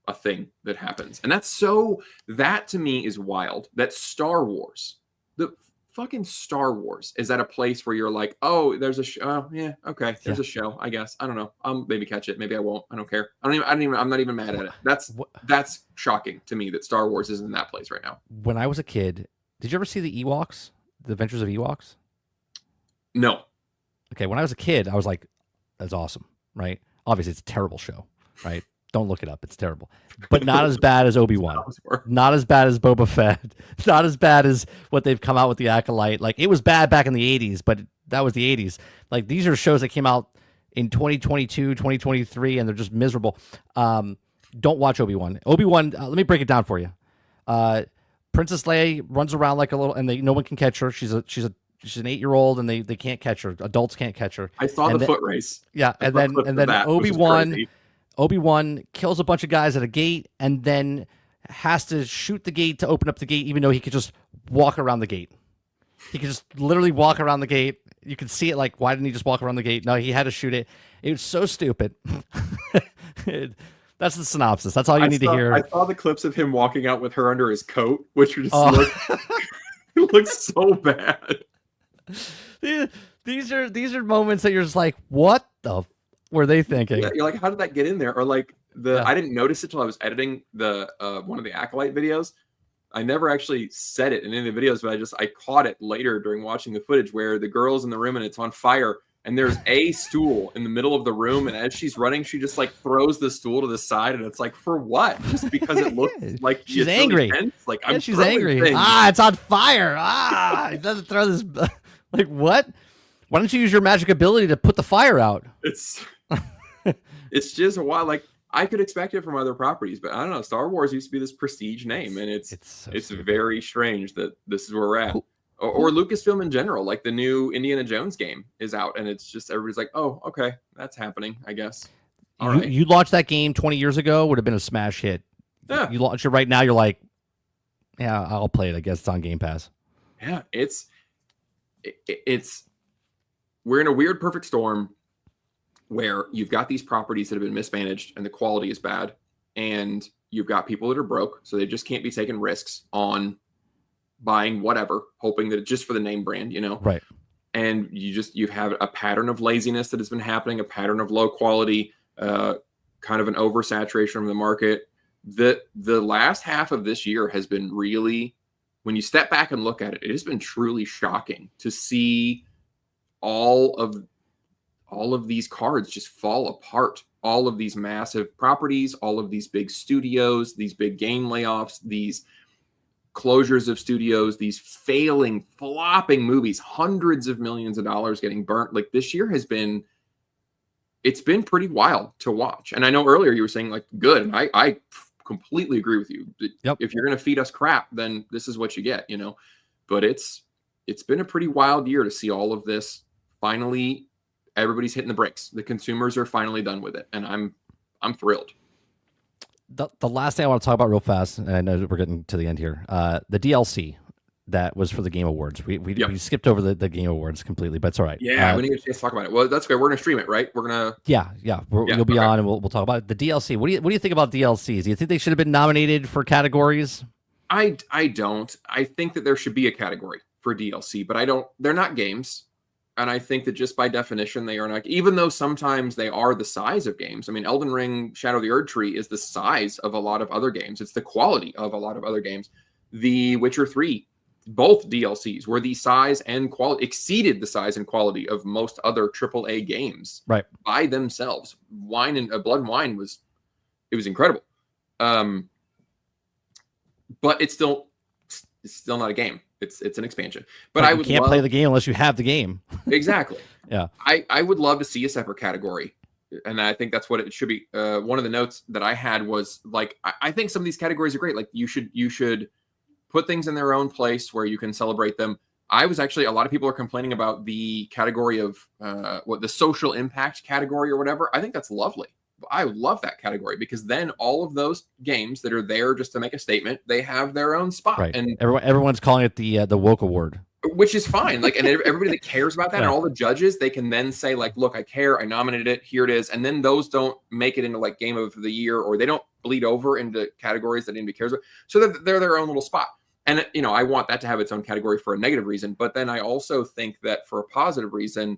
a thing that happens. And that to me is wild. That Star Wars, the fucking Star Wars, is at a place where you're like, oh, there's a show. Oh, yeah, okay, there's a show, I guess. I don't know. I'll maybe catch it. Maybe I won't. I don't care. I'm not even mad at it. That's shocking to me that Star Wars is in that place right now. When I was a kid, did you ever see the Ewoks? The Adventures of Ewoks? No. Okay, when I was a kid, I was like, that's awesome, right? Obviously, it's a terrible show, right? Don't look it up. It's terrible. But not as bad as Obi-Wan. Not as bad as Boba Fett. Not as bad as what they've come out with the Acolyte. Like, it was bad back in the 80s, but that was the 80s. Like, these are shows that came out in 2022, 2023, and they're just miserable. Don't watch Obi-Wan. Obi-Wan, let me break it down for you. Princess Leia runs around like a little, and no one can catch her. She's an 8-year-old, and they can't catch her. Adults can't catch her. I saw the foot race. Yeah, and then Obi-Wan kills a bunch of guys at a gate, and then has to shoot the gate to open up the gate, even though he could just walk around the gate. He could just literally walk around the gate. You could see it, like, why didn't he just walk around the gate? No, he had to shoot it. It was so stupid. That's the synopsis. That's all you need to hear. I saw the clips of him walking out with her under his coat, which just looked so bad. These are moments that you're just like, what the were they thinking? Yeah, you're like, how did that get in there? Or like I didn't notice it till I was editing the one of the Acolyte videos. I never actually said it in any of the videos, but I caught it later during watching the footage, where the girl's in the room and it's on fire, and there's a stool in the middle of the room, and as she's running, she just like throws the stool to the side, and it's like, for what? Just because it looks like she's angry. Really like, she's angry. Things. It's on fire. It doesn't throw this. Like, what? Why don't you use your magic ability to put the fire out? It's just a while. Like, I could expect it from other properties, but I don't know. Star Wars used to be this prestige name, and it's very strange that this is where we're at. Or Lucasfilm in general, like the new Indiana Jones game is out, and it's just everybody's like, oh, okay, that's happening, I guess. You launched that game 20 years ago, would have been a smash hit. Yeah. You launch it right now, you're like, yeah, I'll play it. I guess it's on Game Pass. Yeah, it's we're in a weird perfect storm where you've got these properties that have been mismanaged and the quality is bad, and you've got people that are broke, so they just can't be taking risks on buying whatever, hoping that it's just for the name brand, Right. And you've had a pattern of laziness that has been happening, a pattern of low quality, kind of an oversaturation of the market. The last half of this year has been really, when you step back and look at it, it has been truly shocking to see all of these cards just fall apart. All of these massive properties, all of these big studios, these big game layoffs, these closures of studios, these failing, flopping movies, hundreds of millions of dollars getting burnt. Like, this year it's been pretty wild to watch. And I know earlier you were saying, like, good. And I completely agree with you. Yep. If you're going to feed us crap, then this is what you get, But it's been a pretty wild year to see all of this. Finally, everybody's hitting the brakes. The consumers are finally done with it, and I'm thrilled. The last thing I want to talk about real fast, and I know we're getting to the end here, the DLC that was for the Game Awards. We skipped over the Game Awards completely, but it's all right. Yeah, we need to talk about it. Well, that's good. We're gonna stream it, right? We're gonna. Yeah. You'll be on, and we'll talk about it. The DLC. What do you think about DLCs? Do you think they should have been nominated for categories? I don't. I think that there should be a category for DLC, but I don't. They're not games. And I think that just by definition, they are not, even though sometimes they are the size of games. I mean, Elden Ring, Shadow of the Erdtree is the size of a lot of other games. It's the quality of a lot of other games. The Witcher 3, both DLCs were the size and quality, exceeded the size and quality of most other AAA games by themselves. Blood and Wine was incredible. But it's still not a game. It's an expansion. But you can't play the game unless you have the game. Exactly. Yeah. I would love to see a separate category. And I think that's what it should be. One of the notes that I had was, like, I think some of these categories are great. Like, you should put things in their own place where you can celebrate them. A lot of people are complaining about the category of the social impact category or whatever. I think that's lovely. I love that category, because then all of those games that are there just to make a statement, they have their own spot. Right. And everyone's calling it the woke award, which is fine. Like, and everybody that cares about that, and all the judges, they can then say, like, look, I care, I nominated it, here it is. And then those don't make it into, like, game of the year, or they don't bleed over into categories that anybody cares about. So they're their own little spot. And, I want that to have its own category for a negative reason. But then I also think that for a positive reason,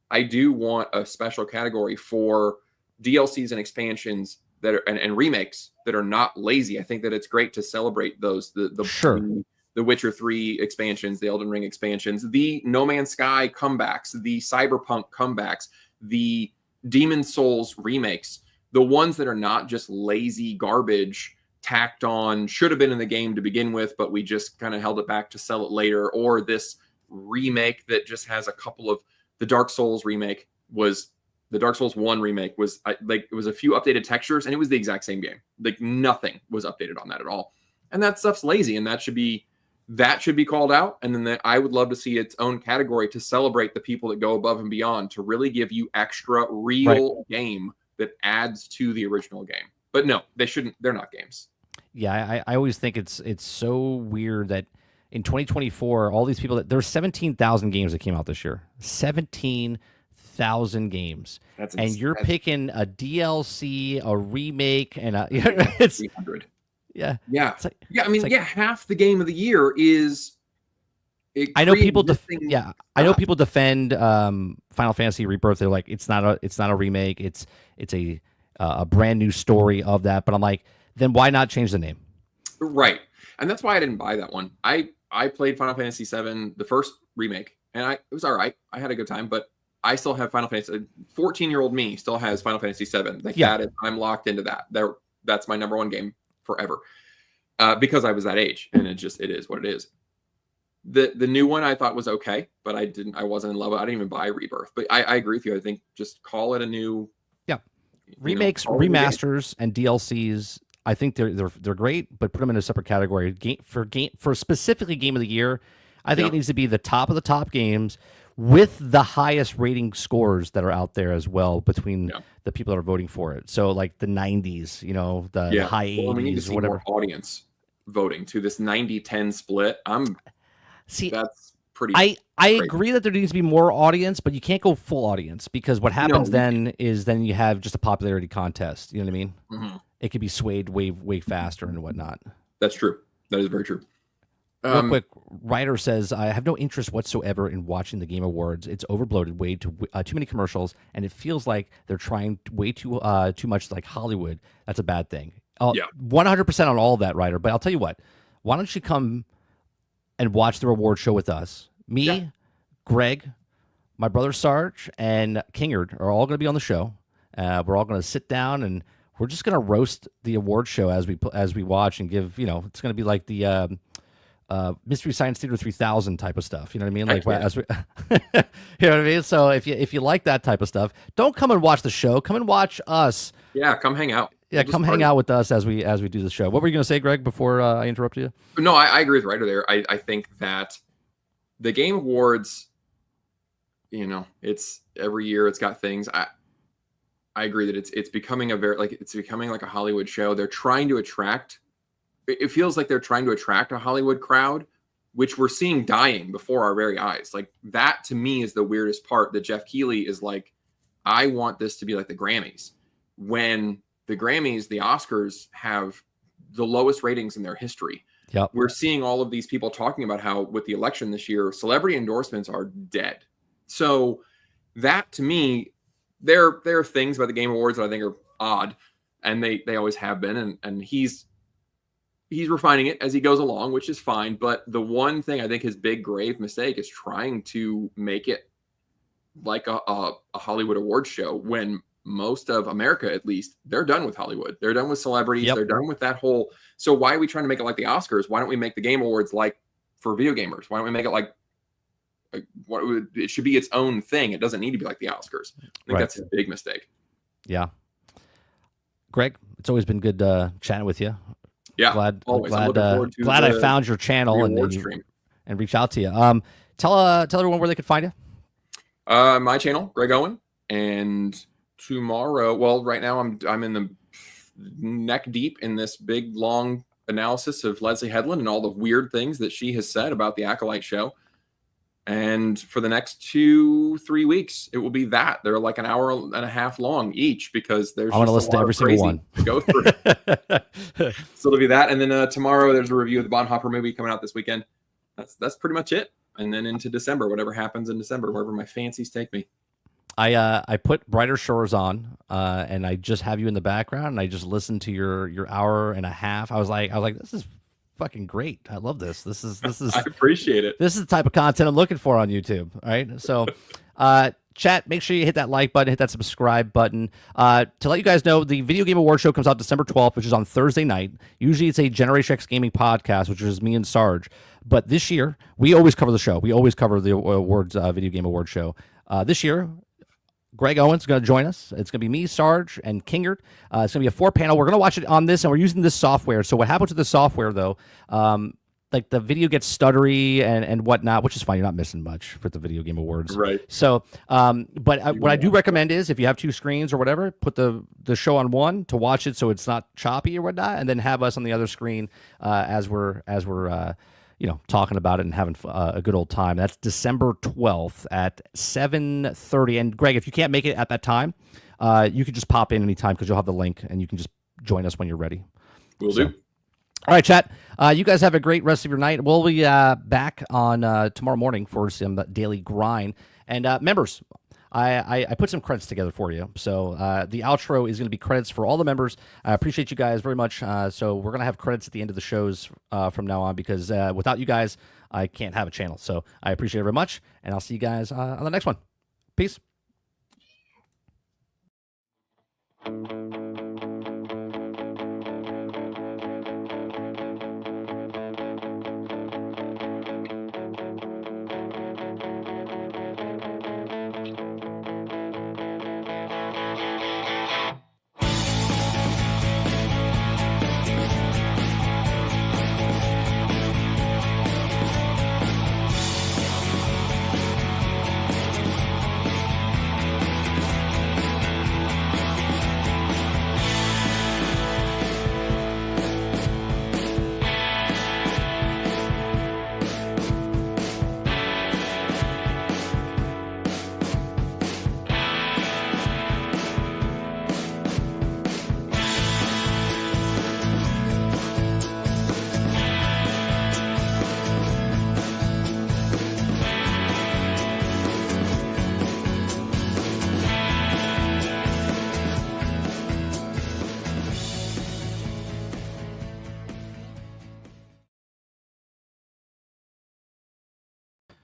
I do want a special category for DLCs and expansions that are and remakes that are not lazy. I think that it's great to celebrate those. The Witcher 3 expansions, the Elden Ring expansions, the No Man's Sky comebacks, the Cyberpunk comebacks, the Demon Souls remakes, the ones that are not just lazy garbage tacked on, should have been in the game to begin with, but we just kind of held it back to sell it later, or this remake that just has a couple of, the Dark Souls remake was, the Dark Souls 1 remake was it was a few updated textures, and it was the exact same game. Like, nothing was updated on that at all. And that stuff's lazy, and that should be called out. And then I would love to see its own category to celebrate the people that go above and beyond, to really give you extra real game that adds to the original game. But no, they shouldn't. They're not games. Yeah, I always think it's so weird that in 2024, all these people, there's 17,000 games that came out this year. 17,000 games. And you're picking a DLC, a remake, and it's 300. Yeah. Yeah. I mean, half the game of the year is. I know people. I know people defend Final Fantasy Rebirth. They're like, it's not a remake. It's a brand new story of that. But I'm like, then why not change the name? Right, and that's why I didn't buy that one. I played Final Fantasy VII, the first remake, and it was all right. I had a good time, but I still have Final Fantasy. 14-year-old me still has Final Fantasy VII. I'm locked into that. That's my number one game forever, because I was that age, and it is what it is. The new one I thought was okay, but I wasn't in love with it. I didn't even buy Rebirth. But I agree with you. I think just call it a new remakes, remasters, and DLCs. I think they're great, but put them in a separate category. For specifically Game of the Year, I think it needs to be the top of the top games with the highest rating scores that are out there as well between the people that are voting for it. So like the 90s, the high 80s, we need to see whatever. More audience voting to this 90-10 split. That's pretty. I great. agree that there needs to be more audience, but you can't go full audience because what happens No. then is then you have just a popularity contest. You know what I mean? Mm-hmm. It could be swayed way faster and whatnot. That's true. That is very true. Real quick, Ryder says, I have no interest whatsoever in watching the Game Awards. It's overbloated, way too many commercials, and it feels like they're trying way too much like Hollywood. That's a bad thing. Yeah. 100% on all of that, Ryder. But I'll tell you what, why don't you come and watch the award show with us? Me, Greg, my brother Sarge, and Kingard are all going to be on the show. We're all going to sit down and we're just going to roast the award show as we watch and give, it's going to be like the Mystery Science Theater 3000 type of stuff. You know what I mean? Like, as we, you know what I mean? So if you like that type of stuff, don't come and watch the show. Come and watch us. Yeah, come hang out. Yeah, come hang out with us as we do the show. What were you going to say, Greg, before I interrupted you? No, I agree with Ryder there. I think that the Game Awards, it's every year it's got things. I agree that it's becoming like a Hollywood show. They're trying to attract. It feels like they're trying to attract a Hollywood crowd, which we're seeing dying before our very eyes. Like, that to me is the weirdest part, that Jeff Keighley is like, I want this to be like the Grammys, when the Grammys, the Oscars, have the lowest ratings in their history. Yep. We're seeing all of these people talking about how with the election this year, celebrity endorsements are dead. So that to me, there are things about the Game Awards that I think are odd, and they always have been. And he's refining it as he goes along, which is fine. But the one thing I think his big grave mistake is trying to make it like a Hollywood awards show, when most of America, at least, they're done with Hollywood. They're done with celebrities. Yep. They're done with that whole. So why are we trying to make it like the Oscars? Why don't we make the Game Awards like for video gamers? Why don't we make it like it should be its own thing? It doesn't need to be like the Oscars. I think that's a big mistake. Yeah. Greg, it's always been good chatting with you. Yeah, glad glad I found your channel and reach out to you. Tell everyone where they could find you. My channel, Greg Owen, and tomorrow. Well, right now I'm in the neck deep in this big long analysis of Leslie Headland and all the weird things that she has said about the Acolyte show. And for the next 2-3 weeks, it will be that. They're like an hour and a half long each, because there's. I want to listen to every single one to go through. So it'll be that, and then tomorrow there's a review of the Bonhoeffer movie coming out this weekend. That's pretty much it. And then into December, whatever happens in December, wherever my fancies take me. I put Brighter Shores on, and I just have you in the background, and I just listened to your hour and a half. I was like, this is fucking great. I love this. This is I appreciate it. This is the type of content I'm looking for on YouTube. All right. So chat, make sure you hit that like button, hit that subscribe button. To let you guys know, the Video Game Award Show comes out December 12th, which is on Thursday night. Usually it's a Generation X gaming podcast, which is me and Sarge. But this year, we always cover the show. We always cover the awards, Video Game Award Show. This year, Greg Owen's going to join us. It's going to be me, Sarge, and Kingard. It's going to be a 4-panel. We're going to watch it on this, and we're using this software. So what happens with the software, though, like the video gets stuttery and whatnot, which is fine. You're not missing much for the Video Game Awards. Right. So, but what I do recommend is, if you have 2 screens or whatever, put the show on one to watch it so it's not choppy or whatnot, and then have us on the other screen as we're talking about it and having a good old time. That's December 12th at 7:30. And Greg, if you can't make it at that time, you can just pop in anytime, because you'll have the link and you can just join us when you're ready. Will do. All right, chat. You guys have a great rest of your night. We'll be back on tomorrow morning for some daily grind. And members, I put some credits together for you. So the outro is going to be credits for all the members. I appreciate you guys very much. So we're going to have credits at the end of the shows from now on, because without you guys, I can't have a channel. So I appreciate it very much, and I'll see you guys on the next one. Peace.